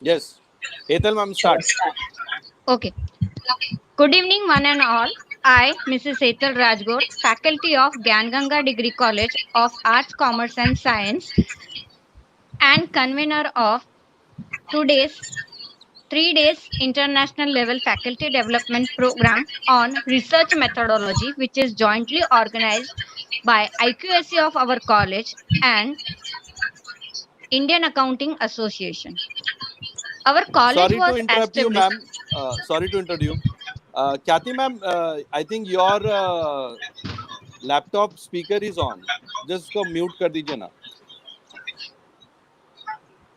Yes. Hetal ma'am, start. Okay. Good evening, one and all. I, Mrs. Hetal Rajgor, faculty of Ganga Degree College of Arts, Commerce and Science, and convener of today's 3 days international level faculty development program on research methodology, which is jointly organized by IQSC of our college and Indian Accounting Association. Our college Sorry to was interrupt you, established. ma'am. Sorry to interrupt you. Khyati ma'am, I think your laptop speaker is on. Just go mute कर दीजिए ना.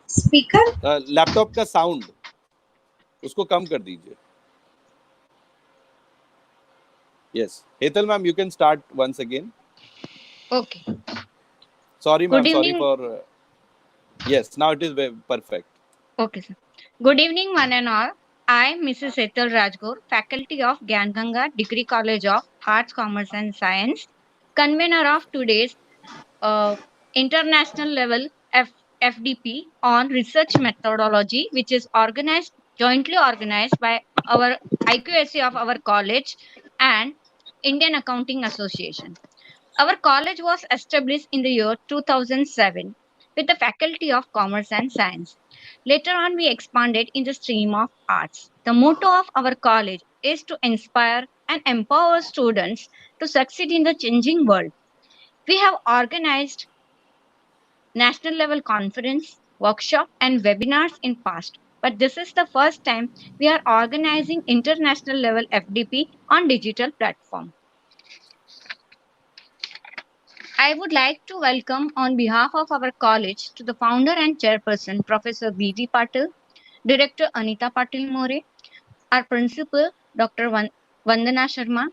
Speaker? Laptop का sound उसको कम कर दीजिए. Yes. Hetal ma'am, you can start once again. Okay. Sorry Good ma'am, sorry evening. for... Yes, now it is perfect. Okay, sir. Good evening, one and all. I, Mrs. Hetal Rajgor, faculty of Ganga Degree College of Arts, Commerce and Science, convener of today's international level FDP on research methodology, which is jointly organized by our IQSC of our college and Indian Accounting Association. Our college was established in the year 2007 with the Faculty of Commerce and Science. Later on, we expanded in the stream of arts. The motto of our college is to inspire and empower students to succeed in the changing world. We have organized national level conference, workshop, and webinars in past. But this is the first time we are organizing international level FDP on digital platform. I would like to welcome on behalf of our college to the founder and chairperson, Professor B.D. Patil, Director Anita Patil More, our principal, Dr. Vandana Sharma,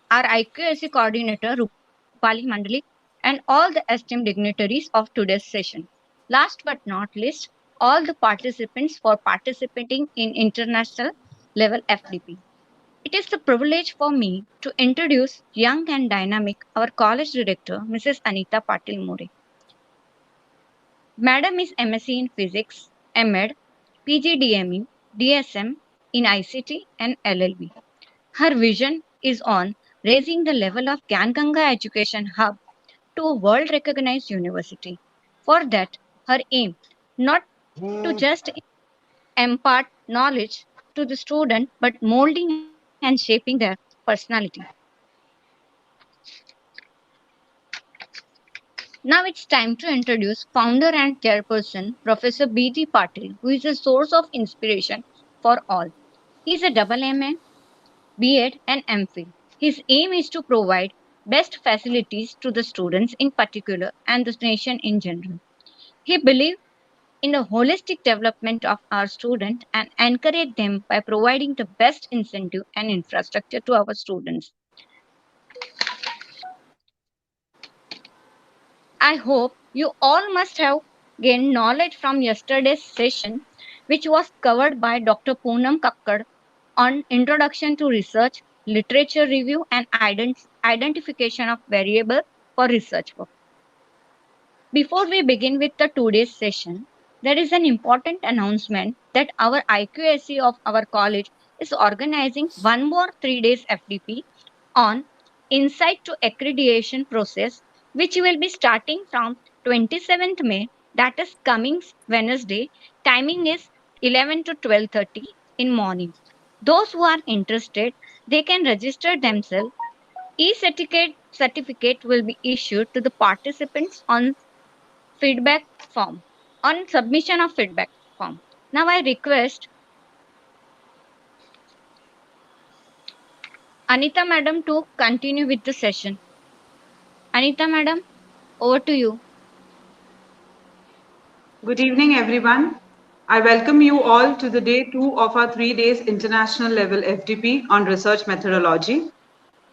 our IQSC coordinator, Rupali Mandali, and all the esteemed dignitaries of today's session. Last but not least, all the participants for participating in international level FDP. It is a privilege for me to introduce young and dynamic our college director, Mrs. Anita Patil More. Madam is MSc in Physics, MEd, PGDME, DSM in ICT and LLB. Her vision is on raising the level of Ganga Education Hub to a world recognized university. For that, her aim not to just impart knowledge to the student but molding and shaping their personality. Now it's time to introduce founder and chairperson Professor B.D. Patil, who is a source of inspiration for all. He is a double MA, B.Ed and M.Phil. His aim is to provide best facilities to the students in particular and the nation in general. He believes in the holistic development of our students and encourage them by providing the best incentive and infrastructure to our students. I hope you all must have gained knowledge from yesterday's session, which was covered by Dr. Poonam Kakkad on Introduction to Research, Literature Review, and Identification of Variable for Research Work. Before we begin with the today's session, there is an important announcement that our IQSC of our college is organizing one more 3 days FDP on Insight to Accreditation process, which will be starting from 27th May, that is coming Wednesday. Timing is 11 to 12:30 in morning. Those who are interested, they can register themselves. E-certificate will be issued to the participants on feedback form, on submission of feedback form. Now I request Anita madam to continue with the session. Anita madam, over to you. Good evening, everyone. I welcome you all to the day 2 of our 3 days international level FDP on research methodology.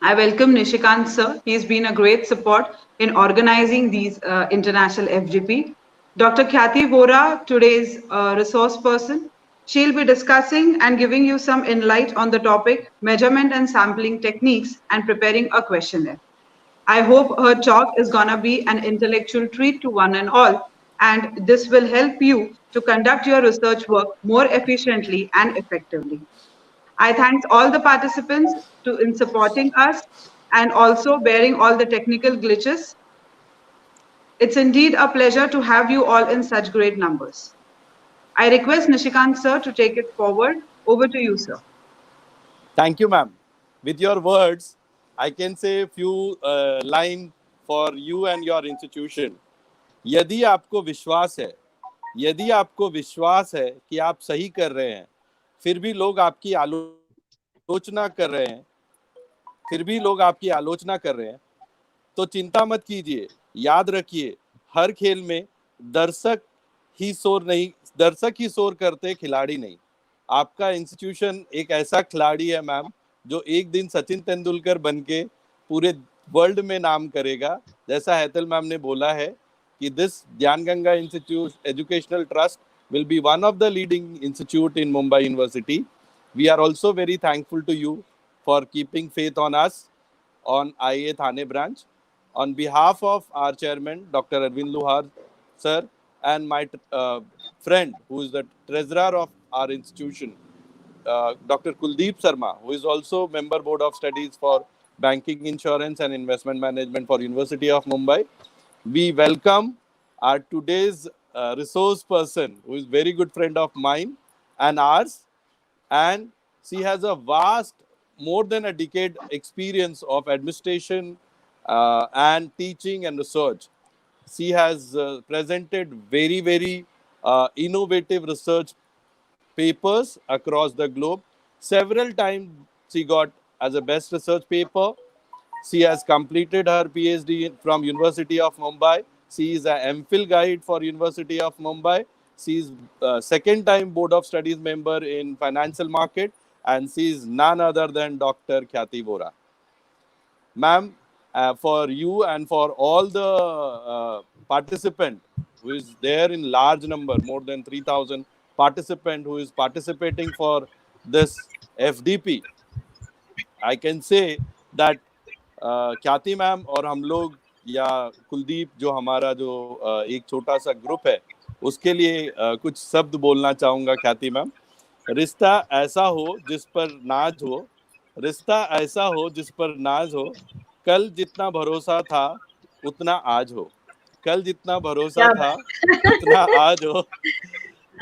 I welcome Nishikant sir. He's been a great support in organizing these international FDP. Dr. Khyati Vora, today's resource person. She'll be discussing and giving you some insight on the topic, measurement and sampling techniques and preparing a questionnaire. I hope her talk is gonna be an intellectual treat to one and all. and this will help you to conduct your research work more efficiently and effectively. I thank all the participants in supporting us and also bearing all the technical glitches. It's indeed a pleasure to have you all in such great numbers. I request Nishikant sir to take it forward. Over to you, sir. Thank you, ma'am. With your words, I can say a few line for you and your institution. यदि आपको विश्वास है, यदि आपको विश्वास है कि आप सही कर रहे हैं, फिर भी लोग आपकी आलोचना कर रहे हैं, फिर भी लोग आपकी आलोचना कर रहे हैं, तो चिंता मत कीजिए. याद रखिए, हर खेल में दर्शक दर्शक ही शोर करते, खिलाड़ी नहीं. आपका इंस्टीट्यूशन एक ऐसा खिलाड़ी है मैम, जो एक दिन सचिन तेंदुलकर बनके पूरे वर्ल्ड में नाम करेगा. जैसा हैतल मैम ने बोला है कि दिस ज्ञान Ganga institute educational trust will be one of the leading institute in Mumbai University. We are also very thankful to you for keeping faith on us on IA Thane branch. On behalf of our chairman, Dr. Arvind Luhar, sir, and my friend, who is the treasurer of our institution, Dr. Kuldeep Sharma, who is also member board of studies for banking, insurance, and investment management for University of Mumbai. We welcome our today's resource person, who is very good friend of mine and ours, and she has a vast, more than a decade experience of administration and teaching and research. She has presented very innovative research papers across the globe. Several times she got as a best research paper. She has completed her PhD from University of Mumbai. She is an MPhil guide for University of Mumbai. She is second time Board of Studies member in financial market, and she is none other than Dr. Khyati Vora. Ma'am, for you and for all the participant who is there in large number, more than 3,000 participant who is participating for this FDP, I can say that ख्याति ma'am और हम लोग या कुलदीप जो हमारा जो एक छोटा सा ग्रुप है, उसके लिए कुछ शब्द बोलना चाहूँगा. ख्याति मैम, रिश्ता ऐसा हो जिस पर नाज हो, रिश्ता ऐसा हो जिस पर नाज हो, कल जितना भरोसा था उतना आज हो, कल जितना भरोसा था उतना आज हो.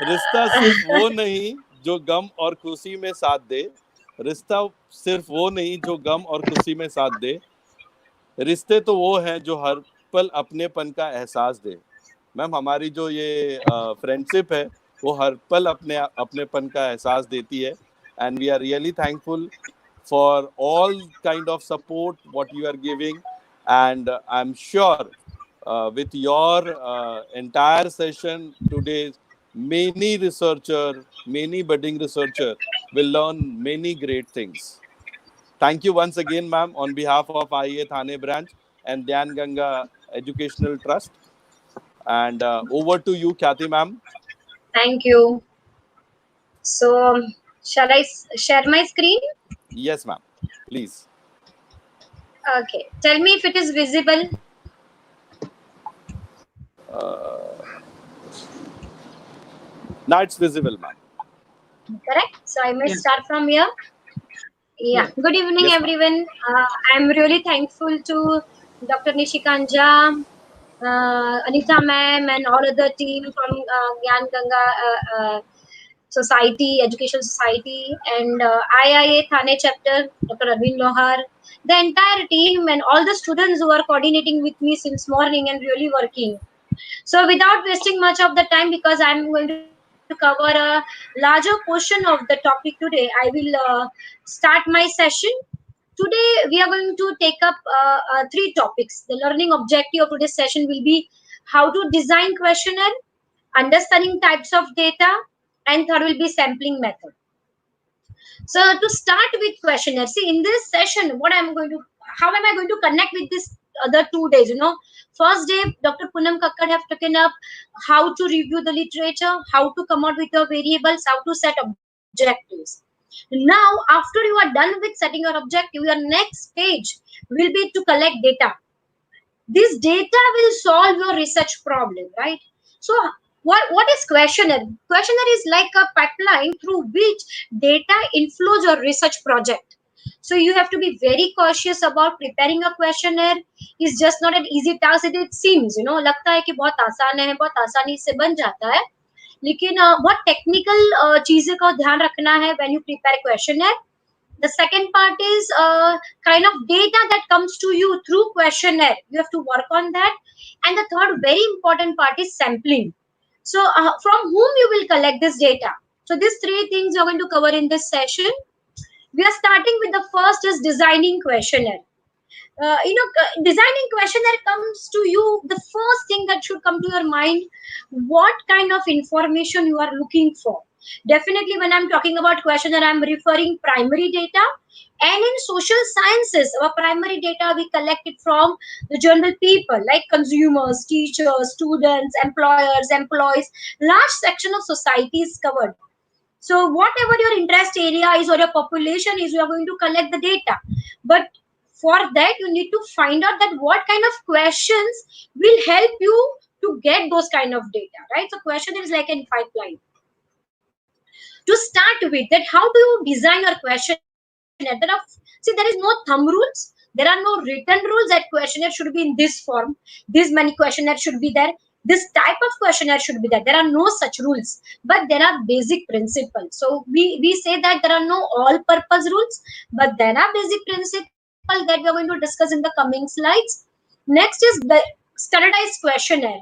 रिश्ता सिर्फ वो नहीं जो गम और खुशी में साथ दे, रिश्ता सिर्फ वो नहीं जो गम और खुशी में साथ दे, रिश्ते तो वो हैं जो हर पल अपनेपन का एहसास दे. मैम, हमारी जो ये फ्रेंडशिप है वो हर पल अपनेपन का एहसास देती है. And we are really thankful for all kind of support what you are giving, and I'm sure with your entire session today, many researcher, many budding researcher will learn many great things. Thank you once again, ma'am, on behalf of IA Thane branch and Dhyan Ganga Educational Trust. And over to you, Khyati ma'am. Thank you. So, shall I share my screen? Yes, ma'am. Please. Okay. Tell me if it is visible. Now it's visible, ma'am. Correct. So I may start from here. Yeah. Good evening, Yes, everyone. I'm really thankful to Dr. Nishikant, Anita ma'am, and all other team from Gyan Ganga Society, Education Society, and IIA Thane chapter, Dr. Arvind Lohar, the entire team, and all the students who are coordinating with me since morning and really working. So without wasting much of the time, because I'm going to cover a larger portion of the topic today, I will start my session. Today we are going to take up three topics. The learning objective of today's session will be how to design questionnaire, understanding types of data, and third will be sampling method. So to start with questionnaire, see in this session, how am I going to connect with this other 2 days? First day, Dr. Poonam Kakkad have taken up how to review the literature, how to come out with the variables, how to set objectives. Now, after you are done with setting your objective, your next page will be to collect data. This data will solve your research problem, right? So what is questionnaire? Questionnaire is like a pipeline through which data inflows your research project. So you have to be very cautious about preparing a questionnaire. Is just not an easy task it seems. लगता है कि बहुत आसान है, बहुत आसानी से बन जाता है, लेकिन बहुत टेक्निकल चीजें का ध्यान रखना है when you prepare questionnaire. The second part is kind of data that comes to you through questionnaire. You have to work on that. And the third very important part is sampling. So from whom you will collect this data? So these three things you're going to cover in this session. We are starting with the first is designing questionnaire. Designing questionnaire comes to you, the first thing that should come to your mind, what kind of information you are looking for. Definitely when I'm talking about questionnaire, I'm referring primary data. And in social sciences, our primary data we collect it from the general people like consumers, teachers, students, employers, employees. Large section of society is covered. So whatever your interest area is or your population is, you are going to collect the data. But for that, you need to find out that what kind of questions will help you to get those kind of data, right? So question is like a pipeline. To start with, that how do you design your questionnaire? There is no thumb rules. There are no written rules that questionnaire should be in this form. This many questionnaire should be there. This type of questionnaire should be there. There are no such rules, but there are basic principles. So we say that there are no all purpose rules, but there are basic principles that we are going to discuss in the coming slides. Next is the standardized questionnaire.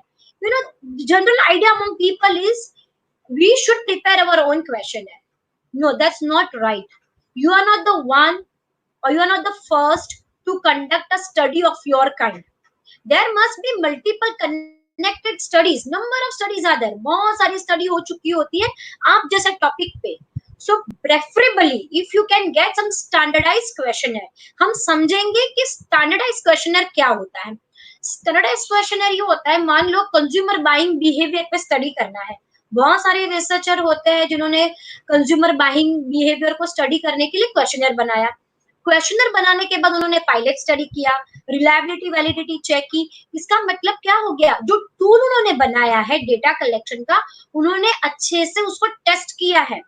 General idea among people is we should prepare our own questionnaire. No, that's not right. You are not the one or you are not the first to conduct a study of your kind. There must be multiple connected studies. Number of studies are there. बहुत सारी study हो चुकी होती है आप जैसे topic पे. So preferably if you can get some standardized questionnaire, हम समझेंगे कि standardized questionnaire क्या होता है. Standardized questionnaire ये होता है, मान लो consumer buying behavior पे study करना है. बहुत सारे रिसर्चर होते हैं जिन्होंने कंज्यूमर बाइंग बिहेवियर को स्टडी करने के लिए क्वेश्चनर बनाया. क्वेश्चनर बनाने के बाद उन्होंने पायलट स्टडी किया, रिलायबिलिटी वैलिडिटी चेक की. इसका मतलब क्या हो गया, जो टूल उन्होंने बनाया है डेटा कलेक्शन का, उन्होंने अच्छे से उसको टेस्ट किया है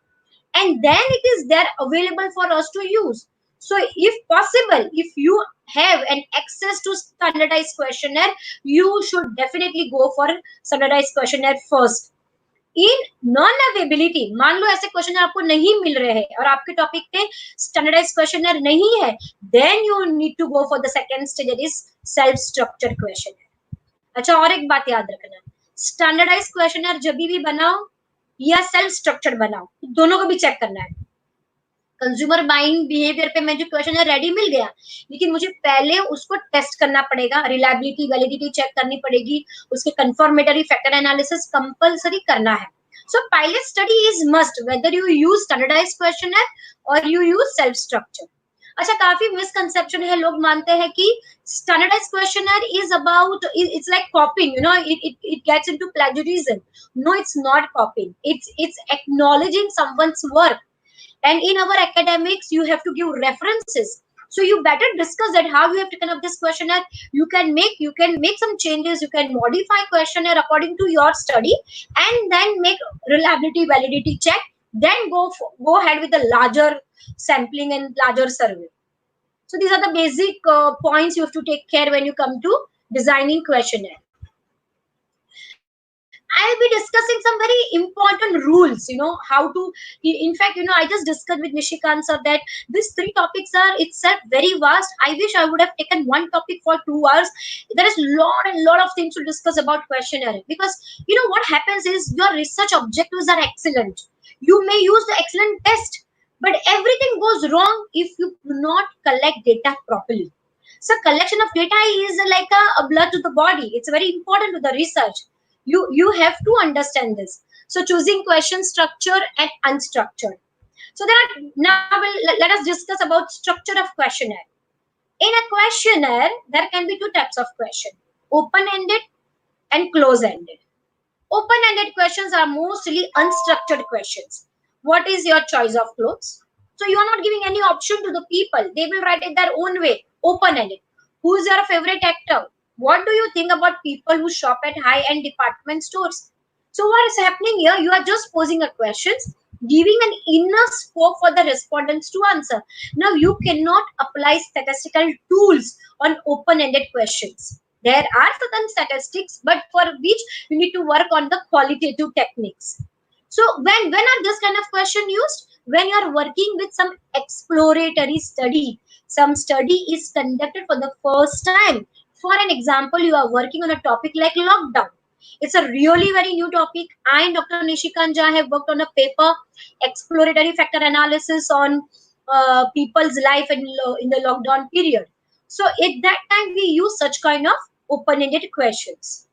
and then it is there available for us to use. So if possible, if you have an access to standardized questionnaire, you should definitely go for standardized questionnaire first. In non availability, मान लो ऐसे question आपको नहीं मिल रहे हैं और आपके topic पे standardised questionnaire नहीं है, then you need to go for the second stage, that is self structured questionnaire. अच्छा, और एक बात याद रखना, स्टैंडर्डाइज्ड क्वेश्चनर जब भी बनाओ या सेल्फ स्ट्रक्चर्ड बनाओ, दोनों को भी चेक करना है. कंज्यूमर बाइंग बिहेवियर पे मैं जो क्वेश्चनर रेडी मिल गया, लेकिन मुझे पहले उसको टेस्ट करना पड़ेगा, रिलायबिलिटी वैलिडिटी चेक करनी पड़ेगी, उसके कंफर्मेटरी फैक्टर एनालिसिस कंपलसरी करना है. So pilot study is must whether you use standardised questionnaire और यू यूज सेल्फ स्ट्रक्चर. अच्छा, काफी मिसकंसेप्शन है, लोग मानते हैं कि standardised questionnaire is about, it's like copying, it gets into plagiarism. No, it's not copying. It's acknowledging someone's work. And in our academics you have to give references, so you better discuss that how you have taken up this questionnaire. You can make some changes, you can modify questionnaire according to your study, and then make reliability validity check, then go ahead with the larger sampling and larger survey. So these are the basic points you have to take care when you come to designing questionnaire. I'll be discussing some very important rules, how to, in fact, I just discussed with Nishikant sir that these three topics are itself very vast. I wish I would have taken one topic for 2 hours. There is lot of things to discuss about questionnaire, because what happens is your research objectives are excellent. You may use the excellent test, but everything goes wrong if you do not collect data properly. So collection of data is like a blood to the body. It's very important to the research. You have to understand this. So choosing question structure and unstructured. So let us discuss about structure of questionnaire. In a questionnaire there can be two types of question: open-ended and close-ended. Open-ended questions are mostly unstructured questions. What is your choice of clothes? So you are not giving any option to the people. They will write it their own way. Open-ended. Who is your favorite actor? What do you think about people who shop at high-end department stores? So what is happening here? You are just posing a questions, giving an inner scope for the respondents to answer. Now you cannot apply statistical tools on open-ended questions. There are certain statistics, but for which you need to work on the qualitative techniques. So when are this kind of question used? When you are working with some exploratory study, some study is conducted for the first time. For an example, you are working on a topic like lockdown. It's a really very new topic. I and Dr. Nishikant Jha have worked on a paper, exploratory factor analysis on people's life in the lockdown period. So at that time, we use such kind of open-ended questions.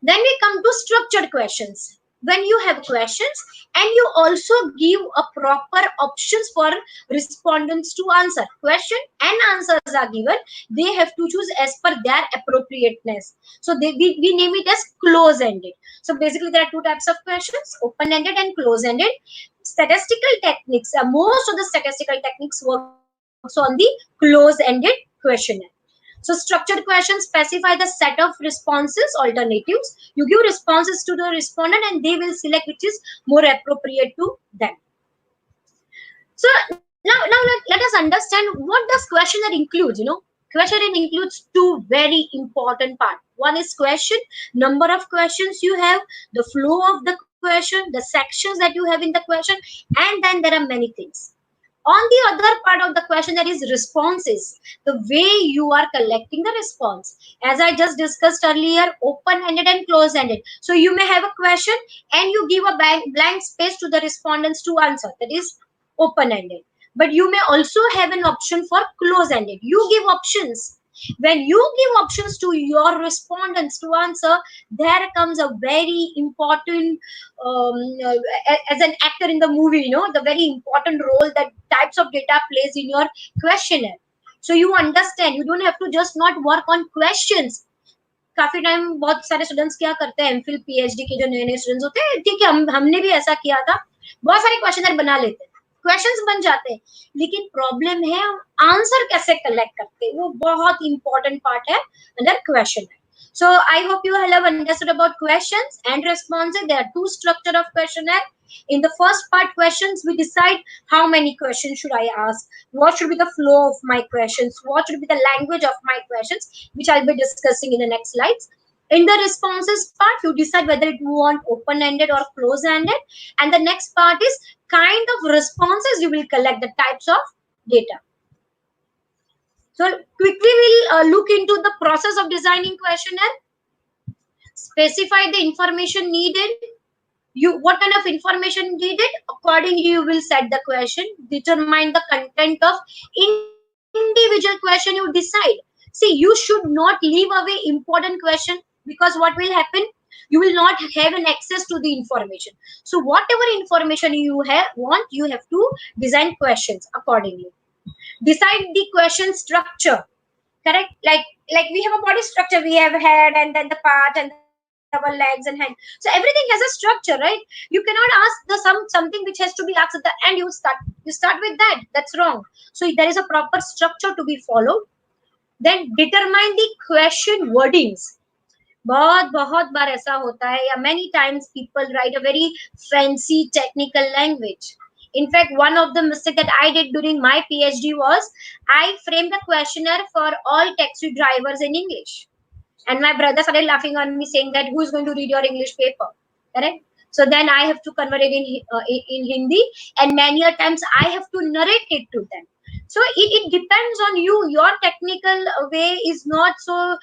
Then we come to structured questions. When you have questions and you also give a proper options for respondents to answer. Question and answers are given. They have to choose as per their appropriateness. So we name it as close-ended. So basically there are two types of questions, open-ended and close-ended. Statistical techniques, most of the statistical techniques works on the close-ended questionnaire. So structured questions specify the set of responses, alternatives. You give responses to the respondent and they will select which is more appropriate to them. So now let us understand what does questionnaire includes. Questionnaire includes two very important parts. One is question, number of questions you have, the flow of the question, the sections that you have in the question, and then there are many things. On the other part of the question, that is responses, the way you are collecting the response. As I just discussed earlier, open-ended and close-ended. So you may have a question and you give a blank space to the respondents to answer. That is open-ended. But you may also have an option for close-ended. You give options. When you give options to your respondents to answer, there comes a very important as an actor in the movie, the very important role that types of data plays in your questionnaire. So you understand, you don't have to just not work on questions. काफी time बहुत सारे students क्या करते हैं, MPhil PhD के जो नए नए स्टूडेंट्स होते हैं, ठीक है, हमने भी ऐसा किया था, बहुत सारे क्वेश्चनर बना लेते हैं, क्वेश्चंस बन जाते हैं, लेकिन प्रॉब्लम है आंसर कैसे कलेक्ट करते हैं, वो बहुत इंपॉर्टेंट पार्ट है अंदर question. So I hope you have understood about questions and responses. There are two structure of questionnaire. In the first part, questions, we decide how many questions should I ask, what should be the flow of my questions, what should be the language of my questions, which I'll be discussing in the next slides. In the responses part, you decide whether you want open-ended or close-ended, and the next part is kind of responses you will collect, the types of data. So quickly we'll look into the process of designing questionnaire. Specify the information needed. What kind of information needed? Accordingly, you will set the question. Determine the content of individual question you decide. See, you should not leave away important question, because what will happen? You will not have an access to the information. So whatever information you want, you have to design questions accordingly. Decide the question structure. Correct? Like we have a body structure, we have head and then the part and our legs and hand. So everything has a structure, right? You cannot ask something which has to be asked at the end. You start with that. That's wrong. So there is a proper structure to be followed. Then determine the question wordings. बहुत बार ऐसा होता है, या many times people write a very fancy technical language. In fact, one of the mistakes that I did during my PhD was I framed a questionnaire for all taxi drivers in English. And my brother started laughing on me, saying that who is going to read your English paper? Correct? So then I have to convert it in Hindi, and many a times I have to narrate it to them. So it depends on you. Your technical way is not so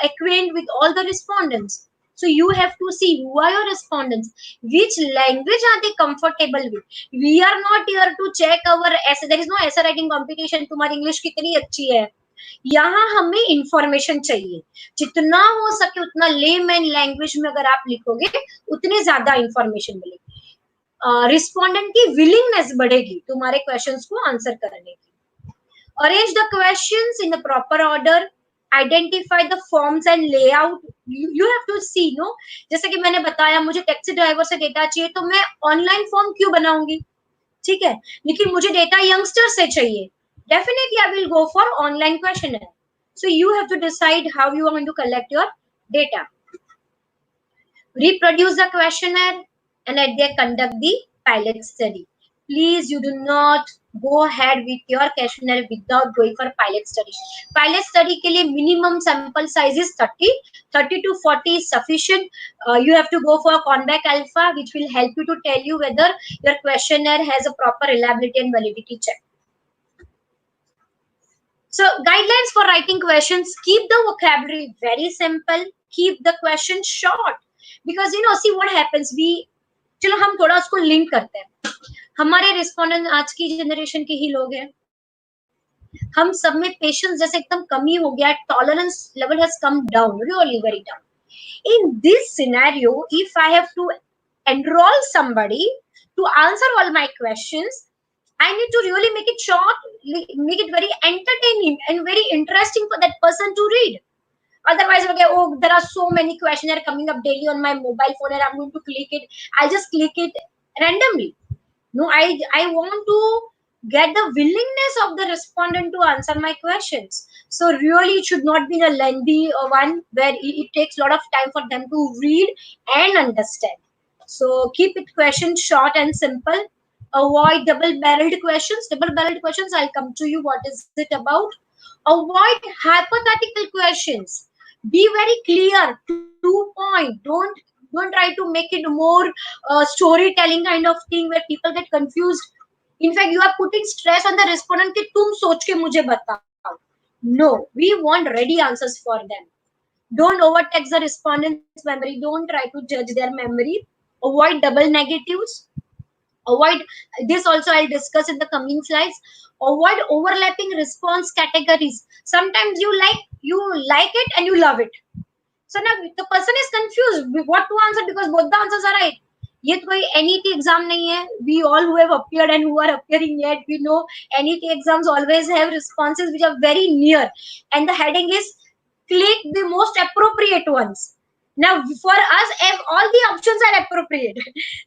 acquainted with all the respondents. So you have to see who are your respondents, which language are they comfortable with. We are not here to check our essay. There is no essay writing competition. तुम्हारी English कितनी अच्छी है. यहाँ हमें information चाहिए, जितना हो सके उतना लेमैन लैंग्वेज में अगर आप लिखोगे उतने ज्यादा इंफॉर्मेशन मिलेगी. रिस्पोंडेंट की विलिंगनेस बढ़ेगी तुम्हारे क्वेश्चंस को आंसर करने की. Arrange the questions in the proper order. Identify the forms and layout. You have to see, जैसे कि मैंने बताया, मुझे टैक्सी ड्राइवर से डेटा चाहिए तो मैं ऑनलाइन फॉर्म क्यों बनाऊंगी, ठीक है, लेकिन मुझे डेटा यंगस्टर से चाहिए, definitely I will go for online questionnaire. So you have to decide how you are going to collect your data. reproduce the questionnaire, and at the conduct the pilot study. Please, you do not go ahead with your questionnaire without going for pilot study. Pilot study के लिए minimum sample size is 30 to 40 is sufficient. You have to go for convex alpha, which will help you to tell you whether your questionnaire has a proper reliability and validity check. So guidelines for writing questions: keep the vocabulary very simple, keep the question short, because see what happens, चलो हम थोड़ा उसको link करते हैं. हमारे respondent आज की generation के ही लोग हैं. हम सब में पेशेंस जैसे एकदम कमी हो गया, tolerance level has come down, really very down. In this scenario, if I have to enroll somebody to answer all my questions, I need to really make it short, make it very entertaining and very interesting for that person to read. Otherwise, okay, oh, there are so many questionnaire coming up daily on my mobile phone and I'm going to click it. I'll just click it randomly. No, I want to get the willingness of the respondent to answer my questions. So really, it should not be a lengthy one where it takes a lot of time for them to read and understand. So keep it question short and simple. Avoid double-barreled questions. Double-barreled questions, I'll come to you. What is it about? Avoid hypothetical questions. Be very clear, to point. Don't try to make it more storytelling kind of thing where people get confused. In fact, you are putting stress on the respondent कि तुम सोच के मुझे बताओ. No, we want ready answers for them. Don't overtax the respondent's memory. Don't try to judge their memory. Avoid double negatives. Avoid this also, I'll discuss in the coming slides. Avoid overlapping response categories. Sometimes you like it and you love it. So now the person is confused what to answer because both the answers are right. ये तो कोई NET exam नहीं है. We all who have appeared and who are appearing yet, we know NET exams always have responses which are very near, and the heading is click the most appropriate ones. Now for us, all the options are appropriate.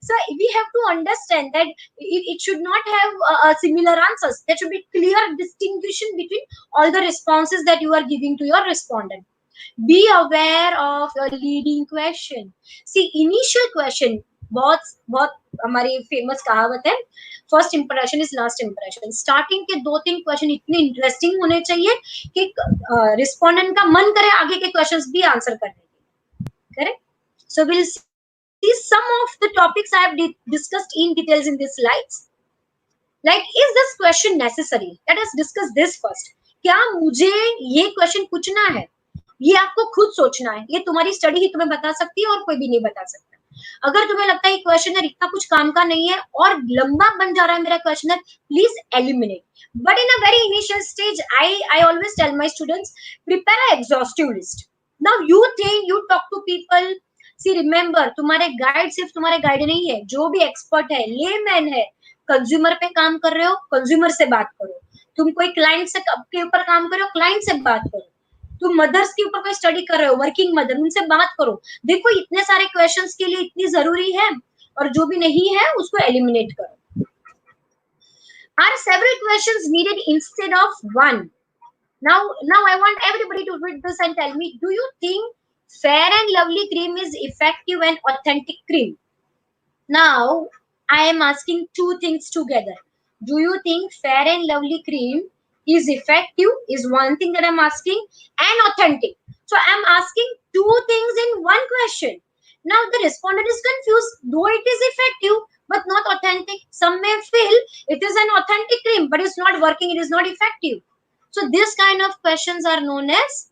So we have to understand that it should not have similar answers. There should be clear distinction between all the responses that you are giving to your respondent. Be aware of your leading question. See, initial question, बहुत हमारी famous कहावत है, first impression is last impression. Starting के 2-3 question इतने interesting होने चाहिए कि respondent का मन करे आगे के क्वेश्चंस भी आंसर करने के. Correct? So we'll see some of the topics I have discussed in details in these slides. Like, is this question necessary? Let us discuss this first. क्या मुझे ये क्वेश्चन पूछना है? ये आपको खुद सोचना है. ये तुम्हारी स्टडी ही तुम्हें बता सकती है और कोई भी नहीं बता सकता. अगर तुम्हें लगता है क्वेश्चनर इतना कुछ काम का नहीं है और लंबा बन जा रहा है मेरा questionnaire, please eliminate. But in a very initial stage, I always tell my students, prepare an exhaustive list. Now you think, you talk to people. See, remember, तुम्हारे गाइड सिर्फ तुम्हारे गाइड नहीं है. जो भी एक्सपर्ट है, लेमैन है, consumer पे काम कर रहे हो, कंज्यूमर से बात करो. तुम कोई क्लाइंट से के ऊपर काम कर रहे हो, क्लाइंट से बात करो. तुम मदर्स के ऊपर कोई स्टडी कर रहे हो, वर्किंग मदर, उनसे बात करो. देखो, इतने सारे क्वेश्चंस के लिए इतनी जरूरी है, और जो भी नहीं है उसको एलिमिनेट करो. Are several questions needed instead of one? Now I want everybody to read this and tell me, do you think Fair and Lovely cream is effective and authentic cream? Now I am asking two things together. Do you think Fair and Lovely cream is effective is one thing that I'm asking, and authentic. So I'm asking two things in one question. Now the respondent is confused, though it is effective but not authentic. Some may feel it is an authentic cream but it's not working, it is not effective. So this kind of questions are known as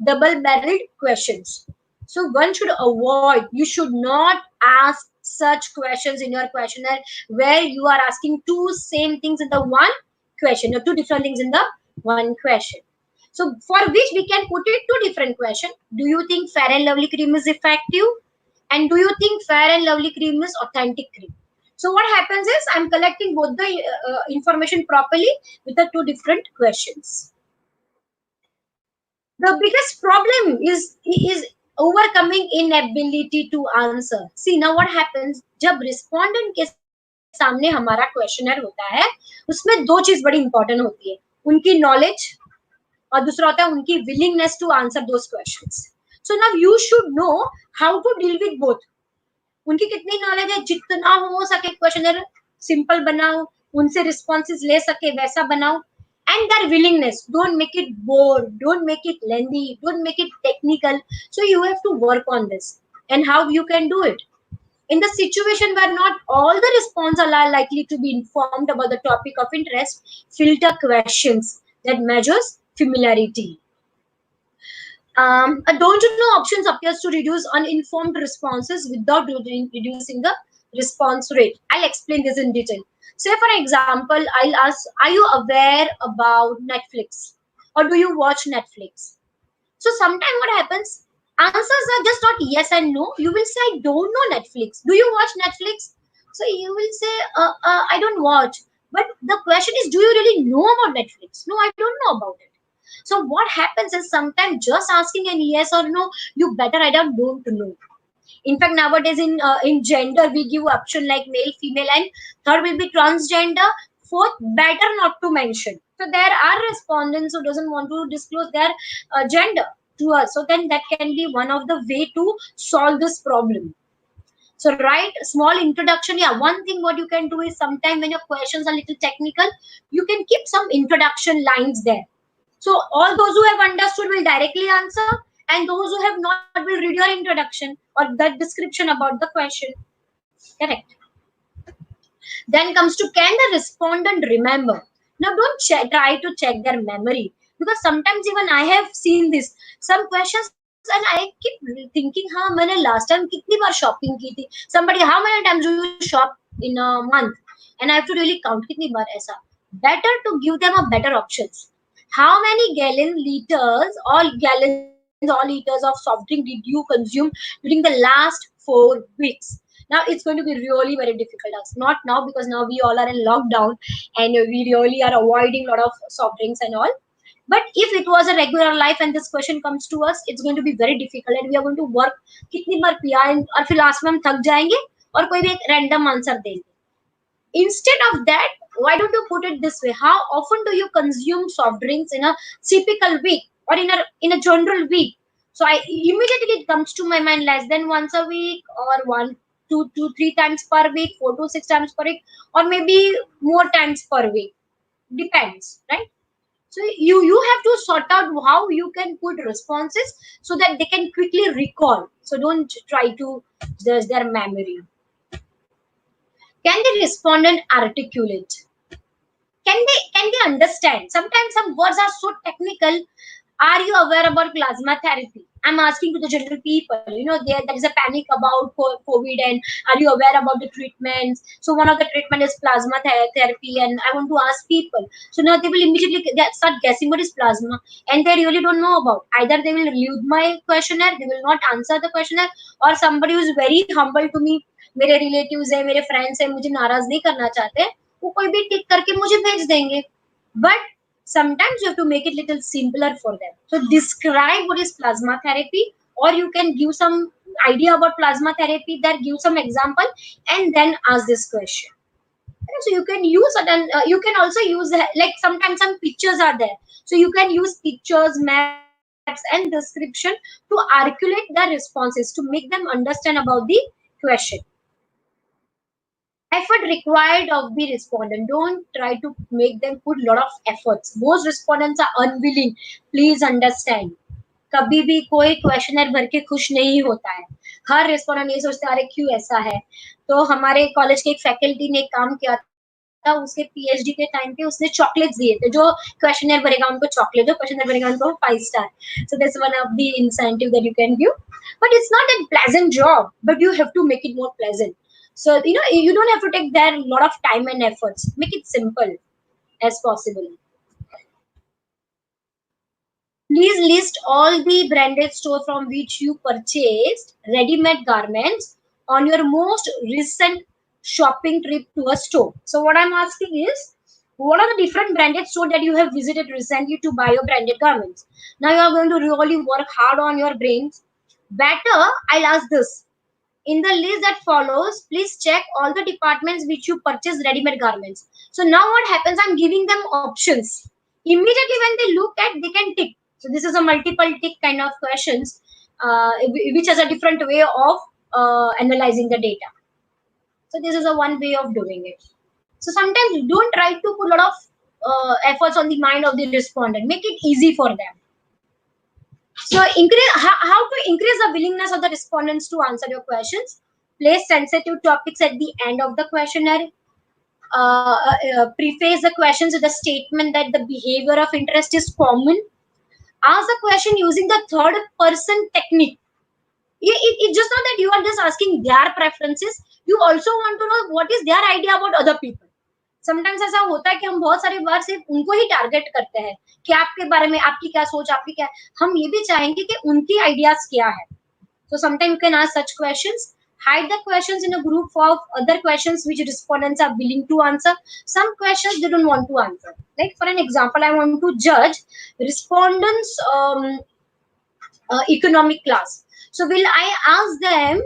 double-barreled questions. So one should avoid, you should not ask such questions in your questionnaire where you are asking two same things in the one question, or two different things in the one question. So for which we can put it two different questions. Do you think Fair and Lovely cream is effective? And do you think Fair and Lovely cream is authentic cream? So what happens is I'm collecting both the information properly with the two different questions. The biggest problem is overcoming inability to answer. See, now what happens, जब respondent के सामने हमारा questionnaire होता है, उसमें दो चीज बड़ी इंपॉर्टेंट होती है, उनकी नॉलेज और दूसरा होता है उनकी willingness to answer those questions. So now you should know how to deal with both. उनकी कितनी नॉलेज है, जितना हो सके क्वेश्चनर सिंपल बनाओ, उनसे रिस्पॉन्सेस ले सके वैसा बनाओ. And their willingness, don't make it bored, don't make it lengthy, don't make it technical. So you have to work on this. And how you can do it? In the situation where not all the responses are likely to be informed about the topic of interest, filter questions that measures familiarity. A don't you know options appears to reduce uninformed responses without reducing the response rate. I'll explain this in detail. Say for example, I'll ask, are you aware about Netflix? Or do you watch Netflix? So sometimes what happens, answers are just not yes and no. You will say, I don't know Netflix. Do you watch Netflix? So you will say, I don't watch. But the question is, do you really know about Netflix? No, I don't know about it. So what happens is sometimes just asking a yes or no, you better I don't know. In fact, nowadays in gender we give option like male, female, and third will be transgender. Fourth, better not to mention. So there are respondents who doesn't want to disclose their gender to us. So then that can be one of the way to solve this problem. So write small introduction. Yeah, one thing what you can do is sometime when your questions are little technical, you can keep some introduction lines there. So all those who have understood will directly answer, and those who have not will read your introduction or the description about the question. Correct. Then comes to, can the respondent remember? Now don't try to check their memory, because sometimes even I have seen this some questions and I keep thinking, हाँ मैंने last time कितनी बार shopping की थी. Somebody, how many times do you shop in a month? And I have to really count कितनी बार ऐसा. Better to give them a better options. How many gallons, all liters of soft drink did you consume during the last 4 weeks? Now it's going to be really very difficult. Not now, because now we all are in lockdown and we really are avoiding a lot of soft drinks and all. But if it was a regular life and this question comes to us, it's going to be very difficult and we are going to work कितनी बार पिया और फिर last में हम थक जाएंगे और कोई भी एक रैंडम आंसर देंगे. Instead of that, why don't you put it this way? How often do you consume soft drinks in a typical week or in a general week? So I immediately it comes to my mind less than once a week, or 1, 2, 3 times per week, 4 to 6 times per week, or maybe more times per week. Depends, right? So you have to sort out how you can put responses so that they can quickly recall. So don't try to judge their memory. Can the respondent articulate? Can they understand? Sometimes some words are so technical. Are you aware about plasma therapy? I'm asking to the general people. There is a panic about COVID, and are you aware about the treatments? So one of the treatment is plasma therapy, and I want to ask people. So now they will immediately start guessing what is plasma, and they really don't know about. Either they will leave my questionnaire, they will not answer the questionnaire, or somebody who is very humble to me, मेरे relatives है, मेरे friends है, मुझे नाराज नहीं करना चाहते, वो कोई भी टिक करके मुझे भेज देंगे. But sometimes you have to make it little simpler for them. So describe what is plasma therapy, or you can give some idea about plasma therapy, then give some example, and then ask this question. So you can use certain, you can also use like sometimes some pictures are there. So you can use pictures, maps, and description to articulate the responses to make them understand about the question. Effort required of the respondent. Don't try to make them put a lot of efforts. Most respondents are unwilling. Please understand. कभी भी कोई questionnaire भर के खुश नहीं होता है. हर respondent ये सोचता है, अरे क्यों ऐसा है. तो हमारे कॉलेज के एक फैकल्टी ने एक काम किया था, उसके पीएचडी के टाइम पे उसने चॉकलेट्स दिए थे. जो क्वेश्चनर भरेगा उनको चॉकलेट, जो क्वेश्चनर भरेगा उनको 5 star. So that's one of the incentive that you can give. But it's not a pleasant job, but you have to make it more pleasant. So you don't have to take there a lot of time and efforts. Make it simple as possible. Please list all the branded store from which you purchased ready-made garments on your most recent shopping trip to a store. So what I'm asking is, what are the different branded stores that you have visited recently to buy your branded garments? Now you are going to really work hard on your brains. Better, I'll ask this. In the list that follows, please check all the departments which you purchase ready-made garments. So now what happens, I'm giving them options. Immediately when they look at, they can tick. So this is a multiple tick kind of questions. which has a different way of analyzing the data. So this is a one way of doing it. So sometimes don't try to put a lot of efforts on the mind of the respondent. Make it easy for them. So how to increase the willingness of the respondents to answer your questions. Place sensitive topics at the end of the questionnaire. Preface the questions with a statement that the behavior of interest is common. Ask the question using the third person technique. It's just not that you are just asking their preferences. You also want to know what is their idea about other people. Sometimes ऐसा होता है कि हम बहुत सारी बार सिर्फ उनको ही target करते हैं कि आपके बारे में आपकी क्या सोच, आपकी क्या, हम ये भी चाहेंगे कि उनकी आइडियाज क्या है. So sometimes you can ask such questions. Hide the questions in a group of other questions which respondents are willing to answer. Some questions they don't want to answer. Like for an example, I want to judge respondents' economic class. So will I ask them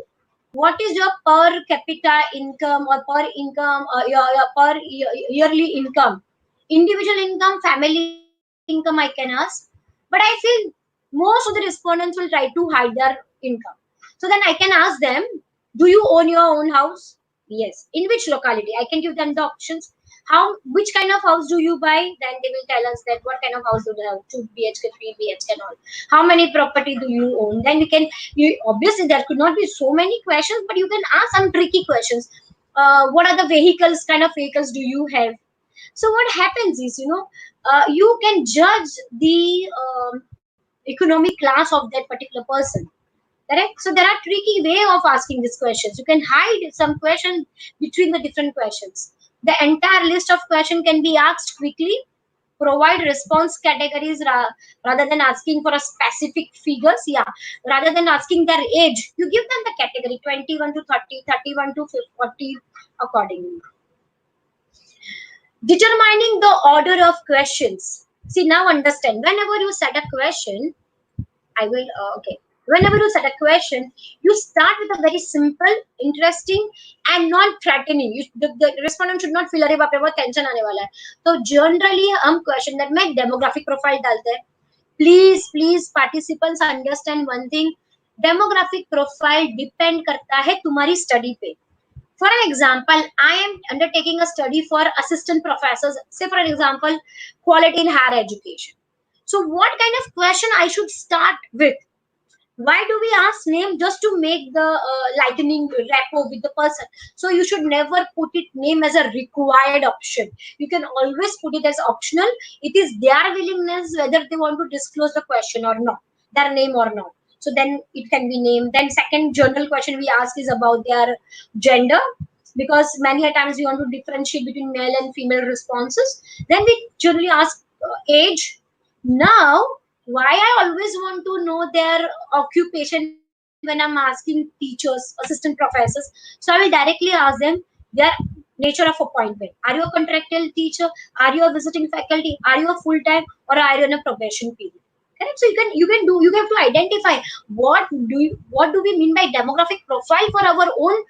what is your per capita income or per income, your per yearly income, individual income, family income I can ask. But I feel most of the respondents will try to hide their income. So then I can ask them, do you own your own house? Yes. In which locality? I can give them the options. Which kind of house do you buy? Then they will tell us that what kind of house do they have, 2 BHK, 3 BHK and all. How many property do you own? Then obviously there could not be so many questions, but you can ask some tricky questions. What are the vehicles, kind of vehicles do you have? So what happens is, you can judge the economic class of that particular person. Correct? So there are tricky way of asking these questions. You can hide some question between the different questions. The entire list of questions can be asked quickly. Provide response categories rather than asking for a specific figures. Yeah, rather than asking their age, you give them the category 21 to 30, 31 to 40 accordingly. Determining the order of questions. See, now understand. Whenever you set a question, whenever you set a question, you start with a very simple, interesting, and non-threatening. The respondent should not feel अरे बाप रे बहुत tension आने वाला है. तो generally हम question that में demographic profile डालते हैं. Please participants understand one thing. Demographic profile depend करता है तुम्हारी study पे. For an example, I am undertaking a study for assistant professors. Say for an example, quality in higher education. So what kind of question I should start with? Why do we ask name? Just to make the lightning rapport with the person. So you should never put it name as a required option. You can always put it as optional. It is their willingness whether they want to disclose the question or not, their name or not. So then it can be named. Then second general question we ask is about their gender, because many a times we want to differentiate between male and female responses. Then we generally ask age. Now, why I always want to know their occupation when I'm asking teachers, assistant professors. So I will directly ask them their nature of appointment. Are you a contractual teacher? Are you a visiting faculty? Are you a full-time, or are you in a probation period? Correct. So you have to identify what do we mean by demographic profile for our own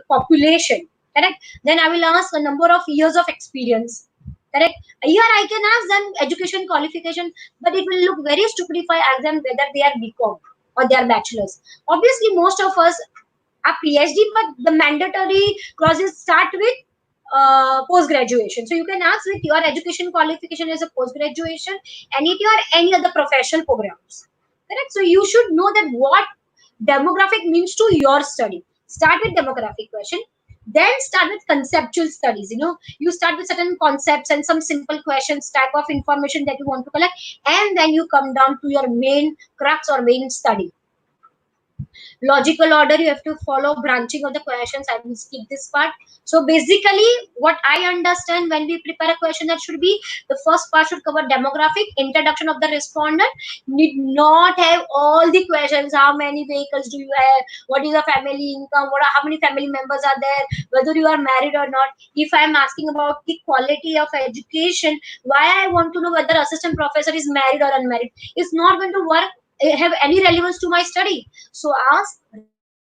population. Correct. Then I will ask a number of years of experience. Correct. Here I can ask them education qualification, but it will look very stupid if I ask them whether they are BCom or they are bachelors. Obviously, most of us are PhD, but the mandatory clauses start with post graduation. So you can ask with your education qualification as a post graduation, and if you are any other professional programs. Correct. So you should know that what demographic means to your study. Start with demographic question. Then start with conceptual studies. You start with certain concepts and some simple questions, type of information that you want to collect, and then you come down to your main crux or main study. Logical order you have to follow, branching of the questions. I will skip this part. So basically what I understand, when we prepare a question, that should be the first part should cover demographic, introduction of the respondent, need not have all the questions. How many vehicles do you have? What is the family income? How many family members are there? Whether you are married or not. If I am asking about the quality of education, why I want to know whether assistant professor is married or unmarried? It's not going to work, have any relevance to my study. So ask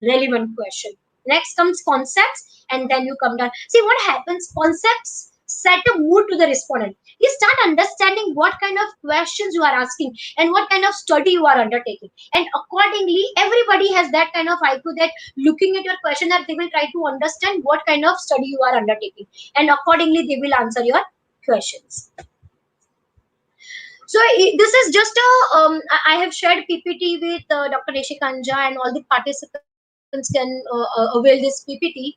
relevant question. Next comes concepts, and then you come down. See what happens. Concepts set a mood to the respondent. You start understanding what kind of questions you are asking and what kind of study you are undertaking. And accordingly, everybody has that kind of IQ that looking at your questionnaire, they will try to understand what kind of study you are undertaking. And accordingly, they will answer your questions. So this is just a, I have shared PPT with Dr. Nishikanja, and all the participants can avail this PPT.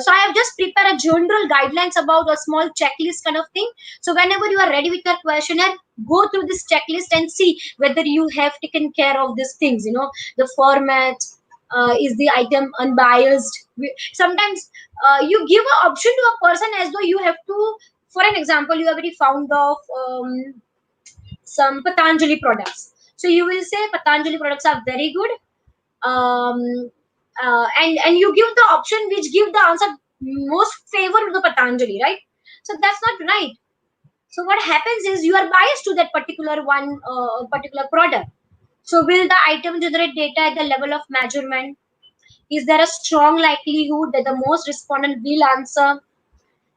So I have just prepared a general guidelines about a small checklist kind of thing. So whenever you are ready with your questionnaire, go through this checklist and see whether you have taken care of these things. The format, is the item unbiased. Sometimes you give an option to a person as though you have to, for an example, you are very fond of some Patanjali products. So you will say Patanjali products are very good, and you give the option which give the answer most favor to the Patanjali, right? So that's not right. So what happens is you are biased to that particular one, particular product. So will the item generate data at the level of measurement? Is there a strong likelihood that the most respondent will answer?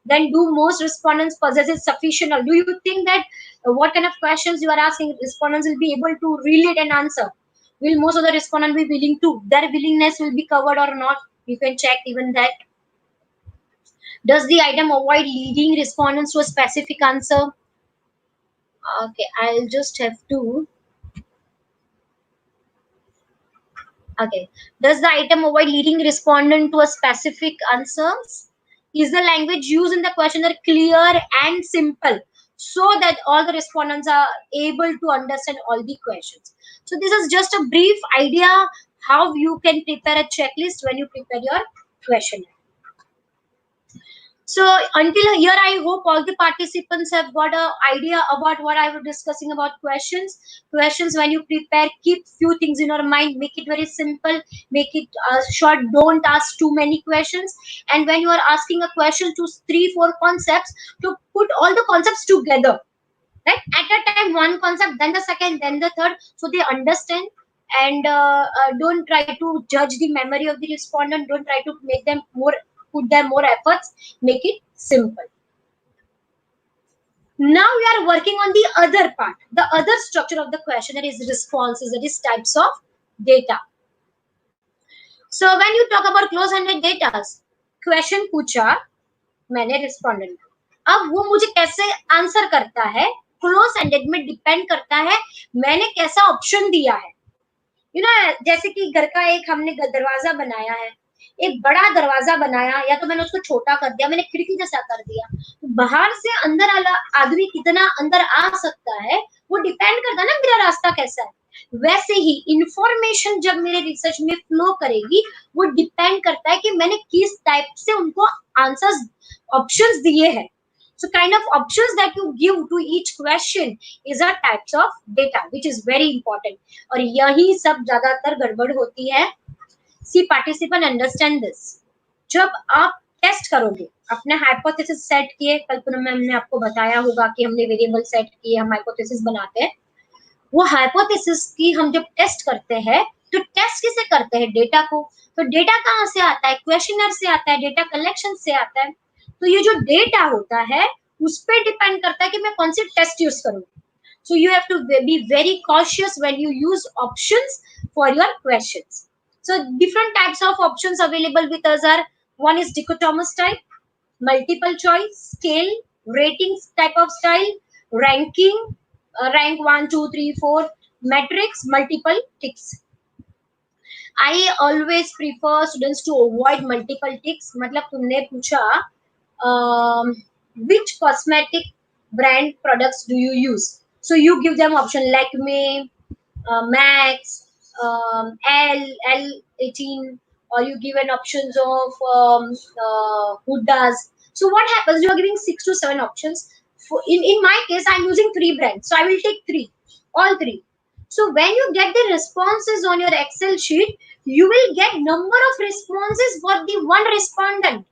Then do most respondents possess sufficient, or do you think that what kind of questions you are asking, respondents will be able to relate and answer? Will most of the respondents be willing to? Their willingness will be covered or not? You can check even that. Does the item avoid leading respondents to a specific answer? Okay, I'll just have to. Okay. Does the item avoid leading respondent to a specific answers? Is the language used in the questionnaire clear and simple so that all the respondents are able to understand all the questions? So this is just a brief idea how you can prepare a checklist when you prepare your questionnaire. So until here, I hope all the participants have got an idea about what I was discussing about questions. Questions, when you prepare, keep few things in your mind. Make it very simple. Make it short. Don't ask too many questions. And when you are asking a question, choose 3-4 concepts to put all the concepts together. Right? At a time, one concept, then the second, then the third, so they understand. And don't try to judge the memory of the respondent. Don't try to make them more, put them more efforts. Make it simple. Now we are working on the other part. The other structure of the questionnaire is responses, that is types of data. So when you talk about close-ended data, question पूछा मैंने respondent, अब वो मुझे कैसे answer करता है close ended में depend करता है मैंने कैसा ऑप्शन दिया है. जैसे कि घर का एक हमने दरवाजा बनाया है, एक बड़ा दरवाजा बनाया, या तो मैंने उसको छोटा कर दिया, मैंने खिड़की जैसा कर दिया, बाहर से अंदर वाला आदमी कितना अंदर आ सकता है वो डिपेंड करता है ना मेरा रास्ता कैसा है. वैसे ही इंफॉर्मेशन जब मेरे रिसर्च में फ्लो करेगी वो डिपेंड करता है कि मैंने किस टाइप से उनको आंसर्स ऑप्शंस दिए हैं. So kind of options that you give to each question is a types of data, which is very important. और यही सब ज्यादातर गड़बड़ होती है. See, participant understand this. जब आप टेस्ट करोगे, अपने हाइपोथेसिस सेट किए, कल्पना मैम ने आपको बताया होगा कि हमने वेरिएबल सेट किए, हम हाइपोथेसिस बनाते हैं. वो हाइपोथेसिस की हम जब टेस्ट करते हैं तो टेस्ट किसे करते हैं? डेटा को. तो डेटा कहाँ से आता है? क्वेश्चनर से आता है, डेटा कलेक्शन से आता है. तो ये जो डेटा होता है उस पर डिपेंड करता है कि मैं कौन सी टेस्ट यूज करूंगी. So you have to be very cautious when you use options for your questions. So different types of options available with us are, one is dichotomous type, multiple choice, scale, ratings type of style, ranking, rank 1, 2, 3, 4, matrix, multiple ticks. I always prefer students to avoid multiple ticks. मतलब तुमने पूछा which cosmetic brand products do you use? So you give them option Lakme, Max, L18, or you give an options of Hudas. So what happens? You are giving 6 to 7 options. In my case, I'm using 3 brands, so I will take 3, all 3. So when you get the responses on your Excel sheet, you will get number of responses for the one respondent.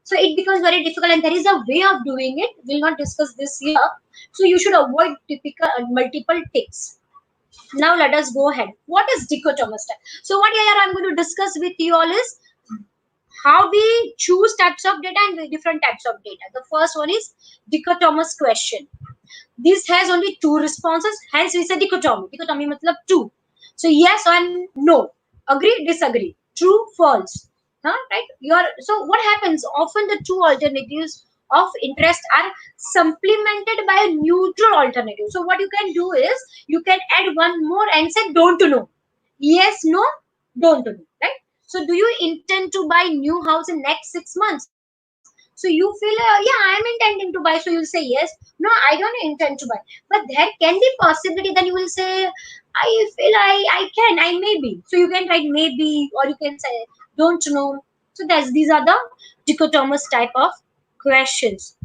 So it becomes very difficult, and there is a way of doing it. We'll not discuss this here. So you should avoid typical multiple ticks. Now let us go ahead. What is dichotomous type? So what here I'm going to discuss with you all is how we choose types of data and different types of data. The first one is dichotomous question. This has only two responses, hence we say dichotomy. Dichotomy matlab two. So yes and no, agree, disagree, true, false. Right? So what happens? Often the two alternatives of interest are supplemented by a neutral alternative. So what you can do is you can add one more and say don't know. Yes, no, don't know. Right? So do you intend to buy new house in next 6 months? So you feel yeah, I'm intending to buy. So you'll say yes. No, I don't intend to buy. But there can be possibility. Then you will say I feel I can, I may be. So you can write maybe, or you can say don't know. So these are the dichotomous type of questions.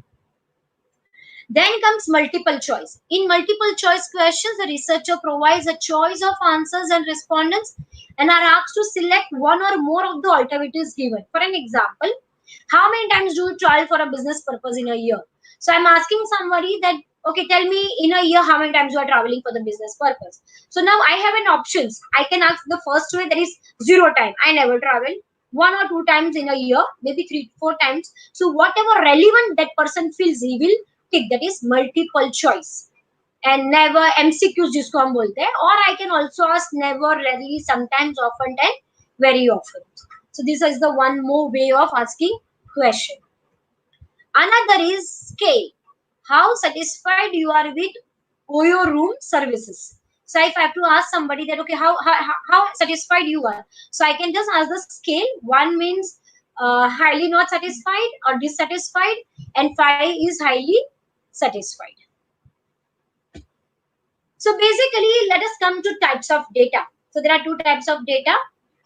Then comes multiple choice. In multiple choice questions, the researcher provides a choice of answers and respondents and are asked to select one or more of the alternatives given. For an example, how many times do you travel for a business purpose in a year? So I'm asking somebody that, okay, tell me in a year how many times you are traveling for the business purpose. So now I have an options. I can ask the first way, that is 0 time. I never travel. 1 or 2 times in a year, maybe 3-4 times. So whatever relevant that person feels, he will tick. That is multiple choice. And never MCQs जिसको हम बोलते हैं. Or I can also ask never, rarely, sometimes, often, and very often. So this is the one more way of asking question. Another is scale. How satisfied you are with OYO room services. So if I have to ask somebody that, okay, how satisfied you are, so I can just ask the scale. 1 means highly not satisfied or dissatisfied, and 5 is highly satisfied. So basically, let us come to types of data. So there are two types of data.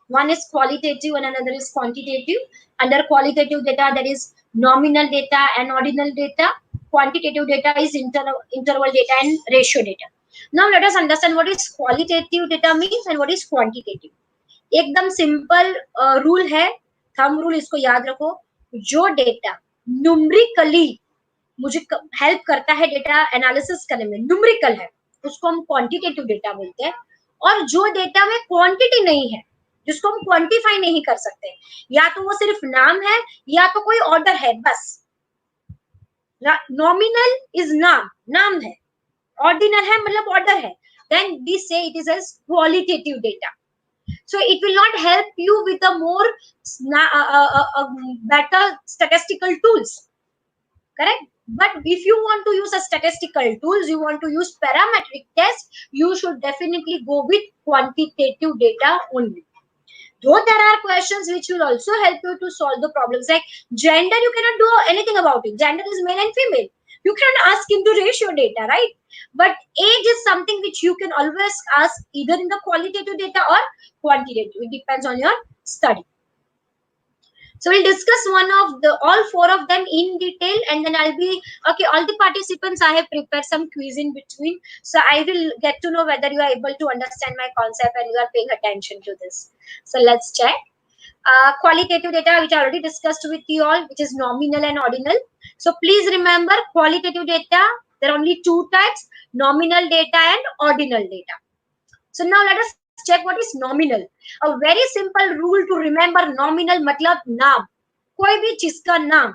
One is qualitative and another is quantitative. Under qualitative data, there is nominal data and ordinal data. Quantitative data is interval data and ratio data. Now let us understand what is qualitative data means and what is quantitative. एकदम simple rule है, thumb rule, इसको याद रखो. जो data numerically मुझे help करता है data analysis करने में, न्यूमेरिकल है, उसको हम क्वांटिटेटिव डेटा बोलते हैं. और जो डेटा में क्वांटिटी नहीं है, जिसको हम क्वांटिफाई नहीं कर सकते, या तो वो सिर्फ नाम है या तो कोई ऑर्डर है बस. नॉमिनल इज नाम है, ऑर्डिनल है मतलब ऑर्डर है, then we say it is as qualitative data. So it will not help you with a more better statistical tools, correct? But if you want to use a statistical tools, you want to use parametric test, you should definitely go with quantitative data only. Though there are questions which will also help you to solve the problems, like gender, you cannot do anything about it. Gender is male and female. You cannot ask into ratio data, right? But age is something which you can always ask either in the qualitative data or quantitative. It depends on your study. So we'll discuss all 4 of them in detail, and then I'll be okay. All the participants, I have prepared some quiz in between, so I will get to know whether you are able to understand my concept and you are paying attention to this. So let's check. Qualitative data, which I already discussed with you all, which is nominal and ordinal. So please remember, qualitative data, there are only 2 types: nominal data and ordinal data. So now let us check what is nominal. A very simple rule to remember: nominal matlab naam, koi bhi cheez ka naam.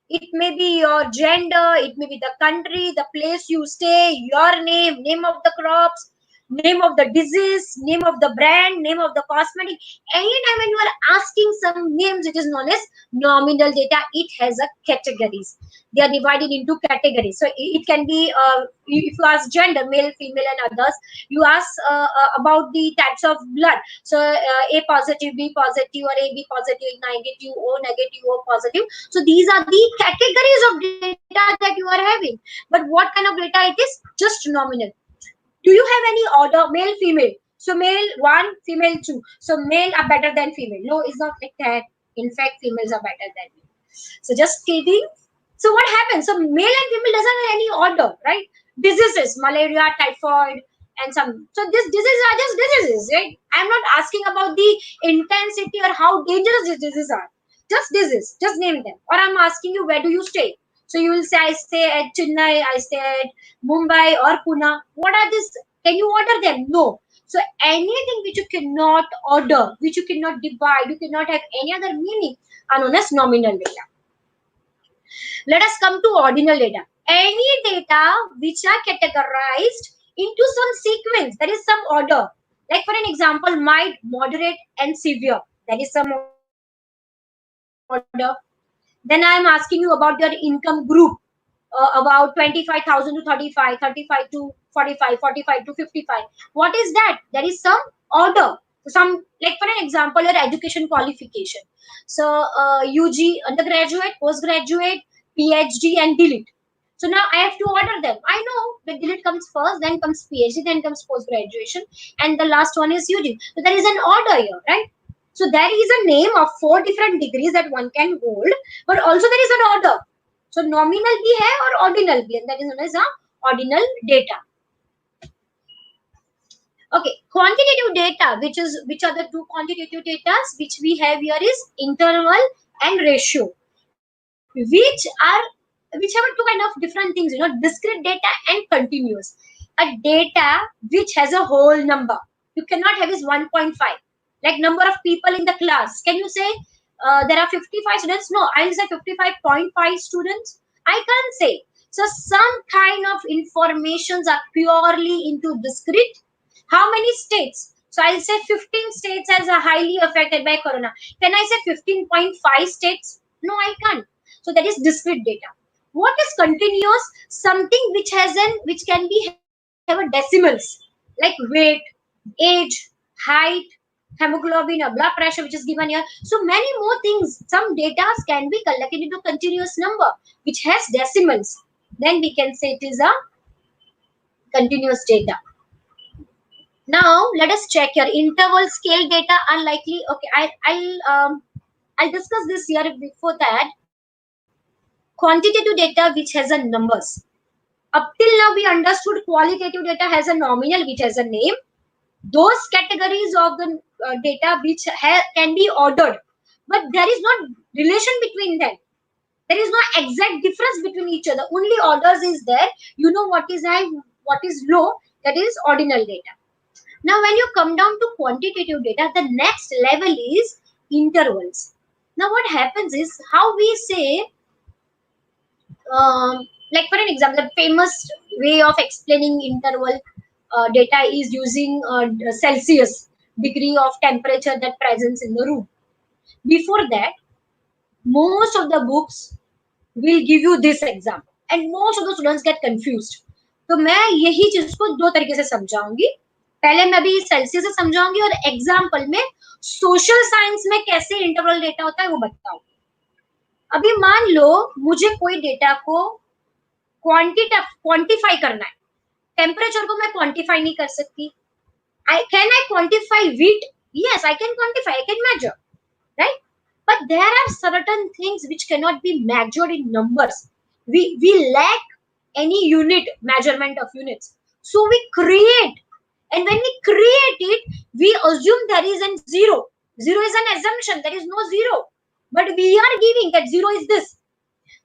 It may be your gender, it may be the country, the place you stay, your name, name of the crops, name of the disease, name of the brand, name of the cosmetic. Anytime when you are asking some names, it is known as nominal data. It has a categories. They are divided into categories. So it can be, if you ask gender, male, female, and others, you ask about the types of blood. So A positive, B positive, or AB positive, negative, O negative, O positive. So these are the categories of data that you are having. But what kind of data it is? Just nominal. Do you have any order, male, female? So male 1, female 2. So male are better than female. No, it's not like that. In fact, females are better than male. So just kidding. So what happens? So male and female doesn't have any order, right? Diseases, malaria, typhoid, and some. So these diseases are just diseases, right? I'm not asking about the intensity or how dangerous these diseases are. Just disease, just name them. Or I'm asking you, where do you stay? So you will say, I stay at Chennai, I stay at Mumbai or Pune. What are these? Can you order them? No. So anything which you cannot order, which you cannot divide, you cannot have any other meaning, are known as nominal data. Let us come to ordinal data. Any data which are categorized into some sequence, there is some order. Like for an example, mild, moderate, and severe. There is some order. Then I am asking you about your income group, about 25,000 to 35, 35 to 45, 45 to 55. What is that? There is some order. Some, like for an example, your education qualification. So UG, undergraduate, postgraduate, PhD, and delete. So now I have to order them. I know the delete comes first, then comes PhD, then comes post graduation, and the last one is UG. So there is an order here, right? So there is a name of 4 different degrees that one can hold, but also there is an order. So nominal bhi hai or ordinal bhi, and that is known as ordinal data. Okay, quantitative data, which are the two quantitative data which we have here is interval and ratio, which have two kind of different things, discrete data and continuous. A data which has a whole number, you cannot have is 1.5, like number of people in the class. Can you say there are 55 students? No, I'll say 55.5 students. I can't say. So some kind of informations are purely into discrete. How many states? So I'll say 15 states as are highly affected by corona. Can I say 15.5 states? No, I can't. So that is discrete data. What is continuous? Something which can be have a decimals, like weight, age, height, hemoglobin, or blood pressure, which is given here. So many more things. Some data can be collected into continuous number, which has decimals. Then we can say it is a continuous data. Now let us check here. Interval scale data are likely. Okay, I'll discuss this here. Before that, quantitative data which has a numbers. Up till now we understood qualitative data has a nominal which has a name. Those categories of the data which can be ordered, but there is no relation between them. There is no exact difference between each other. Only orders is there. You know what is high, what is low. That is ordinal data. Now, when you come down to quantitative data, the next level is intervals. Now, what happens is how we say, like for an example, the famous way of explaining interval data is using Celsius degree of temperature that presence in the room. Before that, most of the books will give you this example, and most of the students get confused. तो मैं यही चीज को दो तरीके से समझाऊंगी. पहले मैं भी सेल्सियस से समझाऊंगी और एग्जाम्पल में सोशल साइंस में कैसे इंटरवल डेटा होता है वो बताऊंगी. अभी मान लो मुझे कोई डेटा को क्वांटिफाई करना है. टेम्परेचर को मैं क्वांटिफाई नहीं कर सकती. Can I quantify wheat? Yes, I can quantify, I can measure, right? But there are certain things which cannot be measured in numbers. We lack any unit, measurement of units. So we create, and when we create it, we assume there is a zero. Zero is an assumption, there is no zero. But we are giving that zero is this.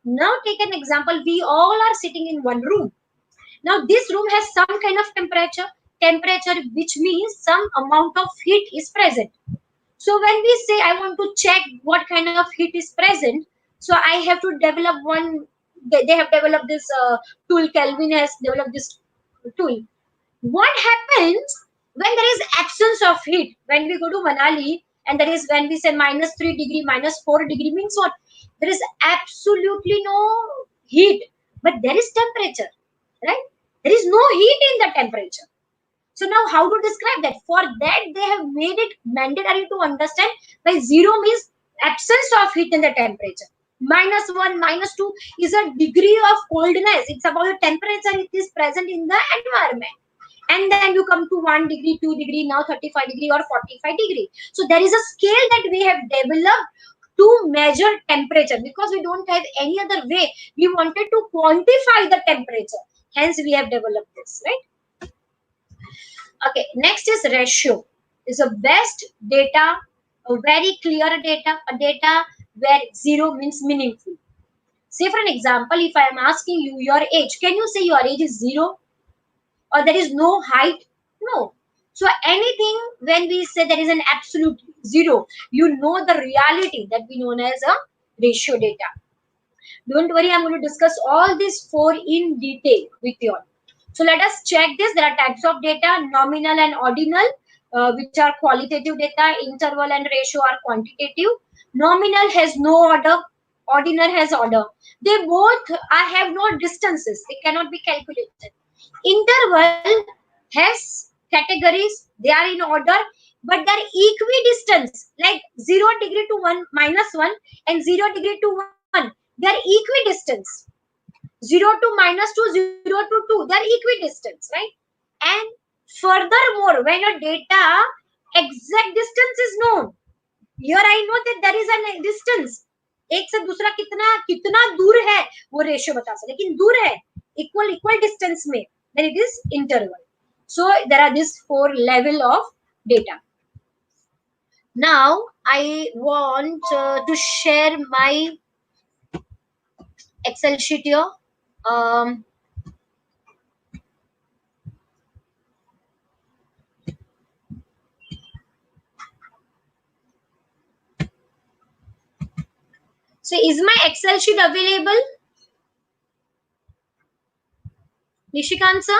Now take an example, we all are sitting in one room. Now this room has some kind of temperature, which means some amount of heat is present. So when we say I want to check what kind of heat is present, so I have to develop one. They have developed this tool. Kelvin has developed this tool. What happens when there is absence of heat? When we go to Manali and there is, when we say -3 degree, -4 degree means what? There is absolutely no heat, but there is temperature, right? There is no heat in the temperature. So now how to describe that? For that, they have made it mandatory to understand by zero means absence of heat in the temperature. -1, -2 is a degree of coldness. It's about the temperature it is present in the environment. And then you come to 1 degree, 2 degree, now 35 degree or 45 degree. So there is a scale that we have developed to measure temperature because we don't have any other way. We wanted to quantify the temperature. Hence we have developed this, right? Okay, next is ratio. Is a best data, a very clear data, a data where zero means meaningful. Say for an example, if I am asking you your age, can you say your age is 0? Or there is no height? No. So anything when we say there is an absolute zero, you know the reality that we known as a ratio data. Don't worry, I'm going to discuss all these four in detail with you all. So let us check this. There are types of data, nominal and ordinal, which are qualitative data. Interval and ratio are quantitative. Nominal has no order, ordinal has order. They both have no distances. They cannot be calculated. Interval has categories. They are in order, but they're equidistant, like 0 degree to 1 minus 1 and 0 degree to 1. They're equidistance. 0 to minus 2, 0 to 2. They're equidistance, right? And furthermore, when a data exact distance is known, here I know that there is a distance. एक से दूसरा कितना दूर है वो ratio बता सकते, लेकिन दूर है इक्वल डिस्टेंस में, then it is interval. So there are these four level of data. Now I want to share my Excel sheet here. So is my Excel sheet available? Nishikant sir?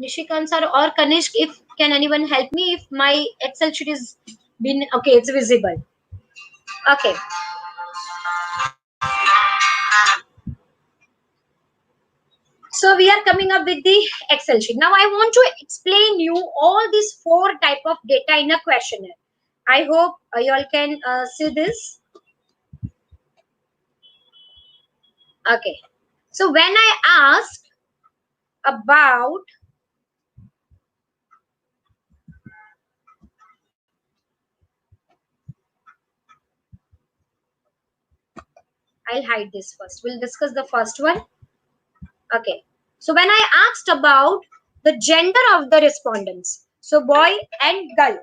Nishikant sir or Kanishk, if can anyone help me if my Excel sheet is been okay, it's visible. Okay. So we are coming up with the Excel sheet. Now I want to explain you all these four type of data in a questionnaire. I hope you all can see this. Okay. So when I ask about I'll hide this first. We'll discuss the first one. Okay. So when I asked about the gender of the respondents, so boy and girl.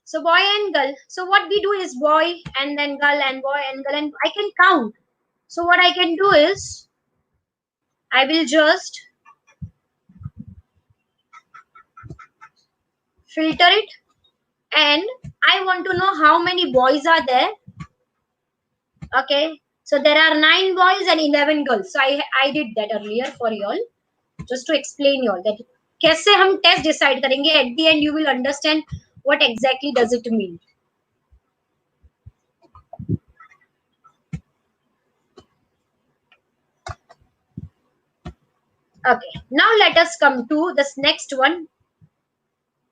So boy and girl. So what we do is boy and then girl and boy and girl, and I can count. So what I can do is I will just filter it, and I want to know how many boys are there. Okay. So there are 9 boys and 11 girls. So I did that earlier for you all, just to explain you all that कैसे हम test decide करेंगे. At the end you will understand what exactly does it mean. Okay, now let us come to this next one.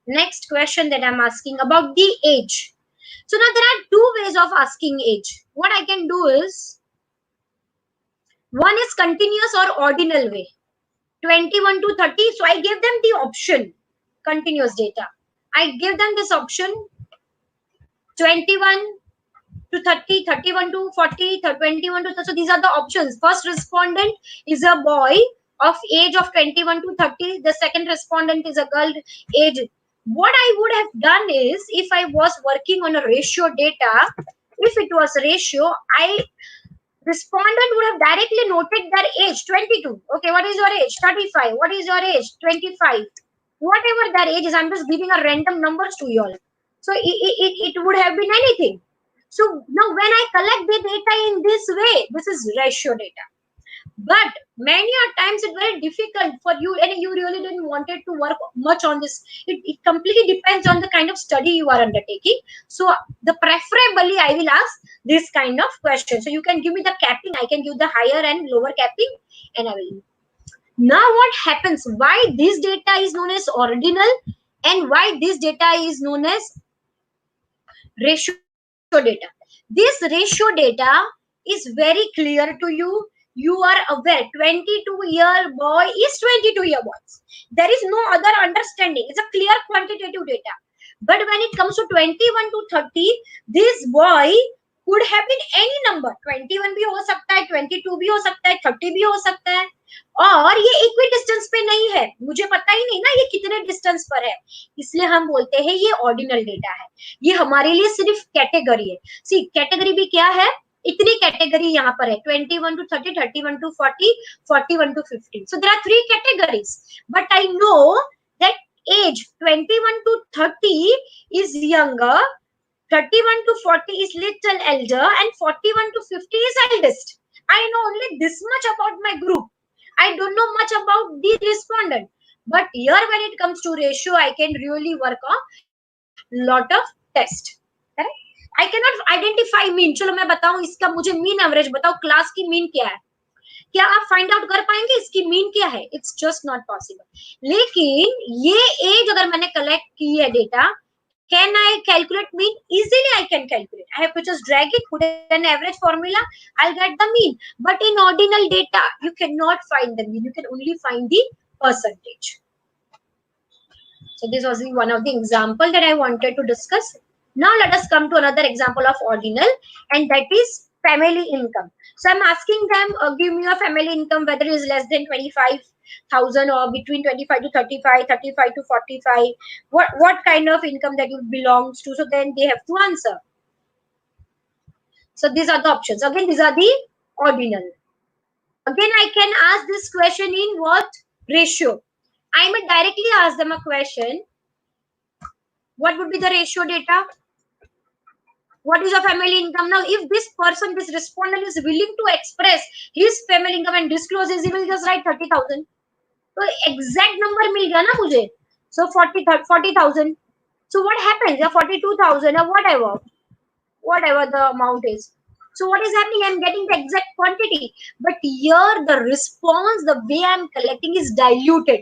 Next question that I'm asking about the age. So now there are 2 ways of asking age. What I can do is, one is continuous or ordinal way, 21 to 30. So I give them the option, continuous data. I give them this option, 21 to 30, 31 to 40, 21 to 30. So these are the options. First respondent is a boy of age of 21 to 30. The second respondent is a girl age. What I would have done is, if I was working on a ratio data, if it was ratio, respondent would have directly noted their age, 22. Okay, what is your age? 35. What is your age? 25. Whatever their age is, I'm just giving a random numbers to you all. So it would have been anything. So now when I collect the data in this way, this is ratio data. But many a times it's very difficult for you, and you really didn't wanted to work much on this. It completely depends on the kind of study you are undertaking. So the preferably I will ask this kind of question. So you can give me the capping, I can give the higher and lower capping, and I will. Now what happens? Why this data is known as ordinal and why this data is known as ratio data? This ratio data is very clear to you. You are aware 22-year boy is 22-year boys. There is no other understanding. It's a clear quantitative data. But when it comes to 21 to 30, this boy could have been any number. 21 भी हो सकता है, 22 भी हो सकता है, 30 भी हो सकता है. और ये इक्वी डिस्टेंस पे नहीं है, मुझे पता ही नहीं ना ये कितने डिस्टेंस पर है, इसलिए हम बोलते हैं ये ऑर्डिनल डेटा है. ये हमारे लिए सिर्फ कैटेगरी है. सी कैटेगरी भी क्या है? इतनी कैटेगरी यहाँ पर है 21 to 30, 31 to 40, 41 to 50. So there are 3 categories, but I know that age 21 to 30 is younger, 31 to 40 is little elder, and 41 to 50 is eldest. I know only this much about my group. I don't know much about the respondent. But here when it comes to ratio, I can really work on lot of test. Correct? I cannot identify mean. चलो मैं बताऊं इसका, मुझे mean average बताओ, class की mean क्या है, क्या आप फाइंड आउट कर पाएंगे इसकी मीन क्या है? It's just not possible. लेकिन ये एज अगर मैंने कलेक्ट की है data, can I calculate mean? Easily I can calculate. I have to just drag it, put an average formula, I'll get the mean. But in ordinal data, you cannot find the mean. You can only find the percentage. So this was one of the example that I wanted to discuss. Now let us come to another example of ordinal, and that is family income. So I'm asking them, give me a family income, whether it is less than 25,000 or between 25 to 35, 35 to 45. What kind of income that it belongs to? So then they have to answer. So these are the options. Again, these are the ordinal. Again, I can ask this question in what ratio? I may directly ask them a question. What would be the ratio data? What is your family income? Now, if this person, this respondent is willing to express his family income and disclose his, he will just write 30,000. So, exact number mil gaya na mujhe. So, 40,000. So, what happens? Yeah, 42,000 or whatever the amount is. So, what is happening? I am getting the exact quantity. But here, the response, the way I am collecting is diluted.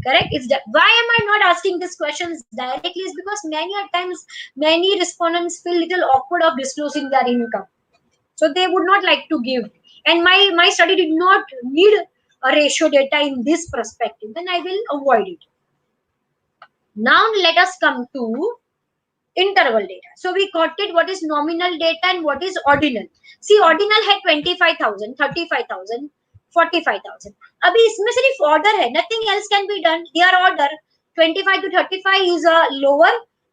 Correct? Why am I not asking these questions directly? Is because many times many respondents feel little awkward of disclosing their income, so they would not like to give. And my study did not need a ratio data in this perspective. Then I will avoid it. Now let us come to interval data. So we got it what is nominal data and what is ordinal. See, ordinal है 25,000, 35,000, 45,000. अभी इसमें सिर्फ order है, nothing else can be done. Their order 25 to 35 is lower,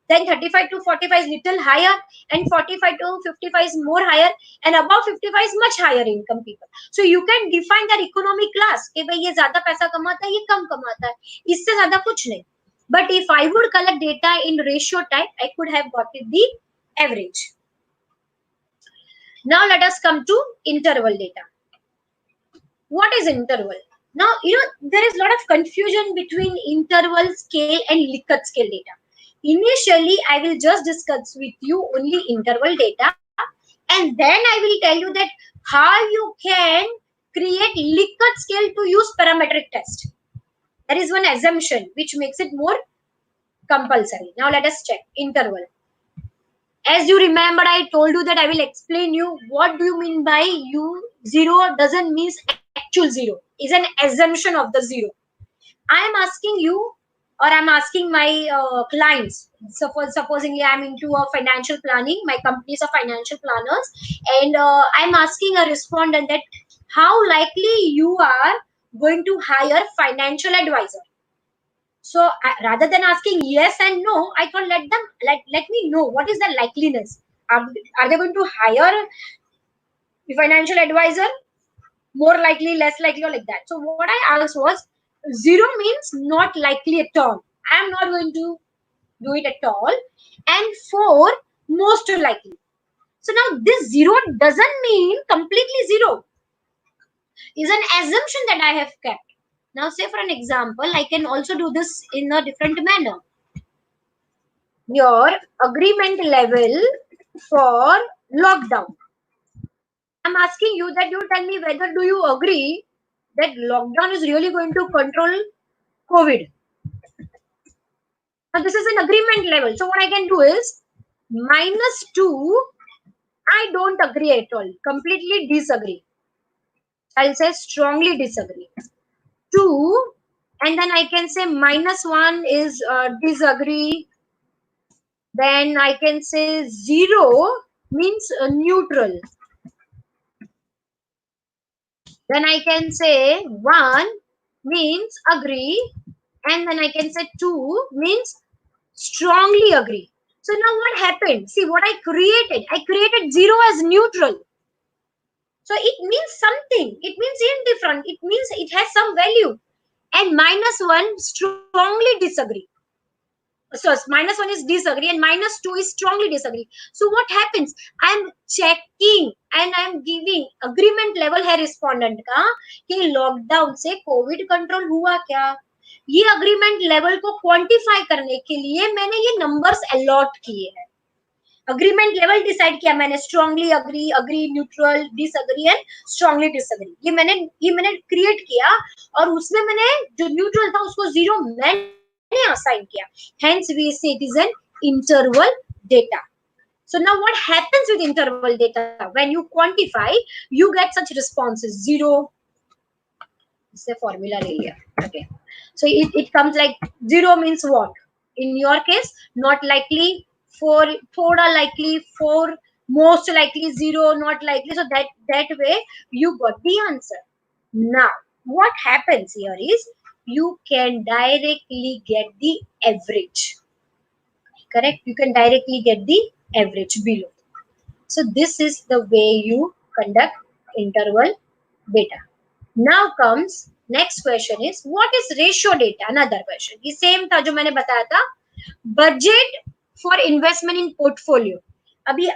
then 35 to 45 is little higher, and 45 to 55 is more higher, and above 55 is much higher income people. So you can define their economic class कि भाई ये ज्यादा पैसा कमाता है, ये कम कमाता है, इससे ज्यादा कुछ नहीं. But if I would collect data in ratio type, I could have got the average. Now let us come to interval data. What is interval? Now, there is a lot of confusion between interval scale and Likert scale data. Initially, I will just discuss with you only interval data, and then I will tell you that how you can create Likert scale to use parametric test. There is one assumption which makes it more compulsory. Now let us check interval. As you remember, I told you that I will explain you what do you mean by zero doesn't mean actual zero. Is an assumption of the zero. I am asking you, or I'm asking my clients. Supposingly I'm into a financial planning. My company is a financial planners, and I'm asking a respondent that how likely you are going to hire financial advisor. So rather than asking yes and no, I can let me know what is the likeliness. Are they going to hire the financial advisor? More likely, less likely, or like that. So what I asked was, 0 means not likely at all. I am not going to do it at all. And 4, most likely. So now this 0 doesn't mean completely 0. Is an assumption that I have kept. Now, say for an example, I can also do this in a different manner. Your agreement level for lockdown. I'm asking you that you tell me whether do you agree that lockdown is really going to control COVID. Now, this is an agreement level. So, what I can do is -2. I don't agree at all. Completely disagree. I'll say strongly disagree. 2, and then I can say -1 is disagree. Then I can say 0 means neutral. Then I can say 1 means agree, and then I can say 2 means strongly agree. So now what happened? See what I created 0 as neutral. So it means something. It means indifferent. It means it has some value. And -1 strongly disagree. So -1 is disagree and -2 is strongly disagree. So what happens? I am checking and I am giving agreement level है respondent का कि lockdown से Covid control हुआ क्या. ये agreement level को quantify करने के लिए मैंने ये नंबर्स अलॉट किए हैं. अग्रीमेंट लेवल डिसाइड किया मैंने, strongly agree, neutral, disagree and strongly disagree. ये मैंने क्रिएट किया और उसमें मैंने जो न्यूट्रल था उसको 0 मैंने असाइन किया. Hence we say it is an interval data. So now what happens with interval data? When you quantify, you get such responses. 0. It's a formula area. Okay. So it comes like 0 means what? In your case, not likely, 4 thoda likely, 4 most likely, 0 not likely. So that way you got the answer. Now what happens here is you can directly get the average. Correct? You can directly get the average below. So this is the way you conduct interval data. Now comes next question is what is ratio data? Another question. The same था जो मैंने बताया था. Budget for investment in portfolio. अभी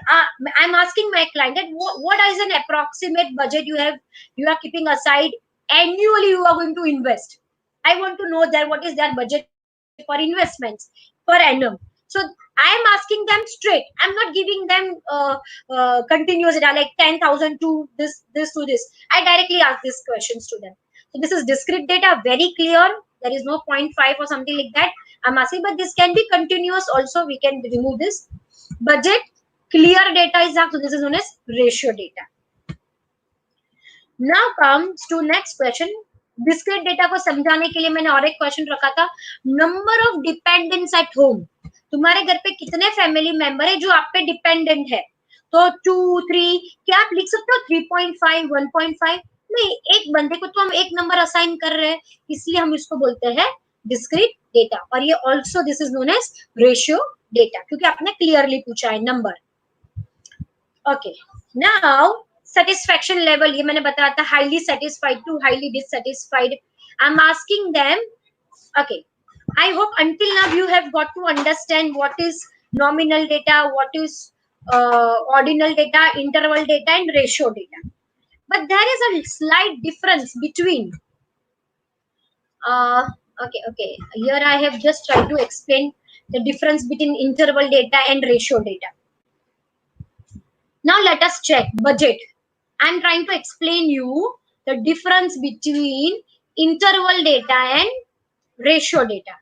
I'm asking my client that what is an approximate budget you are keeping aside annually you are going to invest. I want to know that what is their budget for investments per annum. So I am asking them straight. I'm not giving them continuous data like 10,000 to this to this. I directly ask these questions to them. So this is discrete data, very clear. There is no 0.5 or something like that. I'm asking, but this can be continuous also. We can remove this. Budget, clear data is that. So this is known as ratio data. Now comes to next question. Discrete data को समझाने के लिए मैंने और एक question रखा था. Number of dependents at home. तुम्हारे घर पे कितने फैमिली मेंबर है जो आप पे डिपेंडेंट है? तो 2, 3. क्या आप लिख सकते हो 3.5, 1.5? नहीं, एक बंदे को तो हम एक नंबर असाइन कर रहे हैं, इसलिए हम इसको बोलते हैं डिस्क्रीट डेटा. और ये also this is known as ratio data, क्योंकि आपने क्लियरली पूछा है number. Okay, now satisfaction level, ये मैंने बताया था highly satisfied to highly dissatisfied. I'm asking them, okay, I hope until now you have got to understand what is nominal data, what is ordinal data, interval data and ratio data. But there is a slight difference between okay, here I have just tried to explain the difference between interval data and ratio data. Now let us check budget. I'm trying to explain you the difference between interval data and ratio data.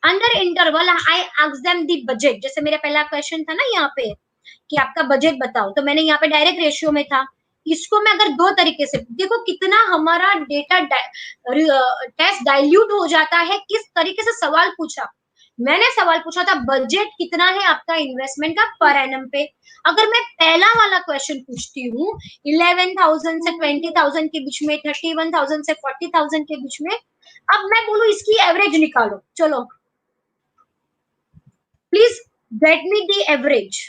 Under interval, I ask them the budget. जैसे मेरा पहला question था ना यहाँ पे कि आपका budget बताओ, तो मैंने यहाँ पे डायरेक्ट रेशियो में था. इसको मैं अगर दो तरीके से देखो कितना हमारा डेटा टेस्ट डाइल्यूट हो जाता है. किस तरीके से सवाल पूछा. मैंने सवाल पूछा था बजट कितना है आपका इन्वेस्टमेंट का पर एनम पे. अगर मैं पहला वाला क्वेश्चन पूछती हूँ 11,000 से 20,000 के बीच में, 31,000 से 40,000 के बीच में, अब मैं बोलूँ इसकी एवरेज निकालो. चलो please get me the average.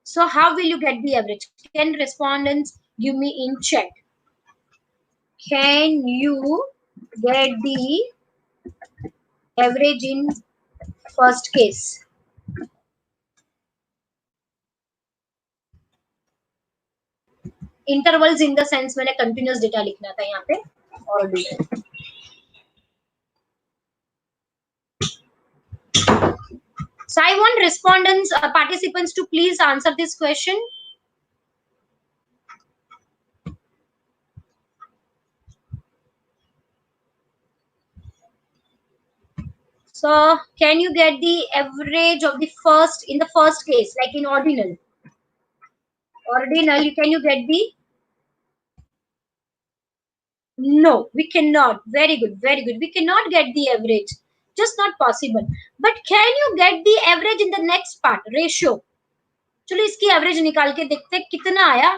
So how will you get the average? Can respondents give me in chat? Can you get the average in first case? Intervals in the sense मैंने continuous data लिखना था यहाँ पे और So I want respondents, participants to please answer this question. So can you get the average of the first in the first case, like in ordinal? Ordinal, can you get the? No, we cannot. Very good, very good. We cannot get the average. Just not possible. But can you get the average in the next part, ratio? चलो इसकी average निकाल के देखते हैं कितना आया.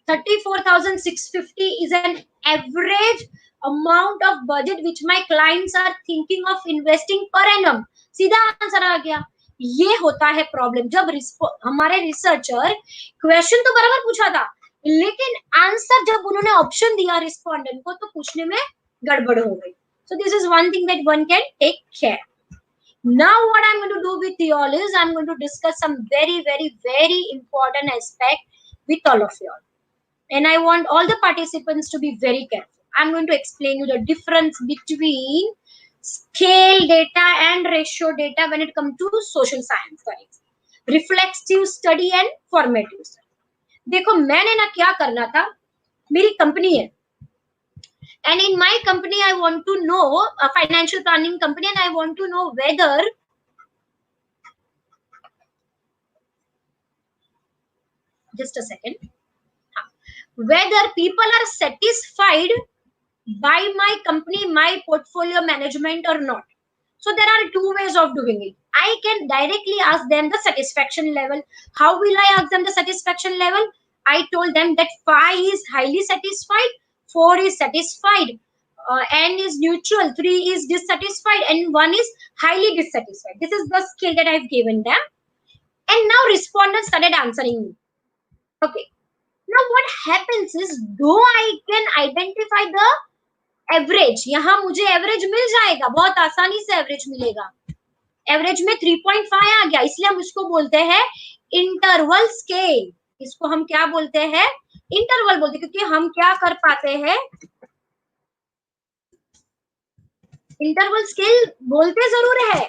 34,650 is an average amount of budget which my clients are thinking of investing per annum. सीधा answer आ गया. ये होता है प्रॉब्लम जब हमारे रिसर्चर क्वेश्चन तो बराबर पूछा था, लेकिन आंसर जब उन्होंने ऑप्शन दिया रिस्पोंडेंट को तो पूछने में गड़बड़ हो गई. So this is one thing that one can take care. Now what I'm going to do with you all is I'm going to discuss some very, very, very important aspect with all of you all. And I want all the participants to be very careful. I'm going to explain you the difference between scale data and ratio data when it comes to social science studies, reflexive study and formative study. देखो मैंने ना क्या करना था, मेरी company है, and in my company I want to know a financial planning company, and I want to know whether just a second, whether people are satisfied by my company, my portfolio management or not. So there are two ways of doing it. I can directly ask them the satisfaction level. How will I ask them the satisfaction level? I told them that 5 is highly satisfied, 4 is satisfied, N is neutral, 3 is dissatisfied, and 1 is highly dissatisfied. This is the scale that I've given them. And now respondents started answering me. Okay. Now what happens is, though I can identify the average, यहाँ मुझे average मिल जाएगा, बहुत आसानी से average मिलेगा. Average में 3.5 आ गया, इसलिए हम इसको बोलते हैं इंटरवल स्केल. इसको हम क्या बोलते हैं? इंटरवल बोलते हैं, क्योंकि हम क्या कर पाते हैं, इंटरवल स्केल बोलते जरूर है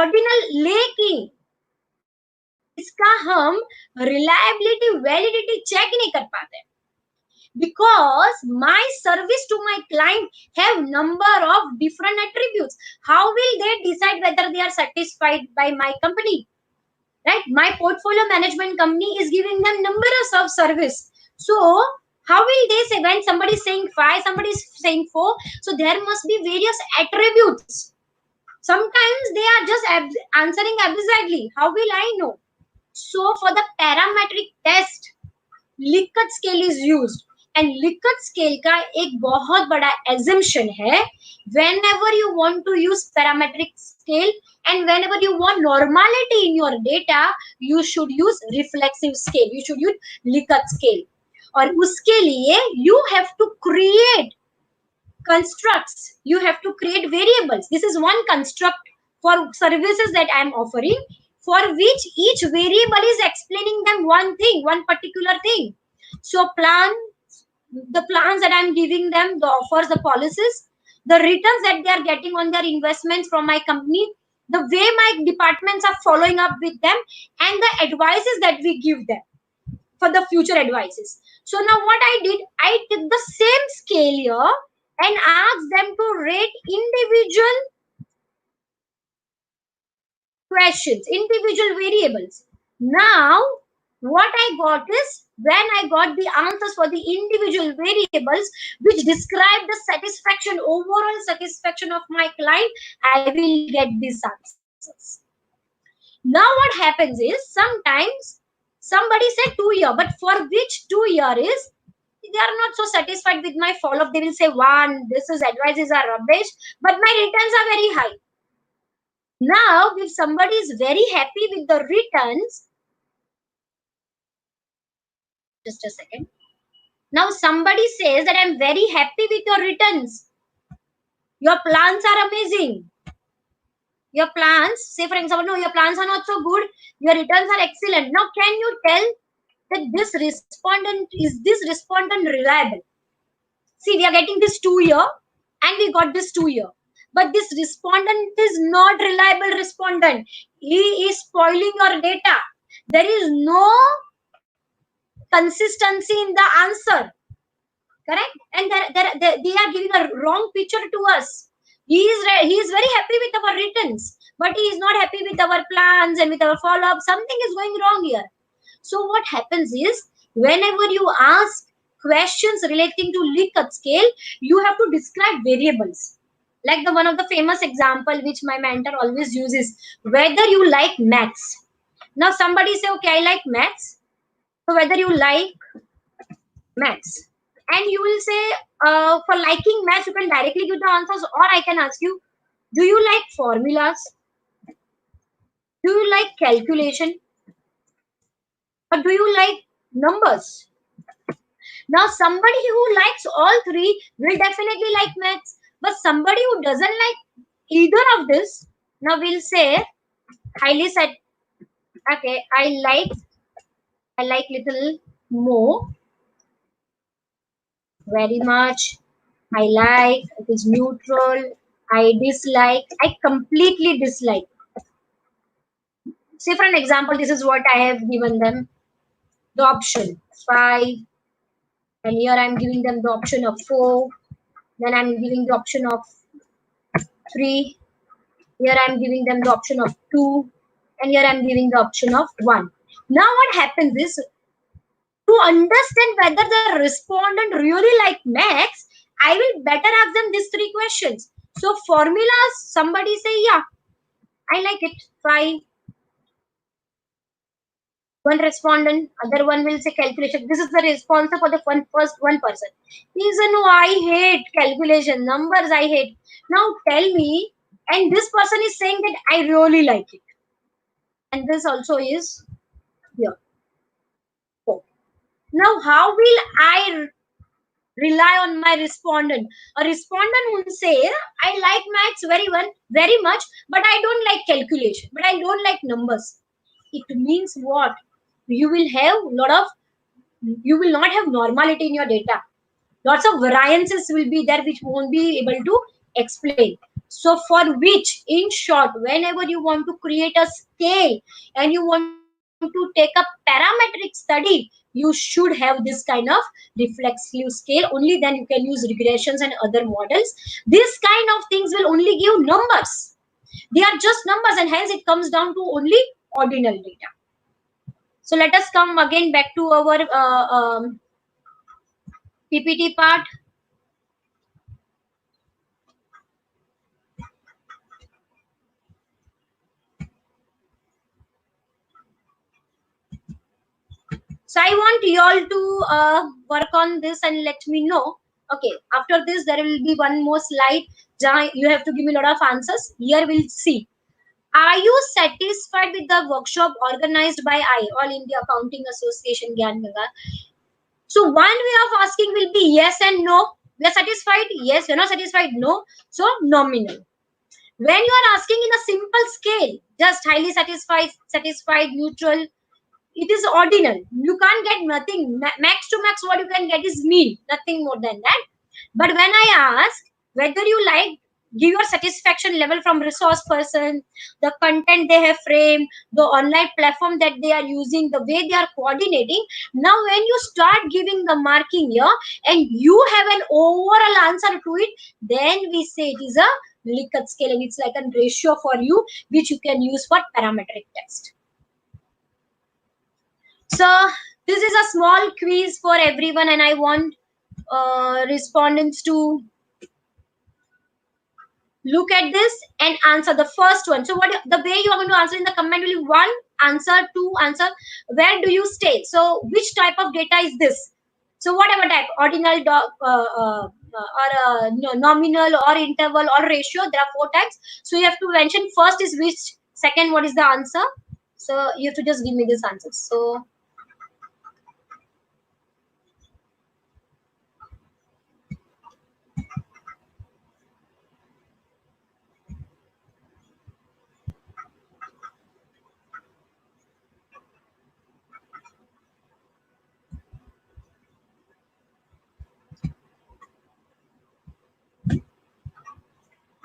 ऑर्डिनल, लेकिन इसका हम रिलायबिलिटी, वैलिडिटी चेक नहीं कर पाते. Because my service to my client have number of different attributes. How will they decide whether they are satisfied by my company? Right? My portfolio management company is giving them numbers of service. So how will they say when somebody is saying 5, somebody is saying 4? So there must be various attributes. Sometimes they are just answering exactly. How will I know? So for the parametric test, Likert scale is used. And Likert scale का एक बहुत बड़ा assumption है, whenever you want to use parametric scale and whenever you want normality in your data, you should use reflexive scale, you should use Likert scale. और उसके लिए you have to create constructs, you have to create variables. This is one construct for services that I am offering, for which each variable is explaining them one thing, one particular thing. So the plans that I'm giving them, the offers, the policies, the returns that they are getting on their investments from my company, the way my departments are following up with them, and the advices that we give them for the future advices. So now what I did, I took the same scale here and asked them to rate individual questions, individual variables. Now what I got is, when I got the answers for the individual variables which describe the satisfaction, overall satisfaction of my client, I will get these answers. Now what happens is, sometimes somebody said 2 year, but for which 2 year is, they are not so satisfied with my follow-up. They will say 1, this is advices are rubbish, but my returns are very high. Now if somebody is very happy with the returns, just a second. Now somebody says that I'm very happy with your returns. Your plans are amazing. Your plans, say for example, no, your plans are not so good. Your returns are excellent. Now can you tell that this respondent, is this respondent reliable? See, we are getting this 2 year and we got this 2 year. But this respondent is not reliable respondent. He is spoiling your data. There is no consistency in the answer, correct? And they are giving a wrong picture to us. He is very happy with our returns, but he is not happy with our plans and with our follow-up. Something is going wrong here. So what happens is, whenever you ask questions relating to Likert scale, you have to describe variables. Like one of the famous example which my mentor always uses, whether you like maths. Now somebody say, okay, I like maths. So whether you like maths. and you will say, for liking maths, you can directly give the answers, or I can ask you, do you like formulas? Do you like calculation? Or do you like numbers? Now, somebody who likes all three will definitely like maths, but somebody who doesn't like either of this, now will say highly said, okay, I like little more, very much, I like, it is neutral, I dislike, I completely dislike. Say for an example, this is what I have given them, the option 5, and here I'm giving them the option of 4, then I'm giving the option of 3, here I'm giving them the option of 2, and here I'm giving the option of 1. Now what happens is, to understand whether the respondent really like maths, I will better ask them these three questions. So formulas, somebody say, yeah, I like it, 5. One respondent, other one will say calculation. This is the response for the first one person. He said, no, I hate calculation, numbers I hate. Now tell me, and this person is saying that I really like it. And this also is here. Oh. Now, how will I rely on my respondent? A respondent would say, I like maths very much, but I don't like calculation, but I don't like numbers. It means what? You will have you will not have normality in your data. Lots of variances will be there which won't be able to explain. So for which, in short, whenever you want to create a scale and you want to take a parametric study, you should have this kind of reflexive scale. Only then you can use regressions and other models. This kind of things will only give numbers. They are just numbers, and hence it comes down to only ordinal data. So let us come again back to our PPT part. So I want you all to work on this and let me know. Okay, after this there will be one more slide. You have to give me a lot of answers. Here we'll see. Are you satisfied with the workshop organized by All India Accounting Association Gyan Mega? So one way of asking will be yes and no. We are satisfied? Yes. You're not satisfied? No. So nominal. When you are asking in a simple scale, just highly satisfied, neutral, it is ordinal. You can't get nothing. Max to max, what you can get is mean, nothing more than that. But when I ask whether you like, give your satisfaction level from resource person, the content they have framed, the online platform that they are using, the way they are coordinating. Now, when you start giving the marking here and you have an overall answer to it, then we say it is a Likert scale, and it's like a ratio for you which you can use for parametric test. So this is a small quiz for everyone, and I want respondents to look at this and answer the first one. So what the way you are going to answer in the comment will be 1 answer, 2 answer, where do you stay? So which type of data is this? So whatever type, ordinal or nominal or interval or ratio, there are 4 types. So you have to mention first is which, second what is the answer. So you have to just give me this answer. So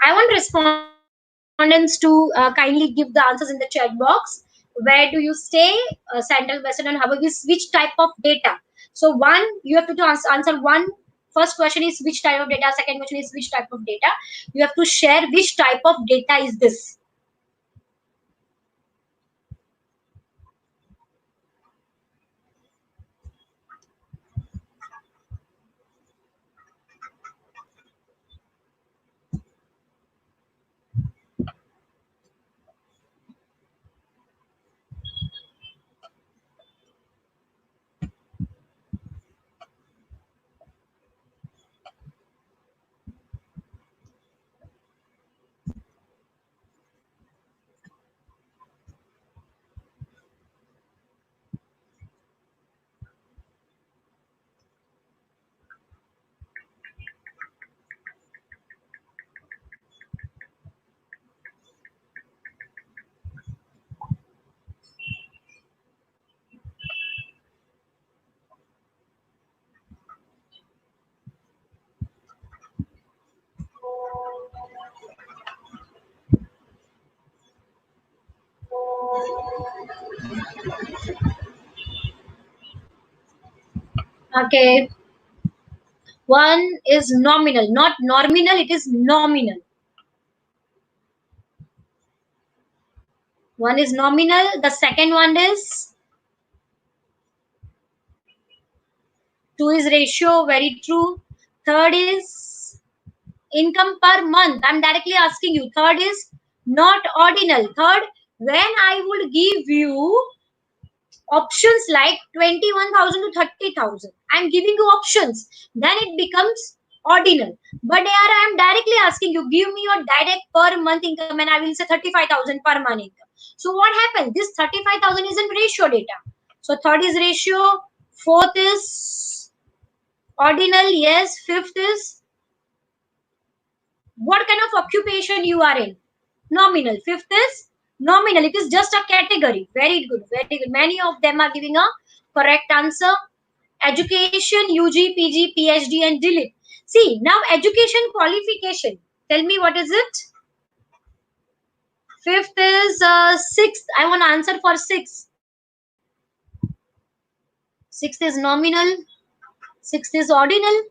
I want respondents to kindly give the answers in the chat box. Where do you stay? Central, Western, and Harbour is which type of data? So one, you have to answer one. First question is which type of data. Second question is which type of data. You have to share which type of data is this. Okay. One is nominal, not nominal, it is nominal. One is nominal. The second one is 2 is ratio, very true. Third is income per month. I'm directly asking you. Third is not ordinal. Third, when I would give you options like 21,000 to 30,000, I'm giving you options, then it becomes ordinal. But here I am directly asking you, give me your direct per month income, and I will say 35,000 per month income. So what happened? This 35,000 is in ratio data. So third is ratio, fourth is ordinal, yes. Fifth is what kind of occupation you are in, nominal. Fifth is nominal, it is just a category. Very good, very good. Many of them are giving a correct answer. Education, UG, PG, PhD, and delete. See, now education qualification. Tell me what is it? Fifth is sixth. I want to answer for sixth. Sixth is nominal. Sixth is ordinal.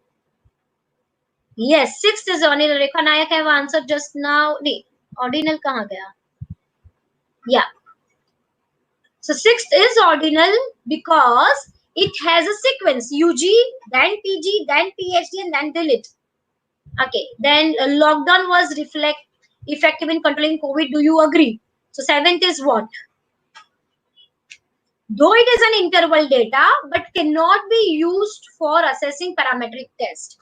Yes, sixth is ordinal. Rekha Nayak have answered just now. Nee, ordinal kahan gaya? Yeah. So sixth is ordinal because it has a sequence: UG, then PG, then PhD, and then delete. Okay. Then lockdown was effective in controlling COVID. Do you agree? So seventh is what? Though it is an interval data, but cannot be used for assessing parametric test.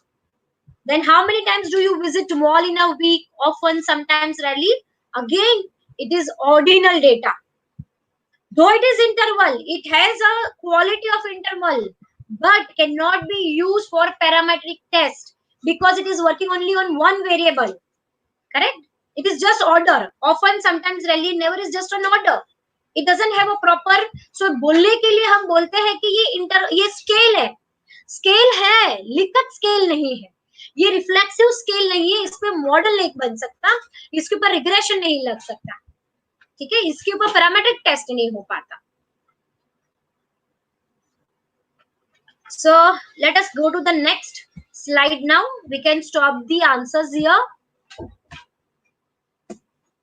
Then how many times do you visit mall in a week? Often, sometimes, rarely. Again, it is ordinal data. Though it is interval, it has a quality of interval, but cannot be used for parametric test because it is working only on one variable. Correct? It is just order. Often, sometimes, rarely, never is just an order. It doesn't have a proper. So बोलने के लिए हम बोलते हैं कि ये scale है. Scale है, लिखत स्केल नहीं है. ये रिफ्लेक्सिव स्केल नहीं है. इस पे मॉडल नहीं बन सकता. इसके ऊपर रिग्रेशन नहीं लग सकता. ठीक है, इसके ऊपर पैरामीट्रिक टेस्ट नहीं हो पाता. So let us go to the next slide now. We can stop the answers here.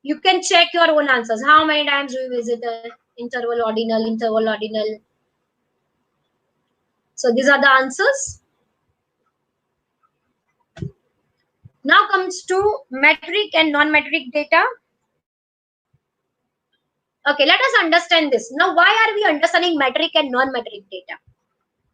You can check your own answers. How many times do you visit the interval ordinal, interval ordinal? So these are the answers. Now comes to metric and non-metric data. Okay, let us understand this. Now, why are we understanding metric and non-metric data?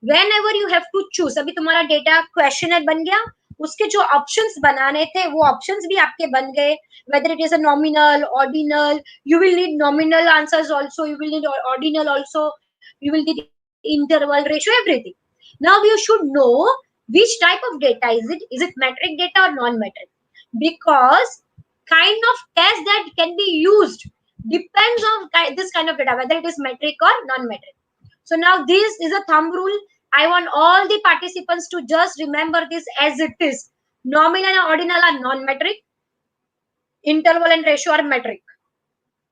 Whenever you have to choose, अभी तुम्हारा data questionnaire बन गया, उसके जो options बनाने थे, वो options भी आपके बन गए. Whether it is a nominal, ordinal, you will need nominal answers also, you will need ordinal also, you will need interval, ratio, everything. Now you should know which type of data is it. Is it metric data or non-metric? Because kind of test that can be used depends on this kind of data, whether it is metric or non-metric. So now this is a thumb rule. I want all the participants to just remember this as it is. Nominal and ordinal are non-metric. Interval and ratio are metric.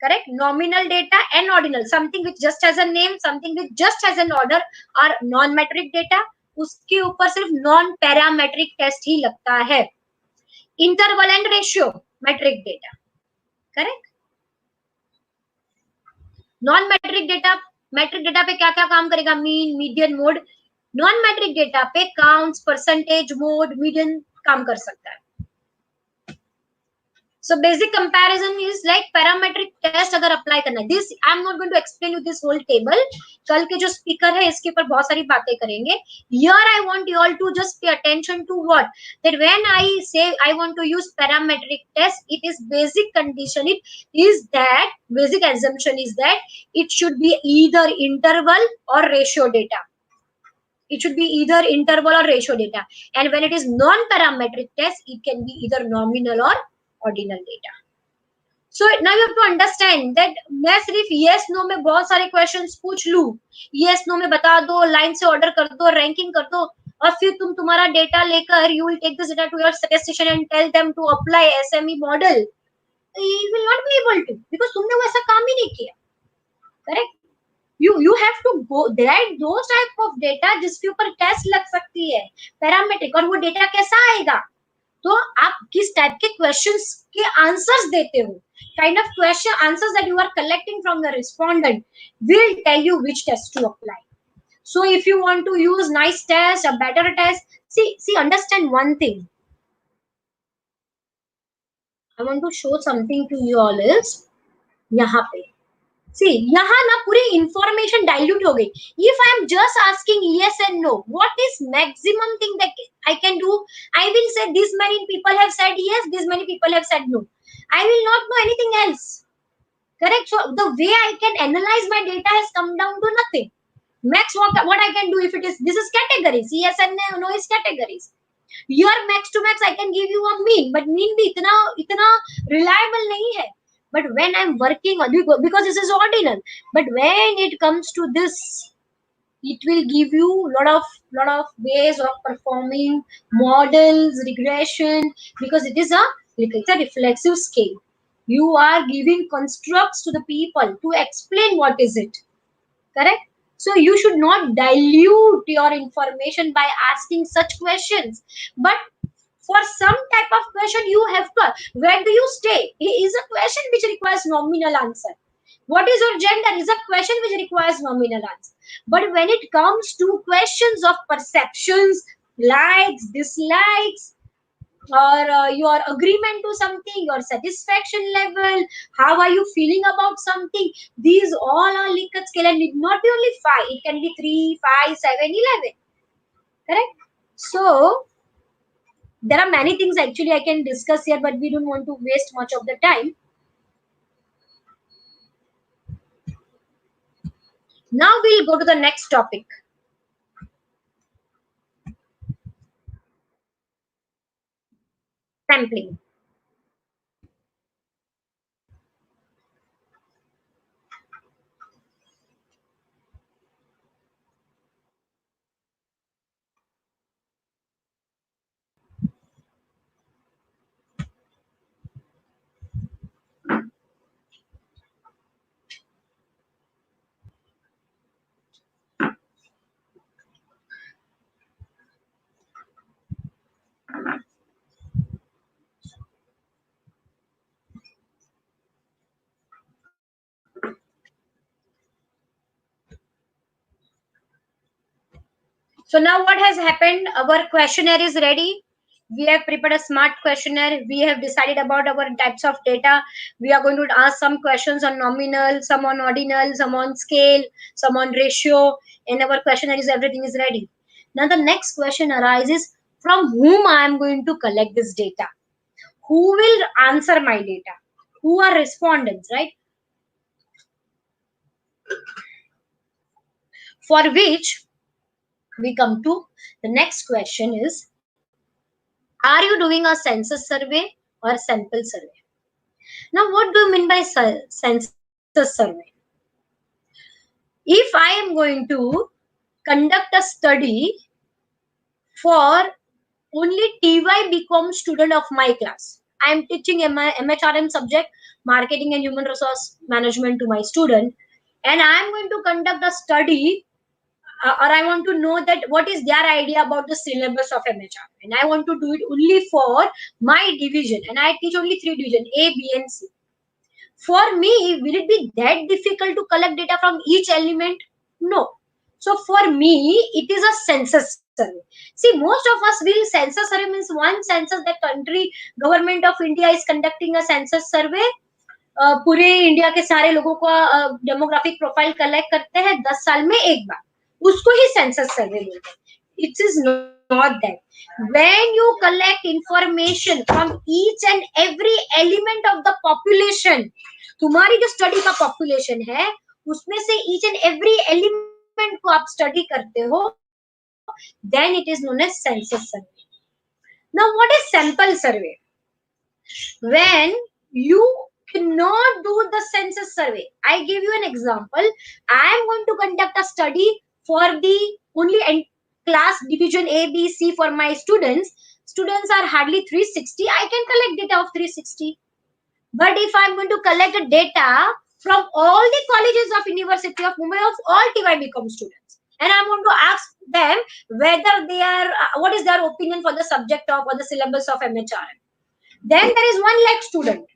Correct? Nominal data and ordinal, something which just has a name, something which just has an order, are non-metric data. उसके ऊपर सिर्फ non-parametric test ही लगता है. Interval and ratio, metric data. Correct? Non-metric data, metric data पे क्या क्या काम करेगा? Mean, median, mode. Non-metric data पे counts, percentage, mode, median काम कर सकता है. So basic comparison is like parametric test अगर apply करना है. This I'm not going to explain you this whole table. कल के जो speaker है इसके ऊपर बहुत सारी बातें करेंगे. Here I want you all to just pay attention to what? That when I say I want to use parametric test, it is basic condition. It is that basic assumption is that it should be either interval or ratio data. It should be either interval or ratio data. And when it is non-parametric test, it can be either nominal or ordinal data. So now you have to understand that मैं सिर्फ yes no में बहुत सारे questions पूछ लूं, yes no में बता दो, line से order कर दो, ranking कर दो, और फिर तुम्हारा data लेकर you will take this data to your statistician and tell them to apply SME model. You will not be able to because तुमने वो ऐसा काम ही नहीं किया. Correct? you have to go write those type of data जिसके ऊपर test लग सकती है पैरामीट्रिक, और वो डेटा कैसा आएगा, तो आप किस टाइप के क्वेश्चंस के आंसर्स देते हो, kind of question answers that you are collecting from the respondent will tell you which test to apply. So if you want to use nice test, a better test, see understand one thing. I want to show something to you all is यहाँ पे see यहाँ ना पूरी information dilute हो गई. If I am just asking yes and no, what is maximum thing that I can do? I will say this many people have said yes, this many people have said no. I will not know anything else. Correct? So the way I can analyze my data has come down to nothing. Max what I can do if it is this is categories, yes and no is categories. Your max to max I can give you a mean, but mean भी इतना reliable नहीं है. But when I'm working on, because this is ordinal, but when it comes to this, it will give you lot of ways of performing models, regression, because it's a reflexive scale. You are giving constructs to the people to explain what is it. Correct? So you should not dilute your information by asking such questions. But for some type of question, you have to, where do you stay? Is a question which requires nominal answer. What is your gender? Is a question which requires nominal answer. But when it comes to questions of perceptions, likes, dislikes, or your agreement to something, your satisfaction level, how are you feeling about something, these all are Likert scale, and it not be only 5, it can be 3, 5, 7, 11. Correct? So there are many things actually I can discuss here, but we don't want to waste much of the time. Now we'll go to the next topic. Sampling. So now what has happened? Our questionnaire is ready. We have prepared a smart questionnaire. We have decided about our types of data. We are going to ask some questions on nominal, some on ordinal, some on scale, some on ratio. And our questionnaire is everything is ready. Now the next question arises, from whom I am going to collect this data? Who will answer my data? Who are respondents, right? For which we come to the next question is, are you doing a census survey or sample survey? Now, what do you mean by census survey? If I am going to conduct a study for only TY BCom student of my class, I am teaching MHRM subject, marketing and human resource management, to my student, and I am going to conduct a study, or I want to know that what is their idea about the syllabus of MHR, and I want to do it only for my division, and I teach only 3 division, A, B, and C. For me, will it be that difficult to collect data from each element? No. So for me, it is a census survey. See, most of us will census survey means one census that country government of India is conducting a census survey. पूरे India के सारे लोगों का demographic profile collect करते हैं 10 साल में एक बार, उसको ही सेंसस सर्वे बोलते हैं. It is not that. When you collect information from each and every element of the population, तुम्हारी जो स्टडी का पॉपुलेशन है उसमें से each and every element को आप स्टडी करते हो, then it is known as census survey. Now what is sample survey? When you cannot do the census survey. I give you an example. I am going to conduct a study for the only class division A, B, C for my students. Students are hardly 360. I can collect data of 360. But if I'm going to collect a data from all the colleges of University of Mumbai of all TYBCom students, and I want to ask them whether they are what is their opinion for the subject of or the syllabus of MHRM. Then there is 1 lakh student.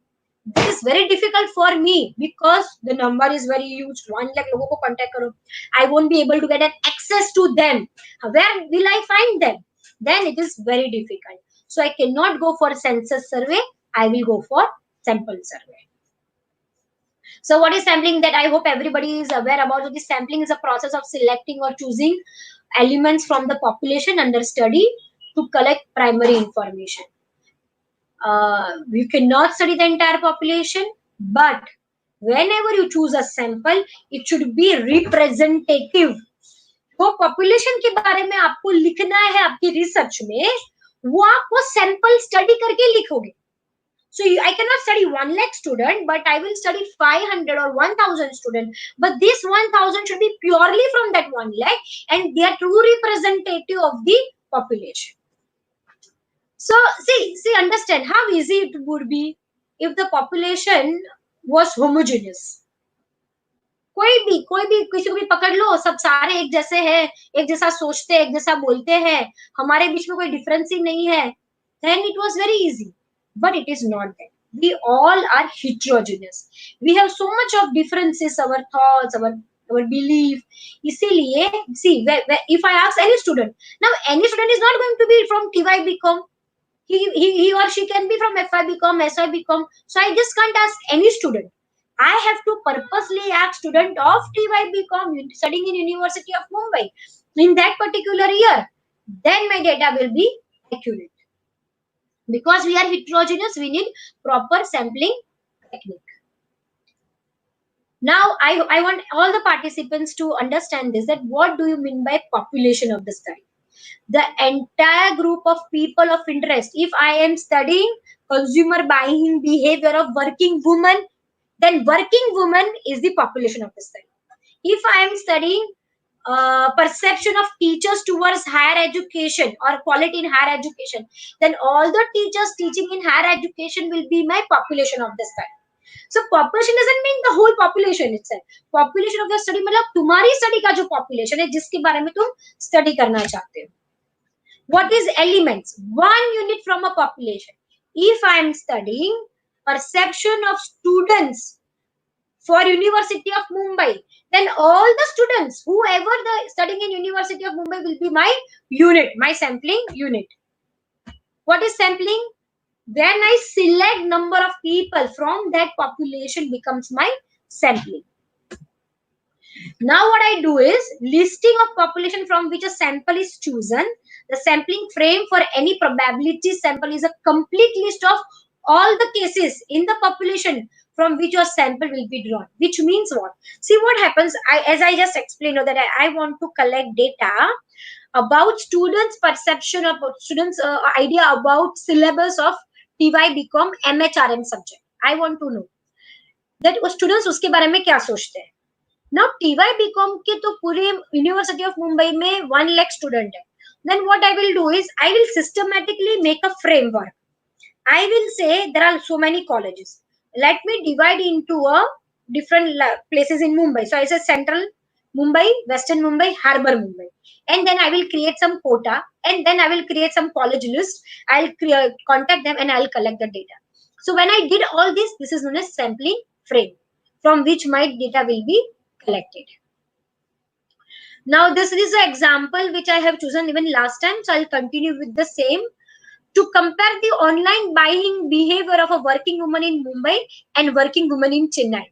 This is very difficult for me because the number is very huge. 1 lakh लोगों को contact करो. I won't be able to get an access to them. Where will I find them? Then it is very difficult. So I cannot go for census survey. I will go for sample survey. So what is sampling? That I hope everybody is aware about. So this sampling is a process of selecting or choosing elements from the population under study to collect primary information. You cannot study the entire population, but whenever you choose a sample, it should be representative. वो population के बारे में आपको लिखना है आपकी research में, वो आप वो सैंपल स्टडी करके लिखोगे. So I cannot study 1 lakh student, but I will study 500 or 1000 student. But this 1000 should be purely from that 1 lakh, and they are true representative of the population. So see, understand how easy it would be if the population was homogeneous. कोई भी किसी को भी पकड़ लो, सब सारे एक जैसे हैं, एक जैसा सोचते हैं, एक जैसा बोलते हैं, हमारे बीच में कोई डिफरेंस ही नहीं है, then it was very easy. But it is not that. We all are heterogeneous. We have so much of differences, our thoughts, our belief. इसीलिए see, if I ask any student, now any student is not going to be from TYBCom. He or she can be from FIBCom, SIBCom. So I just can't ask any student. I have to purposely ask student of TYBCom studying in University of Mumbai in that particular year. Then my data will be accurate. Because we are heterogeneous, we need proper sampling technique. Now I want all the participants to understand this, that what do you mean by population of the study? The entire group of people of interest. If I am studying consumer buying behavior of working women, then working woman is the population of the study. If I am studying perception of teachers towards higher education or quality in higher education, then all the teachers teaching in higher education will be my population of the study. So population doesn't mean the whole population itself. Population of the study मतलब तुम्हारी study का जो population है जिसके बारे में तुम study करना चाहते हो. What is elements? 1 unit from a population. If I am studying perception of students for University of Mumbai, then all the students, whoever the studying in University of Mumbai will be my unit, my sampling unit. What is sampling? When I select number of people from that population becomes my sampling. Now what I do is listing of population from which a sample is chosen. The sampling frame for any probability sample is a complete list of all the cases in the population from which your sample will be drawn. Which means what? See what happens, as I just explained that I want to collect data about students' perception of students' idea about syllabus of TYBCom MHRM subject. I want to know that students उसके बारे में क्या सोचते हैं. Now TYBCom के तो पूरे University of Mumbai में 1 lakh student है. Then what I will do is I will systematically make a framework. I will say there are so many colleges. Let me divide into a different places in Mumbai. So I say Central Mumbai, Western Mumbai, Harbour Mumbai. And then I will create some quota, and then I will create some college list. I'll contact them and I'll collect the data. So when I did all this, this is known as sampling frame from which my data will be collected. Now this is an example which I have chosen even last time. So I'll continue with the same. To compare the online buying behavior of a working woman in Mumbai and working woman in Chennai.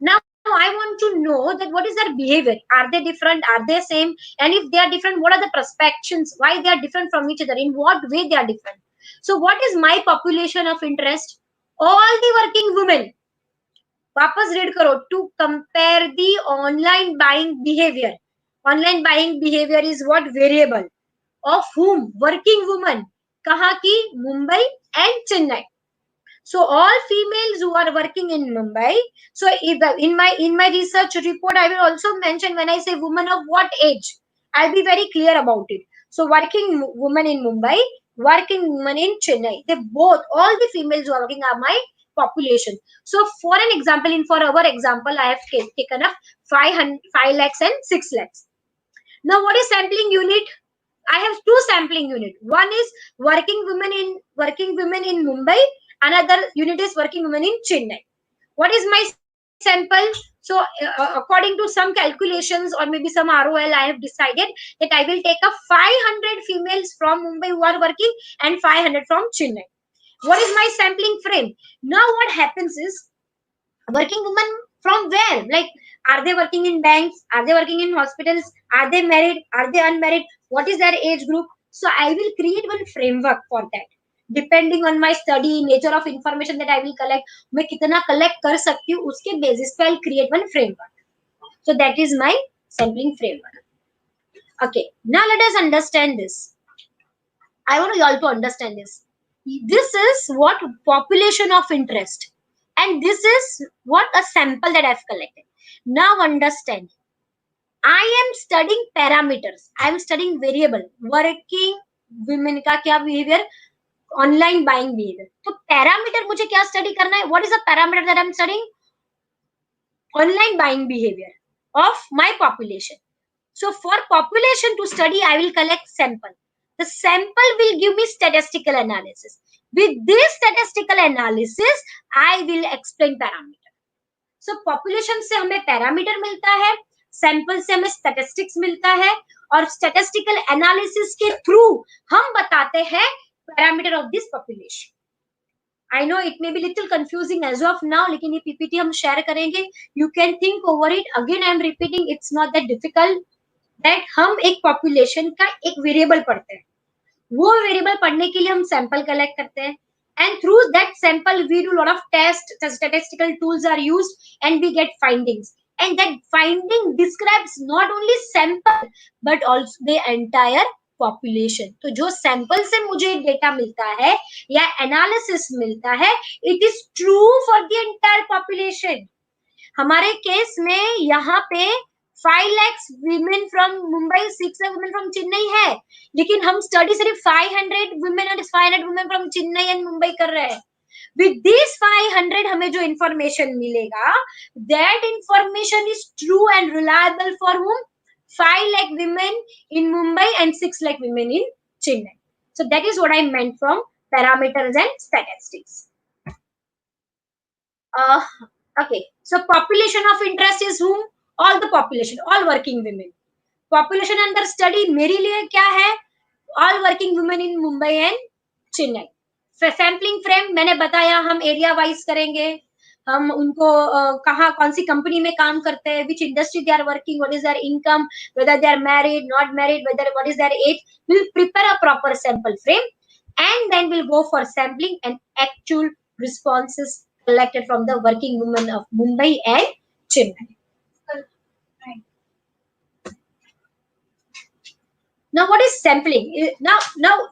Now I want to know that what is their behavior. Are they different? Are they same? And if they are different, what are the prospections? Why they are different from each other? In what way they are different? So what is my population of interest? All the working women. वापस read करो. To compare the online buying behavior. Online buying behavior is what variable? Of whom? Working woman. कहाँ की? Mumbai and Chennai. So all females who are working in Mumbai. So if in my research report, I will also mention when I say woman of what age, I'll be very clear about it. So working woman in Mumbai, working woman in Chennai, they both, all the females who are working are my population. So for an example, for our example, I have taken up 5 lakhs and 6 lakhs. Now what is sampling unit? I have two sampling unit. One is working women in Mumbai. Another unit is working women in Chennai. What is my sample? So according to some calculations or maybe some ROL, I have decided that I will take a 500 females from Mumbai who are working and 500 from Chennai. What is my sampling frame? Now what happens is, working women from where? Like, are they working in banks? Are they working in hospitals? Are they married? Are they unmarried? What is their age group? So I will create one framework for that. Depending on my study, nature of information that I will collect, मैं कितना collect कर सकती हूँ, उसके basis पे I'll create one framework. So that is my sampling framework. Okay, now let us understand this. I want you all to understand this. This is what population of interest, and this is what a sample that I've collected. Now understand, I am studying parameters. I am studying variable. Working women का क्या behavior? Online buying behavior. तो parameter मुझे क्या study करना है? What is the parameter that I'm studying? Online buying behavior of my population. So for population to study, I will collect sample. The sample will give me statistical analysis. With this statistical analysis, I will explain parameter. So population से हमें parameter मिलता है, sample से हमें statistics मिलता है, और statistical analysis के through हम बताते हैं parameter of this population. I know it may be little confusing as of now, लेकिन ये PPT हम share करेंगे. You can think over it. Again, I am repeating, it's not that difficult. That हम एक population का एक variable पढ़ते हैं. वो variable पढ़ने के लिए हम sample collect करते हैं. And through that sample, we do a lot of tests, statistical tools are used, and we get findings. And that finding describes not only sample, but also the entire population. तो जो sample से मुझे data मिलता है या analysis मिलता है, it is true for the entire population. हमारे केस में यहाँ पे 5 lakhs women from Mumbai, 6 lakh women from Chennai है, लेकिन हम स्टडी सिर्फ 500 women and 500 women from Chennai and Mumbai कर रहे हैं. With these 500 हमें जो information मिलेगा, that information is true and reliable for whom? 5 lakh women in Mumbai and 6 lakh women in Chennai. So that is what I meant from parameters and statistics. Okay, so population of interest is whom? All the population, all working women. Population under study मेरे लिए क्या है? All working women in Mumbai and Chennai. Sampling frame मैंने बताया, हम area wise करेंगे, हम उनको कहाँ कौन सी कंपनी में काम करते हैं, which industry they are working, what is their income, whether they are married, not married, whether what is their age. We'll prepare a proper sample frame, and then we'll go for sampling and actual responses collected from the working women of Mumbai and Chennai. Now what is sampling? Now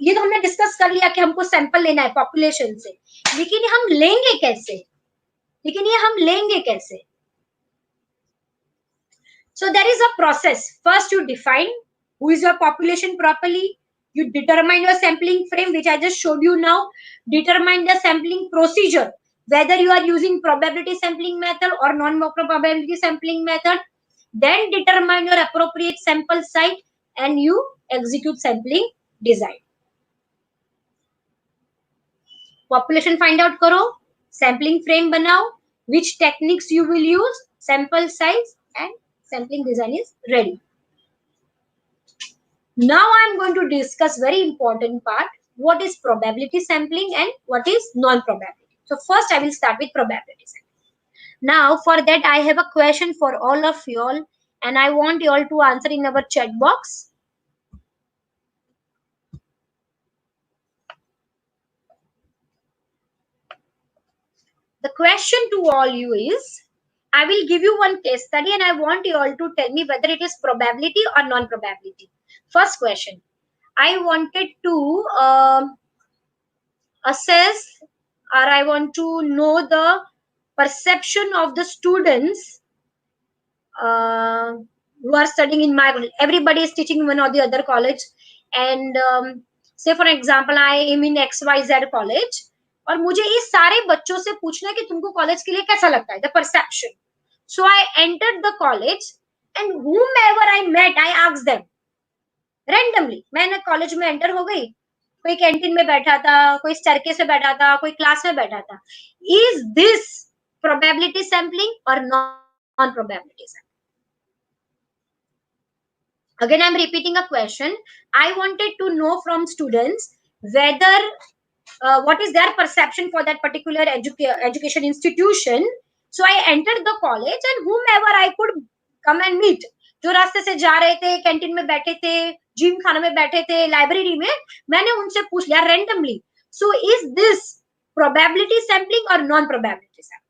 ये तो हमने discuss कर लिया कि हमको sample लेना है population से, लेकिन हम लेंगे कैसे? So there is a process. First you define who is your population properly. You determine your sampling frame, which I just showed you now. Determine the sampling procedure, whether you are using probability sampling method or non-probability sampling method. Then determine your appropriate sample site and you execute sampling design. Population find out करो, sampling frame बनाओ, which techniques you will use, sample size, and sampling design is ready. Now I am going to discuss very important part, what is probability sampling and what is non-probability. So first I will start with probability sampling. Now for that I have a question for all of you all, and I want you all to answer in our chat box. The question to all you is, I will give you one case study and I want you all to tell me whether it is probability or non-probability. First question, I wanted to assess, or I want to know the perception of the students who are studying in my college. Everybody is teaching one or the other college, and say for example I am in XYZ college, और मुझे इस सारे बच्चों से पूछना है कि तुमको कॉलेज के लिए कैसा लगता है, the perception. So I entered the college and whomever I met, I asked them randomly. मैंने कॉलेज में एंटर हो गई, कोई कैंटीन में बैठा था, कोई स्टेयरकेस से बैठा था, कोई क्लास में बैठा था. Is this probability sampling or non-probability sampling? Again, I'm repeating a question. I wanted to know from students whether what is their perception for that particular education institution. So I entered the college and whomever I could come and meet, जो रास्ते से जा रहे थे, canteen में बैठे थे, gym खाने में बैठे थे, लाइब्रेरी में, मैंने उनसे पूछ लिया randomly. So is this probability sampling or non-probability sampling?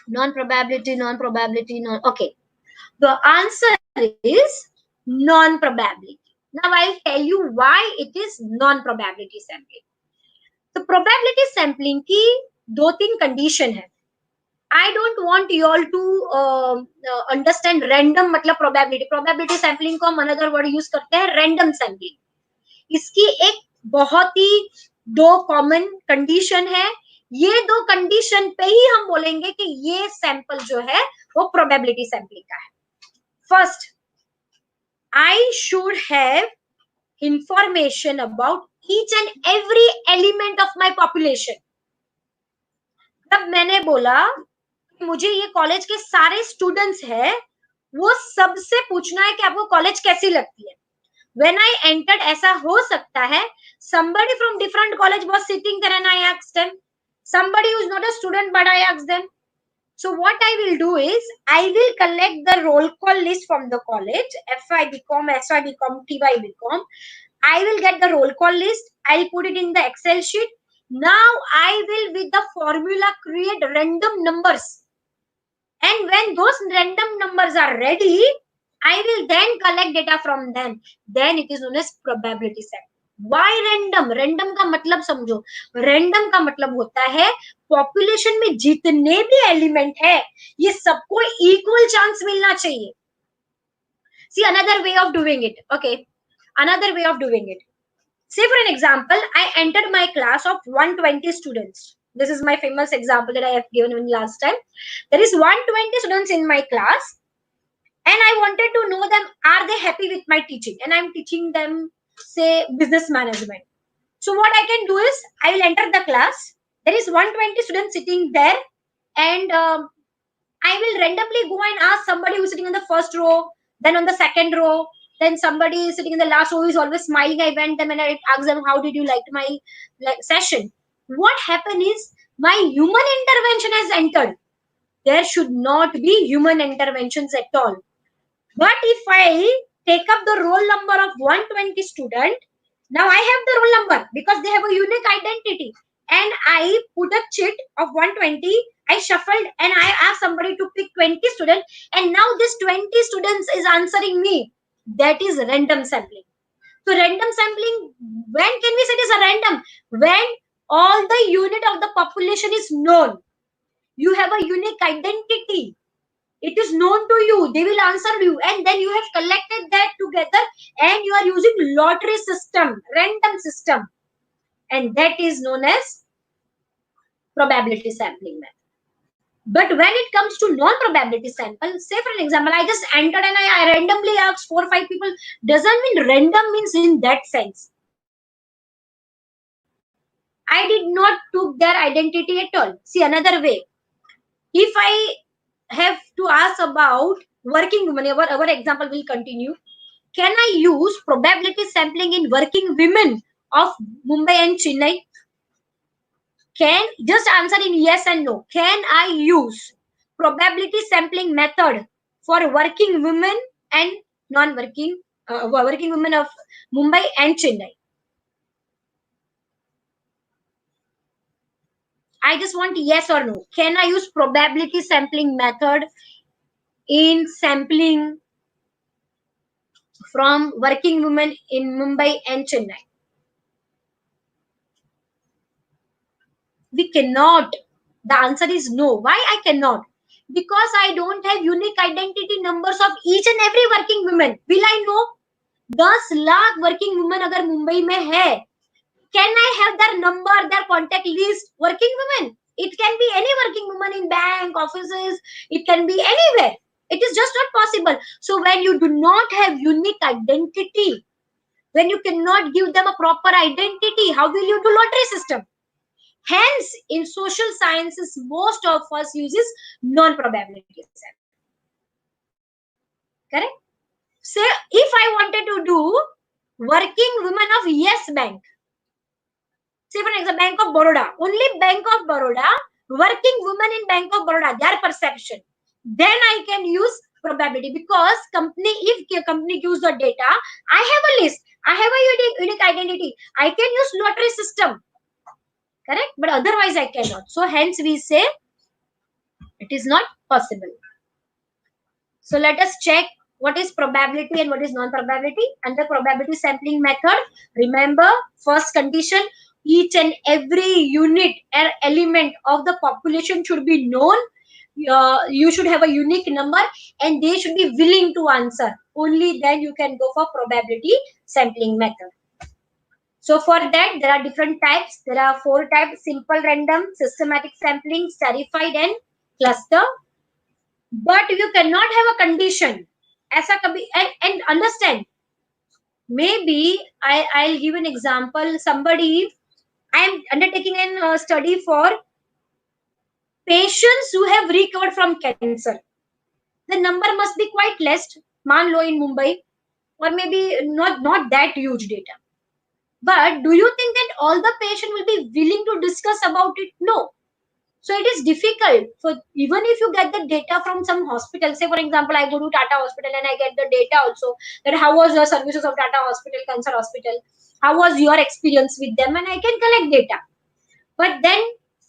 Non-probability, okay. The answer is non-probability. Now I'll tell you why it is non-probability sampling. तो probability sampling की 2-3 condition है. I don't want you all to understand random मतलब probability. Probability sampling को हम another word use करते हैं random sampling. इसकी एक बहुत ही 2 common condition है. ये 2 condition पे ही हम बोलेंगे कि ये sample जो है वो probability sampling का है. First, I should have information about each and every element of my population. तब मैंने बोला मुझे ये कॉलेज के सारे स्टूडेंट्स हैं, वो सबसे पूछना है कि आपको कॉलेज कैसी लगती है. When I entered, ऐसा हो सकता है somebody from different college was sitting there and I asked them. Somebody who is not a student but I asked them. So what I will do is I will collect the roll call list from the college, FI BCom, SY BCom, TY BCom. I will get the roll call list. I'll put it in the Excel sheet. Now I will with the formula create random numbers. And when those random numbers are ready, I will then collect data from them. Then it is known as probability set. Why random? Random का मतलब समझो. Random का मतलब होता है population में जितने भी element है, ये सबको equal chance मिलना चाहिए. See another way of doing it. Okay, another way of doing it. Say for an example, I entered my class of 120 students. This is my famous example that I have given in last time. There is 120 students in my class and I wanted to know them, are they happy with my teaching? And I'm teaching them, say, business management. So what I can do is, I will enter the class. There is 120 students sitting there and I will randomly go and ask somebody who's sitting in the first row, then on the second row, then somebody is sitting in the last row who is always smiling. I went them and I asked them, how did you like my session? What happened is, my human intervention has entered. There should not be human interventions at all. But if I take up the roll number of 120 student, now I have the roll number because they have a unique identity. And I put a chit of 120, I shuffled and I asked somebody to pick 20 students. And now this 20 students is answering me. That is random sampling. So random sampling, when can we say it is a random? When all the unit of the population is known. You have a unique identity. It is known to you. They will answer you. And then you have collected that together and you are using lottery system, random system. And that is known as probability sampling method. But when it comes to non-probability sample, say for an example, I just entered and I randomly asked 4 or 5 people, doesn't mean random means in that sense. I did not took their identity at all. See another way. If I have to ask about working women, our example will continue. Can I use probability sampling in working women of Mumbai and Chennai? Can just answer in yes and no. Can I use probability sampling method for working women and non-working working women of Mumbai and Chennai? I just want yes or no. Can I use probability sampling method in sampling from working women in Mumbai and Chennai? We cannot. The answer is no. Why I cannot? Because I don't have unique identity numbers of each and every working woman. Will I know? 10 lakh working women अगर मुंबई में है, can I have their number, their contact list? Working women, it can be any working woman in bank, offices, it can be anywhere. It is just not possible. So when you do not have unique identity, when you cannot give them a proper identity, how will you do lottery system? Hence, in social sciences, most of us uses non-probability sampling. Correct? Say, if I wanted to do working women of Yes Bank, say for example, Bank of Baroda, only Bank of Baroda, working women in Bank of Baroda, their perception, then I can use probability, because company, if company gives the data, I have a list, I have a unique identity, I can use lottery system. Correct? But otherwise I cannot. So hence we say it is not possible. So let us check what is probability and what is non-probability. Under probability sampling method, remember, first condition, each and every unit or element of the population should be known. You should have a unique number and they should be willing to answer. Only then you can go for probability sampling method. So for that, there are different types. There are 4 types: simple random, systematic sampling, stratified, and cluster. But you cannot have a condition. ऐसा कभी, and understand, maybe I'll give an example. Somebody, I am undertaking a study for patients who have recovered from cancer. The number must be quite less, मान लो in Mumbai, or maybe not that huge data. But do you think that all the patient will be willing to discuss about it? No. So it is difficult. So even if you get the data from some hospital, say for example, I go to Tata Hospital and I get the data also that how was your services of Tata Hospital, Cancer Hospital, how was your experience with them, and I can collect data. But then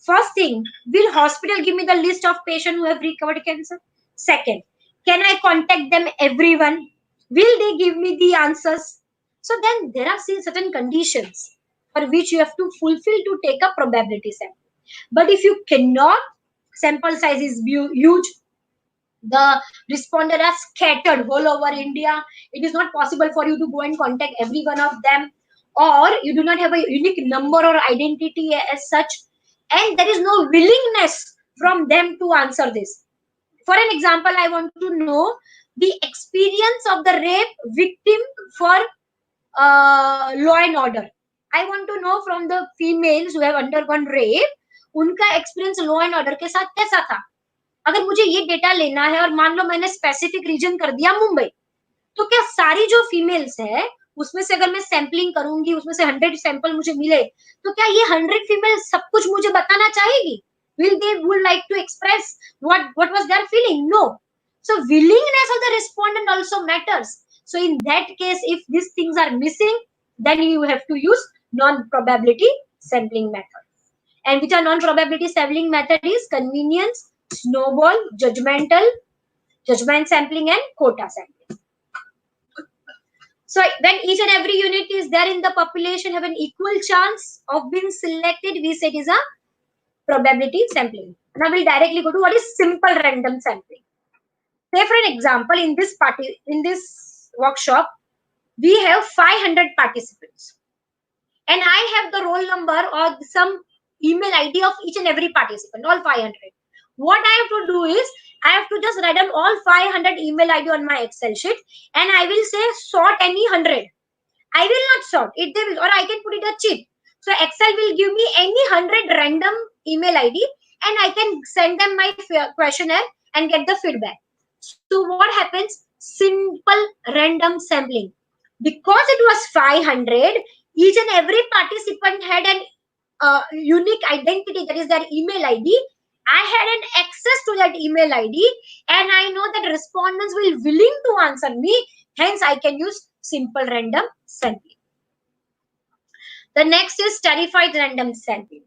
first thing, will hospital give me the list of patients who have recovered cancer? Second, can I contact them everyone? Will they give me the answers? So then there are certain conditions for which you have to fulfill to take a probability sample. But if you cannot, sample size is huge, the responder are scattered all over India, it is not possible for you to go and contact every one of them, or you do not have a unique number or identity as such, and there is no willingness from them to answer this. For an example, I want to know the experience of the rape victim for law and order. I want to know from the females who have undergone rape, उनका experience law and order के साथ कैसा था. अगर मुझे ये data लेना है और मान लो मैंने स्पेसिफिक रीजन कर दिया मुंबई, तो क्या सारी जो फीमेल्स है उसमें से अगर मैं सैंपलिंग करूंगी, उसमें से 100 सैंपल मुझे मिले, तो क्या ये 100 फीमेल सब कुछ मुझे बताना चाहेगी? Will they would like to express what was their feeling? No. So willingness of the respondent also matters. So in that case, if these things are missing, then you have to use non-probability sampling method. And which are non-probability sampling method is convenience, snowball, judgment sampling, and quota sampling. So when each and every unit is there in the population have an equal chance of being selected, we say it is a probability sampling. Now we'll directly go to what is simple random sampling. Say for an example, in this workshop, we have 500 participants, and I have the roll number or some email ID of each and every participant, all 500. What I have to do is, I have to just write down all 500 email ID on my Excel sheet, and I will say sort any 100. I will not sort it, or I can put it a cheat. So Excel will give me any 100 random email ID, and I can send them my questionnaire and get the feedback. So what happens? Simple random sampling. Because it was 500, each and every participant had an unique identity, that is their email ID. I had an access to that email ID, and I know that respondents will willing to answer me. Hence, I can use simple random sampling. The next is stratified random sampling.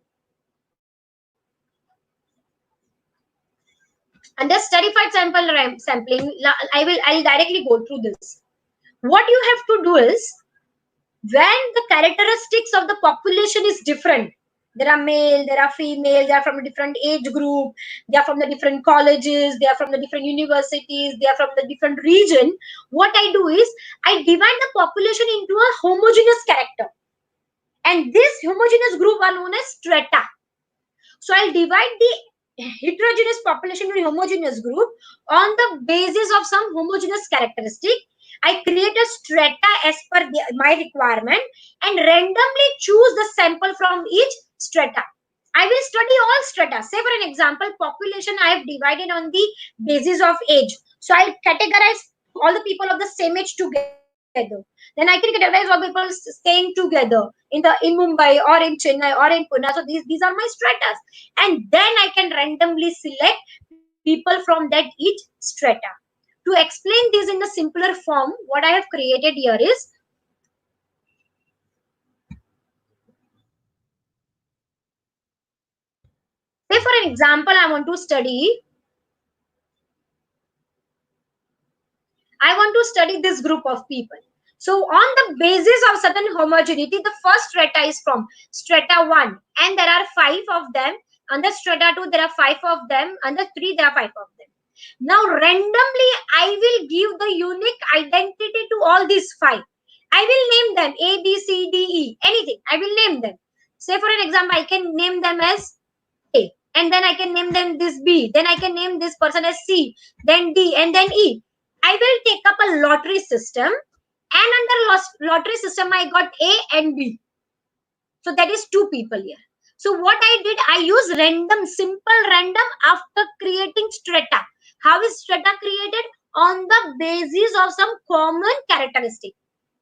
Under stratified sampling, I'll directly go through this. What you have to do is, when the characteristics of the population is different, There are male, there are female, they are from a different age group, they are from the different colleges, they are from the different universities, they are from the different region. What I do is I divide the population into a homogeneous character, and this homogeneous group are known as strata. So I'll divide the heterogeneous population into homogeneous group on the basis of some homogeneous characteristic. I create a strata as per my requirement and randomly choose the sample from each strata. I will study all strata. Say for an example, population I have divided on the basis of age. So I'll categorize all the people of the same age together. Then I can categorize all people staying together in Mumbai or in Chennai or in Pune. So these are my stratas, and then I can randomly select people from that each strata. To explain this in a simpler form, what I have created here is, say for an example, I want to study this group of people. So on the basis of certain homogeneity, the first strata is from strata 1, and there are 5 of them. Under strata 2, there are 5 of them. Under 3, there are 5 of them. Now randomly, I will give the unique identity to all these 5. I will name them A, B, C, D, E, anything. I will name them. Say for an example, I can name them as A, and then I can name them this B, then I can name this person as C, then D, and then E. I will take up a lottery system, and under lottery system I got A and B. So that is 2 people here. So what I did, I use random, simple random after creating strata. How is strata created? On the basis of some common characteristic.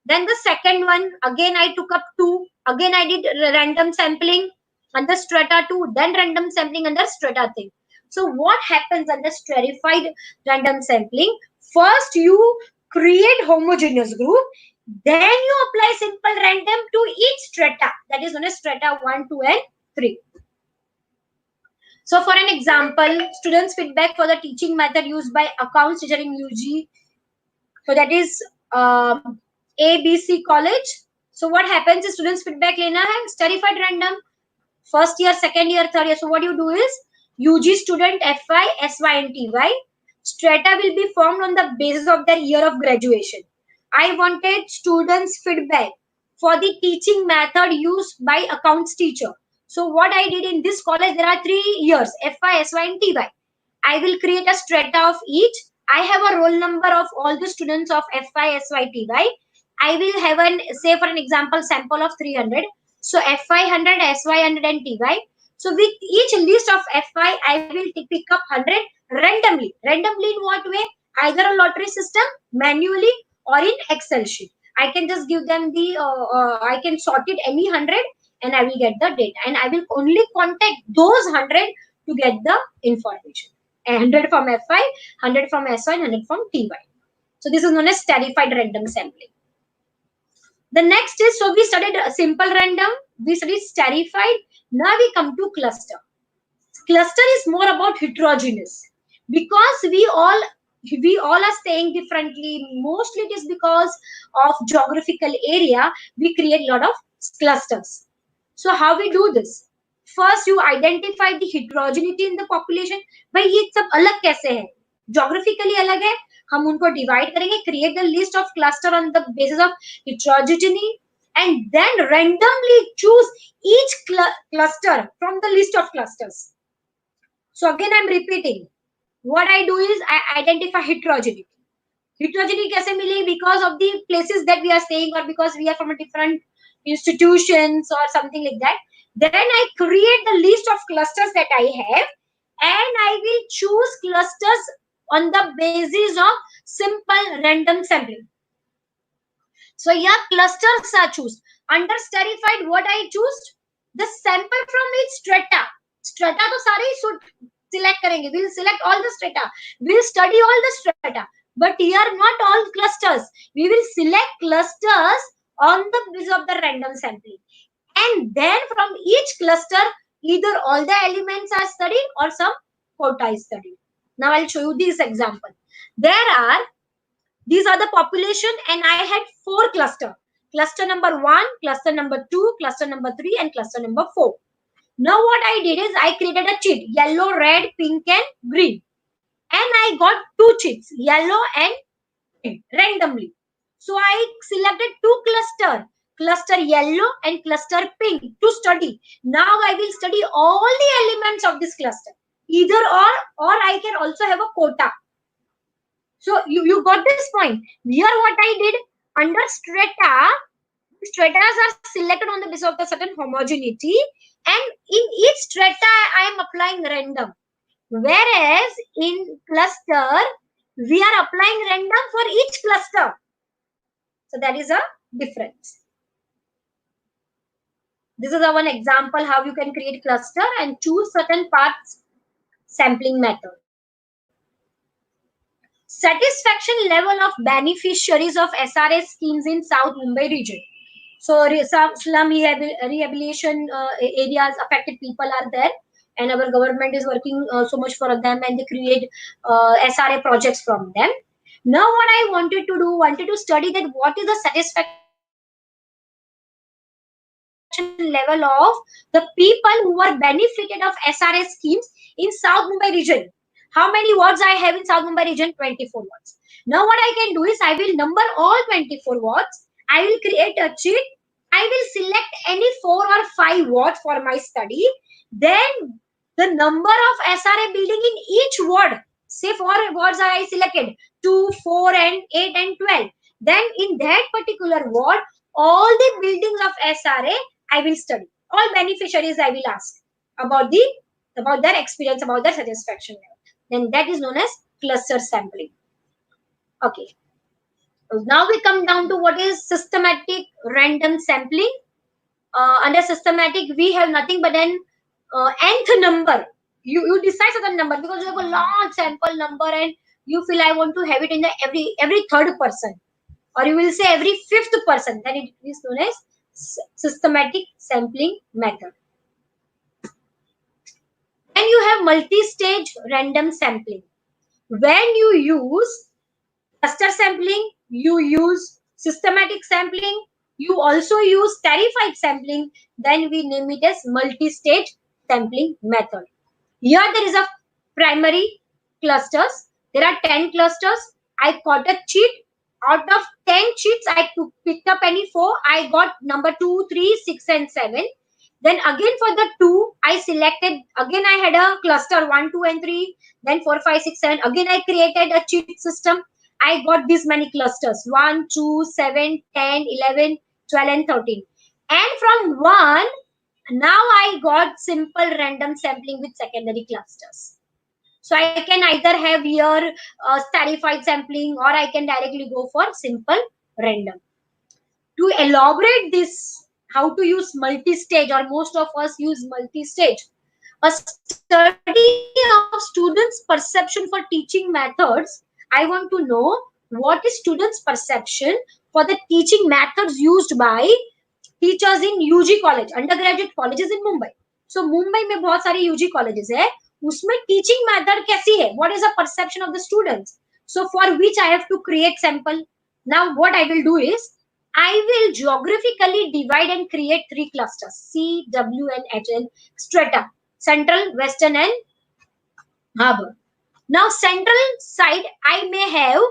Then the second one, again I took up 2. Again I did random sampling under strata 2, then random sampling under strata 3. So what happens under stratified random sampling? First you create homogeneous group, then you apply simple random to each strata, that is known as strata 1, 2 and 3. So for an example, students feedback for the teaching method used by accounts teacher in UG. So that is ABC college. So what happens is students feedback lena hai, stratified random, first year, second year, third year. So what you do is UG student FY, SY and TY. Strata will be formed on the basis of their year of graduation. I wanted students feedback for the teaching method used by accounts teacher. So what I did in this college, there are 3 years, FY, SY and TY. I will create a strata of each. I have a roll number of all the students of FY, SY, TY. I will have say for an example, sample of 300. So FY 100, SY 100 and TY. So with each list of FY, I will pick up 100 randomly. Randomly in what way? Either a lottery system, manually, or in Excel sheet. I can just give them I can sort it any 100 and I will get the data. And I will only contact those 100 to get the information. 100 from FI, 100 from SY, and 100 from TY. So this is known as stratified random sampling. The next is, so we studied simple random, we studied stratified. Now we come to cluster. Cluster is more about heterogeneous, because we all are staying differently. Mostly it is because of geographical area, we create a lot of clusters. So how we do this? First you identify the heterogeneity in the population. भाई ये सब अलग कैसे है? Geographically अलग है, हम उनको divide करेंगे, create the list of cluster on the basis of heterogeneity, and then randomly choose each cluster from the list of clusters. So again I'm repeating, what I do is I identify heterogeneity. Heterogeneity kaise mili? Because of the places that we are staying, or because we are from a different institutions or something like that. Then I create the list of clusters that I have, and I will choose clusters on the basis of simple random sampling. So yeah, clusters are choose. Under stratified, what I choose? The sample from each strata. Strata to sare select karenge. We'll select all the strata. We'll study all the strata. But here not all clusters. We will select clusters on the basis of the random sampling. And then from each cluster, either all the elements are studied or some quota is studied. Now I'll show you this example. These are the population, and I had 4 cluster. Cluster number 1, cluster number 2, cluster number 3, and cluster number 4. Now what I did is I created a cheat, yellow, red, pink and green. And I got two cheats, yellow and green, randomly. So I selected two cluster yellow and cluster pink to study. Now I will study all the elements of this cluster, either or I can also have a quota. So you got this point. Here what I did, under stratas are selected on the basis of the certain homogeneity, and in each strata I am applying random. Whereas in cluster, we are applying random for each cluster. So that is a difference. This is one example how you can create cluster and choose certain parts sampling method. Satisfaction level of beneficiaries of SRA schemes in South Mumbai region. So some slum rehabilitation areas, affected people are there, and our government is working so much for them, and they create SRA projects from them. Now what I wanted to study that what is the satisfaction level of the people who were benefited of SRA schemes in South Mumbai region. How many wards I have in South Mumbai region? 24 wards. Now what I can do is I will number all 24 wards. I will create a cheat. I will select any 4 or 5 wards for my study. Then the number of SRA building in each ward. Say 4 wards I selected, 2, 4 and 8 and 12. Then in that particular ward, all the buildings of SRA I will study. All beneficiaries I will ask about their experience, about their satisfaction level. Then that is known as cluster sampling. Okay. Now we come down to what is systematic random sampling. Under systematic, we have nothing but an nth number. You decide certain number because you have a large sample number and you feel I want to have it in the every third person, or you will say every fifth person. Then it is known as systematic sampling method. Then you have multi-stage random sampling. When you use cluster sampling, you use systematic sampling, you also use stratified sampling, then we name it as multi-stage sampling method. Here there is a primary clusters. There are 10 clusters. I got a cheat. Out of 10 cheats, I picked up any 4. I got number 2, 3, 6 and 7. Then again for the 2, I selected, again I had a cluster 1, 2 and 3. Then 4, 5, 6, 7. Again I created a cheat system. I got this many clusters, 1, 2, 7, 10, 11, 12 and 13. And from 1, now I got simple random sampling with secondary clusters. So I can either have here stratified sampling, or I can directly go for simple random. To elaborate this, how to use multi-stage, or most of us use multi-stage. A study of students' perception for teaching methods. I want to know what is students' perception for the teaching methods used by teachers in UG college, undergraduate colleges in Mumbai. So Mumbai में बहुत सारे UG colleges है, उसमें teaching method कैसी है, what is the perception of the students. So for which I have to create sample. Now what I will do is I will geographically divide and create 3 clusters, C, W and H and strata, central, western and harbor. Now central side I may have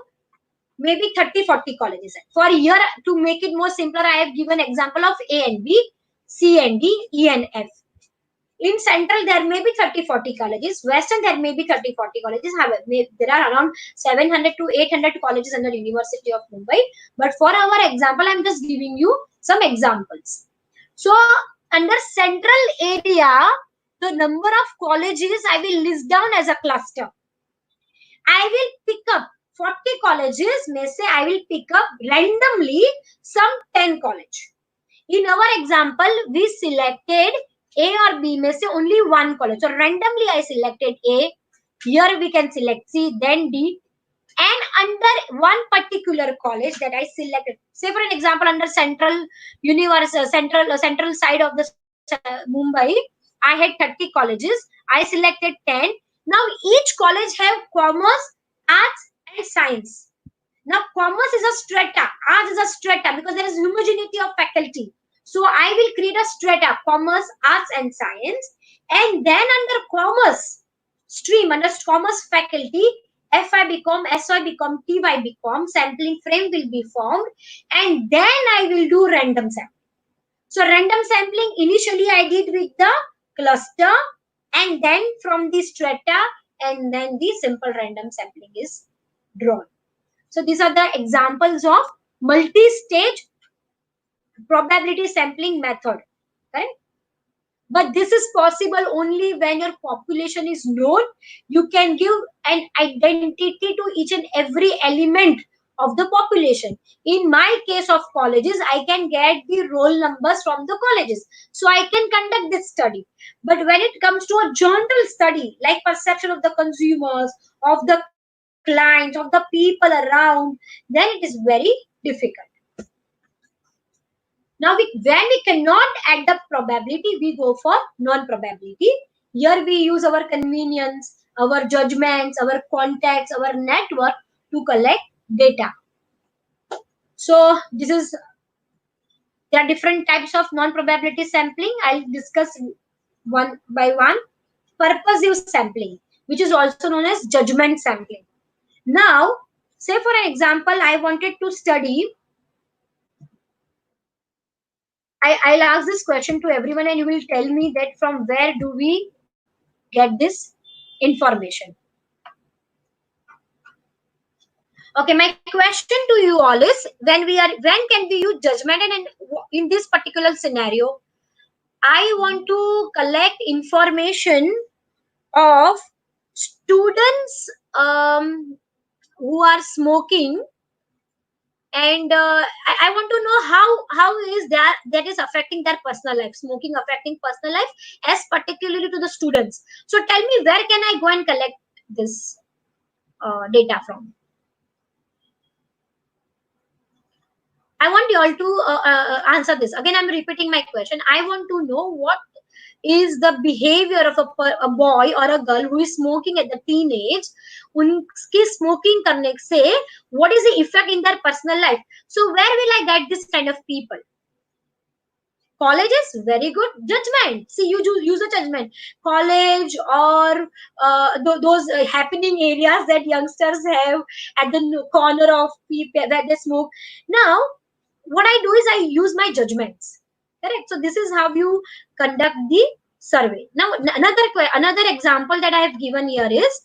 maybe 30-40 colleges. For here, to make it more simpler, I have given example of A and B, C and D, E and F. In central, there may be 30-40 colleges. Western, there may be 30-40 colleges. However, there are around 700 to 800 colleges under University of Mumbai. But for our example, I am just giving you some examples. So, under central area, the number of colleges I will list down as a cluster. I will pick up 40 colleges, may say I will pick up randomly some 10 college. In our example, we selected A or B, may say only one college. So randomly I selected A. Here we can select C, then D. And under one particular college that I selected, say for an example, under central side of the Mumbai, I had 30 colleges. I selected 10. Now each college have commerce, arts and science. Now commerce is a strata, arts is a strata, because there is homogeneity of faculty. So I will create a strata, commerce, arts and science, and then under commerce stream, under commerce faculty, FI become, SY become, TY become, sampling frame will be formed, and then I will do random sampling. So random sampling initially I did with the cluster, and then from the strata, and then the simple random sampling is drawn. So these are the examples of multi-stage probability sampling method, right? But this is possible only when your population is known. You can give an identity to each and every element of the population. In my case of colleges, I can get the roll numbers from the colleges, so I can conduct this study. But when it comes to a general study like perception of the consumers, of the clients, of the people around, then it is very difficult. Now, when we cannot add the probability, we go for non-probability. Here we use our convenience, our judgments, our contacts, our network to collect data. So this is, there are different types of non-probability sampling. I'll discuss one by one. Purposive sampling, which is also known as judgment sampling. Now, say for an example, I wanted to study, I'll ask this question to everyone and you will tell me that from where do we get this information. Okay, my question to you all is, when can we use judgment, and in this particular scenario, I want to collect information of students who are smoking, and I want to know how is that is affecting their personal life, smoking affecting personal life, as particularly to the students. So tell me, where can I go and collect this data from? I want you all to answer this. Again, I'm repeating my question. I want to know what is the behavior of a boy or a girl who is smoking at the teenage. उनकी smoking करने से what is the effect in their personal life? So where will I get this kind of people? Colleges, very good. Judgment. See, you use a judgment. College or those happening areas that youngsters have at the corner of people where they smoke. Now, what I do is I use my judgments. Correct. So this is how you conduct the survey. Now, another example that I have given here is,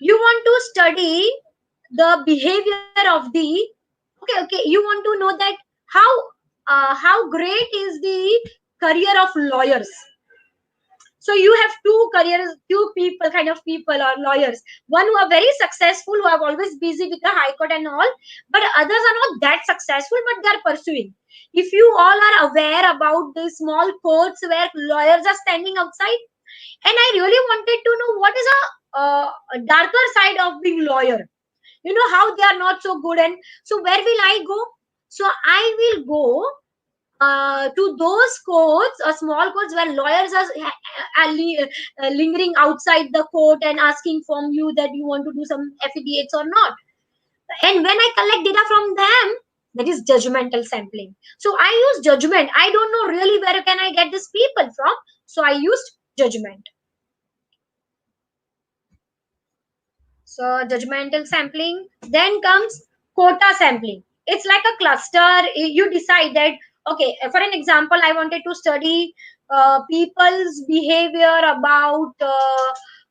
you want to study the behavior of the, okay, you want to know that how great is the career of lawyers. So you have two careers, two people, kind of people or lawyers. One who are very successful, who are always busy with the high court and all, but others are not that successful, but they are pursuing. If you all are aware about the small courts where lawyers are standing outside, and I really wanted to know what is a darker side of being lawyer. You know how they are not so good, and so where will I go? So I will go to those courts or small courts where lawyers are lingering outside the court and asking from you that you want to do some affidavits or not. And when I collect data from them, that is judgmental sampling. So I use judgment. I don't know really where can I get these people from. So I used judgment. So judgmental sampling. Then comes quota sampling. It's like a cluster. You decide that, okay, for an example, I wanted to study people's behavior about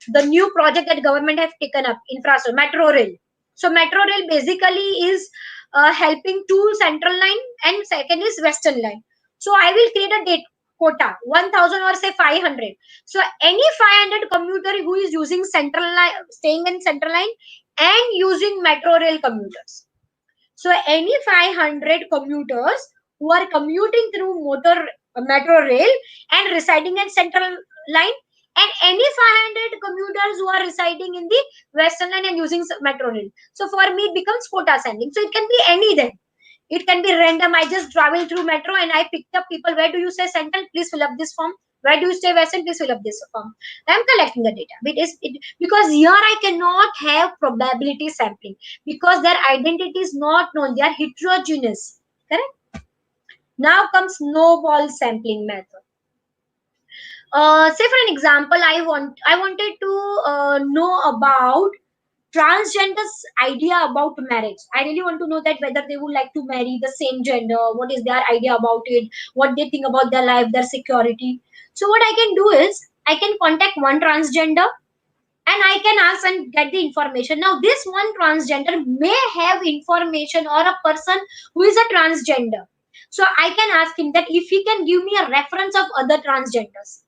the new project that government have taken up, infrastructure, metro rail. So metro rail basically is helping to central line, and second is western line. So I will create a date quota, 1000 or say 500. So any 500 commuter who is using central line, staying in central line and using metro rail commuters. So any 500 commuters who are commuting through metro rail and residing in central line, and any 500 commuters who are residing in the western line and using metro rail. So for me it becomes quota sampling. So it can be any then. It can be random. I just travel through metro and I picked up people. Where do you say central? Please fill up this form. Why do you stay absent? Please fill up this form. I am collecting the data. Because here I cannot have probability sampling because their identity is not known. They are heterogeneous. Correct? Now comes snowball sampling method. Say for an example, I wanted to know about transgender's idea about marriage. I really want to know that whether they would like to marry the same gender, what is their idea about it, what they think about their life, their security. So what I can do is I can contact one transgender and I can ask and get the information. Now this one transgender may have information or a person who is a transgender. So I can ask him that if he can give me a reference of other transgenders,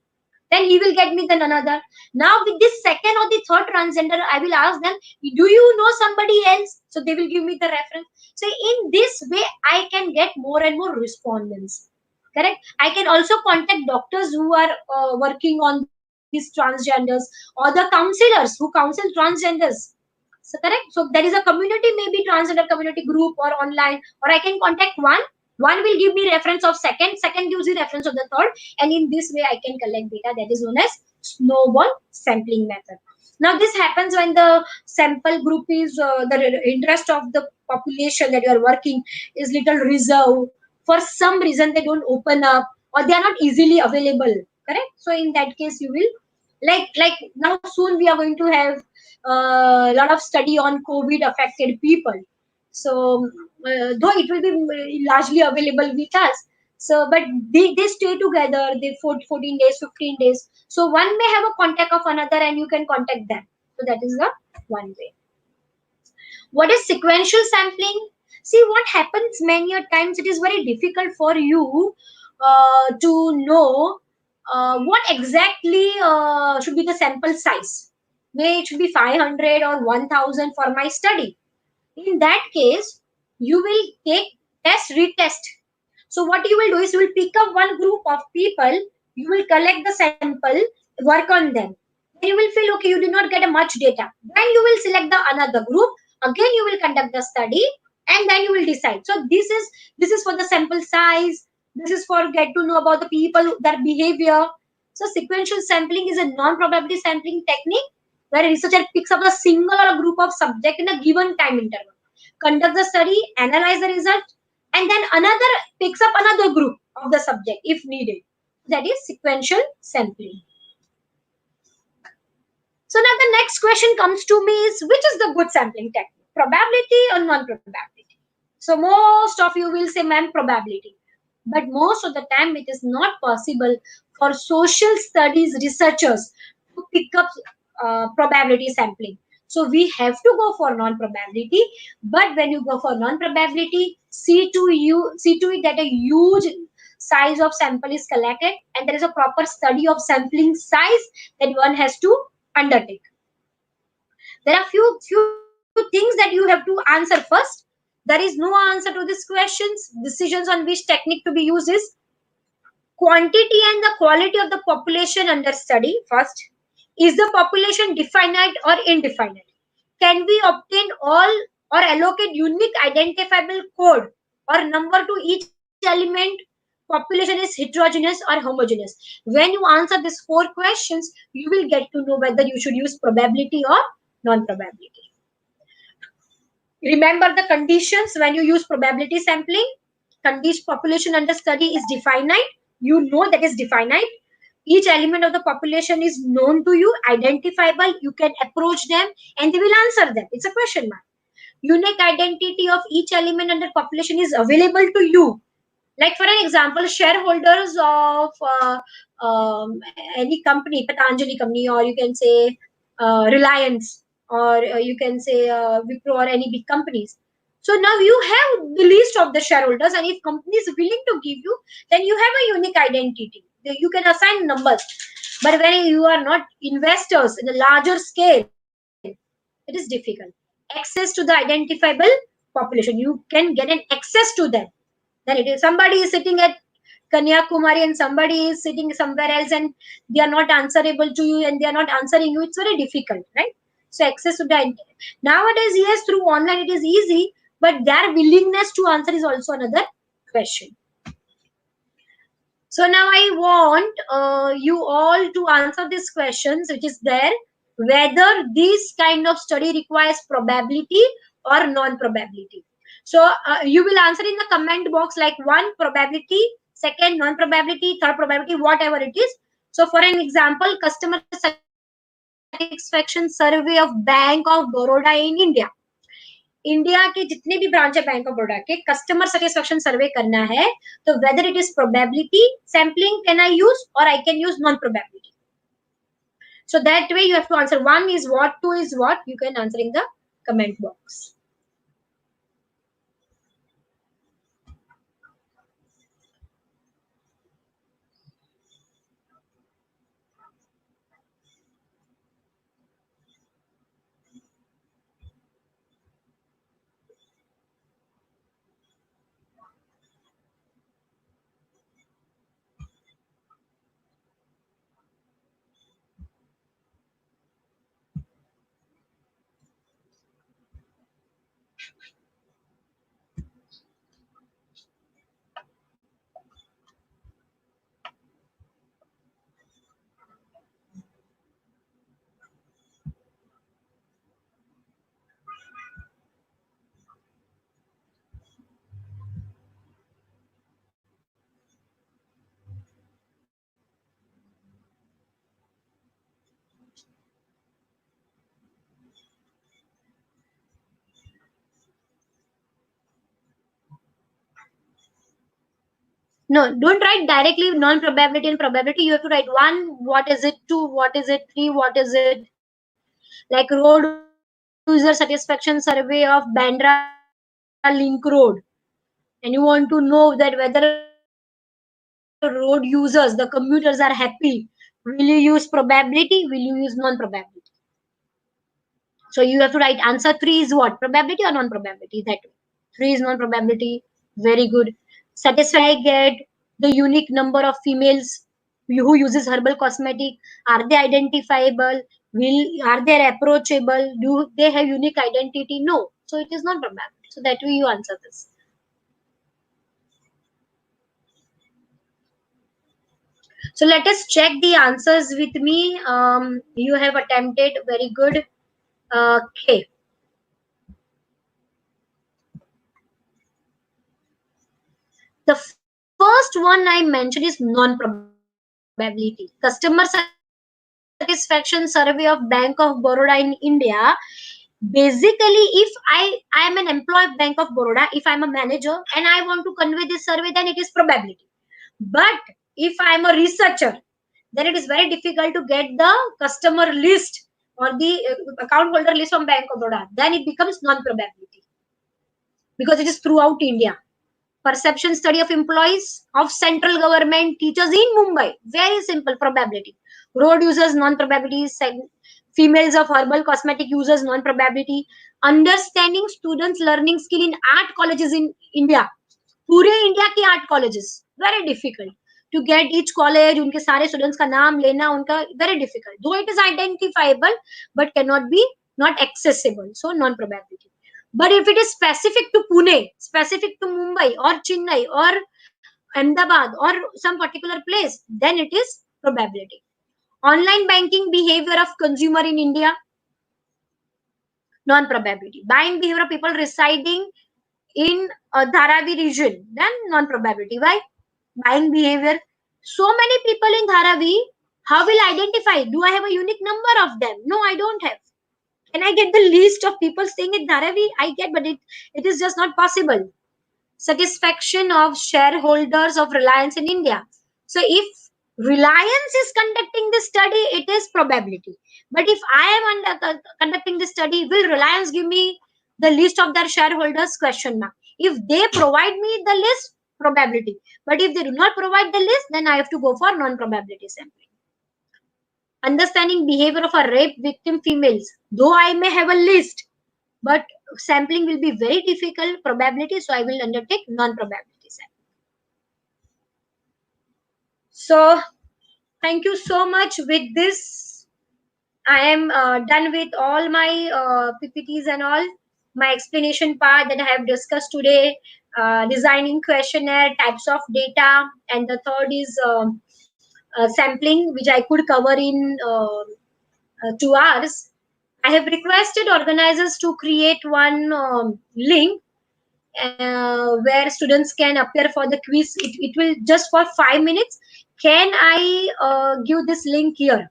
then he will get me then another. Now with this second or the third transgender, I will ask them, do you know somebody else? So they will give me the reference. So in this way, I can get more and more respondents. Correct. I can also contact doctors who are working on these transgenders or the counselors who counsel transgenders. So correct. So there is a community, maybe transgender community group or online, or I can contact one will give me reference of second gives me reference of the third, and in this way I can collect data. That is known as snowball sampling method. Now this happens when the sample group is the interest of the population that you are working is little reserved. For some reason they don't open up or they are not easily available. Correct. So in that case you will like now soon we are going to have a lot of study on COVID affected people. So though it will be largely available with us, so but they stay together, they 14 days, 15 days, so one may have a contact of another and you can contact them. So that is the one way. What is sequential sampling? See, what happens many a times, it is very difficult for you to know what exactly should be the sample size. May it should be 500 or 1000 for my study. In that case, you will take test, retest. So what you will do is you will pick up one group of people, you will collect the sample, work on them. Then you will feel okay, you did not get a much data. Then you will select the another group. Again, you will conduct the study, and then you will decide. So this is for the sample size. This is for get to know about the people, their behavior. So sequential sampling is a non-probability sampling technique where a researcher picks up a single or a group of subject in a given time interval, conduct the study, analyze the result, and then another picks up another group of the subject if needed. That is sequential sampling. So now the next question comes to me is, which is the good sampling technique? Probability or non-probability? So most of you will say, ma'am, probability. But most of the time it is not possible for social studies researchers to pick up probability sampling. So we have to go for non-probability. But when you go for non-probability, see to it that a huge size of sample is collected and there is a proper study of sampling size that one has to undertake. There are few things that you have to answer first. There is no answer to these questions. Decisions on which technique to be used is quantity and the quality of the population under study. First, is the population definite or indefinite? Can we obtain all or allocate unique identifiable code or number to each element? Population is heterogeneous or homogeneous? When you answer these four questions, you will get to know whether you should use probability or non-probability. Remember the conditions when you use probability sampling. Condition population under study is definite. You know that is definite. Each element of the population is known to you, identifiable. You can approach them and they will answer them. It's a question mark. Unique identity of each element under population is available to you. Like for an example, shareholders of any company, Patanjali company, or you can say Reliance, or you can say Wipro, or any big companies. So now you have the list of the shareholders, and if company is willing to give you, then you have a unique identity. You can assign numbers. But when you are not investors in a larger scale, it is difficult. Access to the identifiable population, you can get an access to them. Then it is somebody is sitting at Kanyakumari and somebody is sitting somewhere else and they are not answerable to you and they are not answering you. It's very difficult, right? So access to the nowadays, yes, through online it is easy, but their willingness to answer is also another question. So now I want you all to answer these questions which is there, whether this kind of study requires probability or non-probability. So you will answer in the comment box like one probability, second non-probability, third probability, whatever it is. So for an example, customer satisfaction survey of Bank of Baroda in India. India के जितने भी branch है bank of Baroda के customer satisfaction survey करना है तो whether it is probability sampling can I use और I can use non probability. So that way you have to answer one is what, two is what. You can answer in the comment box. No, don't write directly non-probability and probability. You have to write one, what is it, two, what is it, three, what is it. Like road user satisfaction survey of Bandra Link Road. And you want to know that whether road users, the commuters are happy. Will you use probability? Will you use non-probability? So you have to write answer 3 is what? Probability or non-probability? That way. 3 is non-probability. Very good. Satisfy get the unique number of females who uses herbal cosmetic. Are they identifiable? Are they approachable? Do they have unique identity? No. So it is not probability. So that way you answer this. So let us check the answers with me. You have attempted very good. Okay. The first one I mentioned is non-probability. Customer satisfaction survey of Bank of Baroda in India. Basically, if I am an employee of Bank of Baroda, if I'm a manager and I want to convey this survey, then it is probability. But if I am a researcher, then it is very difficult to get the customer list or the account holder list from Bank of Baroda. Then it becomes non-probability because it is throughout India. Perception study of employees of central government teachers in Mumbai. Very simple probability. Road users non-probability. Females of herbal cosmetic users non-probability. Understanding students learning skill in art colleges in India. पूरे India के art colleges very difficult to get each college उनके सारे students का नाम लेना उनका very difficult though it is identifiable but can not be not accessible so non probability. But if it is specific to Pune, specific to Mumbai or Chennai or Ahmedabad or some particular place, then it is probability. Online banking behavior of consumer in India, non-probability. Buying behavior of people residing in Dharavi region, then non-probability. Why? Buying behavior. So many people in Dharavi, how will I identify? Do I have a unique number of them? No, I don't have. Can I get the list of people staying in Dharavi? I get, but it is just not possible. Satisfaction of shareholders of Reliance in India. So if Reliance is conducting this study, it is probability. But if I am conducting this study, will Reliance give me the list of their shareholders? Question mark. If they provide me the list, probability. But if they do not provide the list, then I have to go for non-probability sampling. Understanding behavior of a rape victim females. Though I may have a list, but sampling will be very difficult probability, so I will undertake non-probability sampling. So thank you so much. With this, I am done with all my PPTs and all my explanation part that I have discussed today. designing questionnaire, types of data, and the third is sampling, which I could cover in 2 hours. I have requested organizers to create one link where students can appear for the quiz. It will just for 5 minutes. Can I give this link here?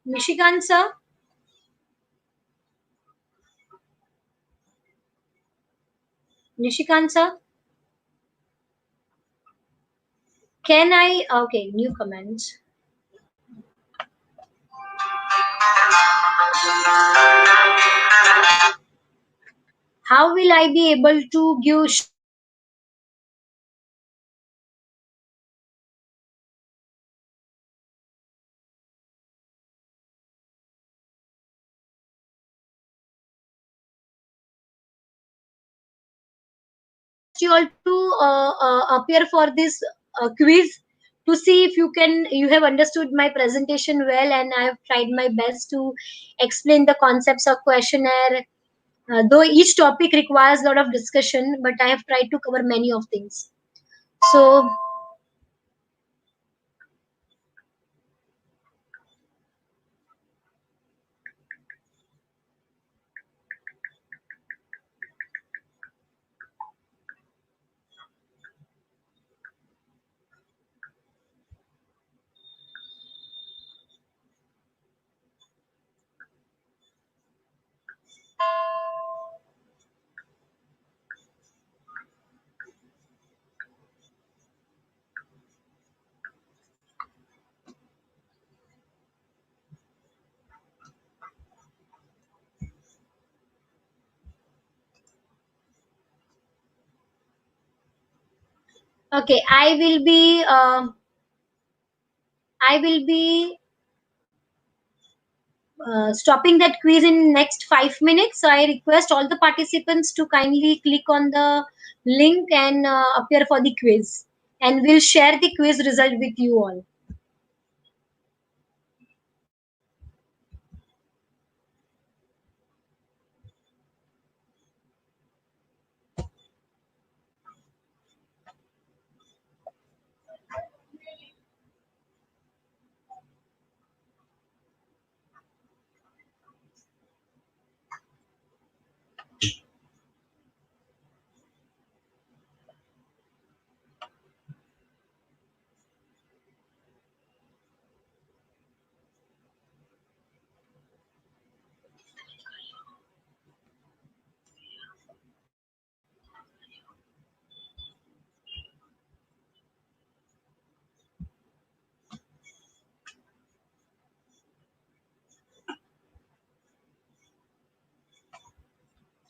Nishikant sir? Nishikant sir? Can I? Okay, new comment. How will I be able to give show the screen request you all to appear for this quiz to see if you have understood my presentation well, and I have tried my best to explain the concepts of questionnaire. Though each topic requires a lot of discussion, but I have tried to cover many of things. So okay, I will be stopping that quiz in next 5 minutes. So I request all the participants to kindly click on the link and appear for the quiz, and we'll share the quiz result with you all.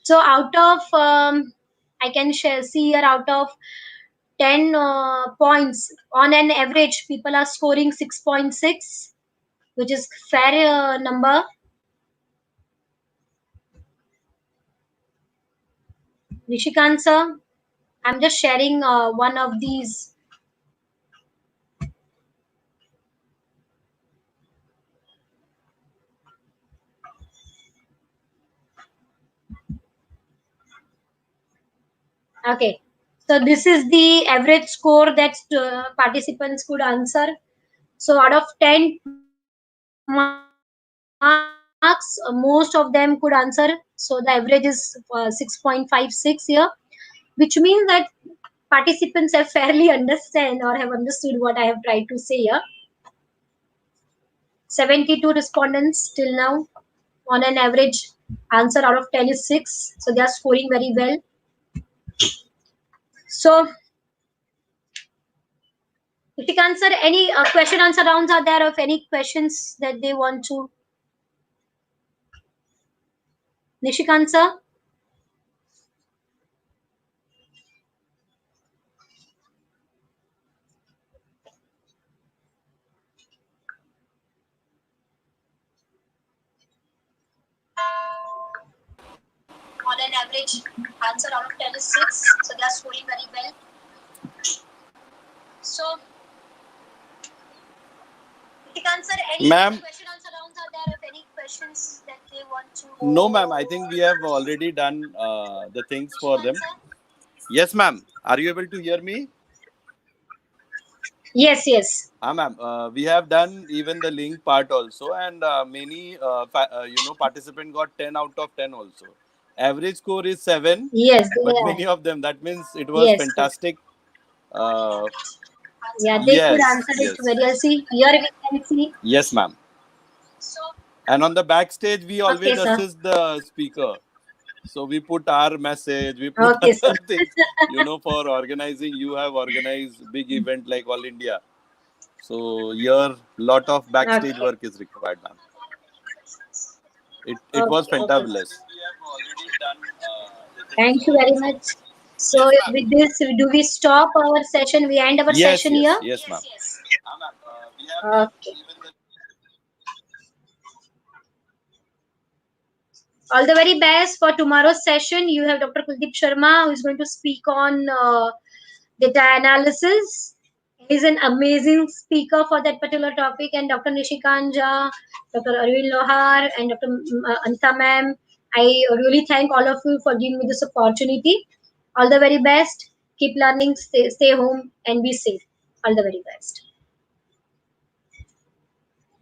So out of I can see here, out of 10 points on an average, people are scoring 6.6, which is fair number. Nishikant sir, I'm just sharing one of these. Okay, so this is the average score that participants could answer. So out of 10 marks, most of them could answer. So the average is 6.56 here, which means that participants have fairly understand or have understood what I have tried to say here. 72 respondents till now on an average Answer out of 10 is 6. So they are scoring very well. So if you can answer any question answer rounds are there of any questions that they want to. Nishikant sir? On an average, answer out of 10 is 6. So they are scoring very well. So if you can answer any Ma'am. question answer rounds are there of any questions that they want to. No, ma'am. I think we have already done the things for them. Yes, ma'am. Are you able to hear me? Yes, yes. Ma'am. We have done even the link part also, and many participant got 10 out of 10 also. Average score is 7, Yes, but they are. many of them. That means it was Yes, yes. fantastic. Uh, Yeah, they could yes, answer it yes, very well. See, here we can see. yes, ma'am. And on the backstage, we always Okay, sir. assist the speaker. So we put our message, we put Okay, sir. other things, for organizing. You have organized big event like All India. So here, lot of backstage Okay. work is required, ma'am. It Okay, was okay. fantabulous. Thank you very much. So with this, do we stop our session? We end our Yes, session here? yes, ma'am. Okay. All the very best for tomorrow's session. You have Dr. Kuldeep Sharma, who is going to speak on data analysis. He's an amazing speaker for that particular topic. And Dr. Nishikant Jha, Dr. Arvind Lohar, and Dr. Anta ma'am. I really thank all of you for giving me this opportunity. All the very best. Keep learning, stay home, and be safe. All the very best.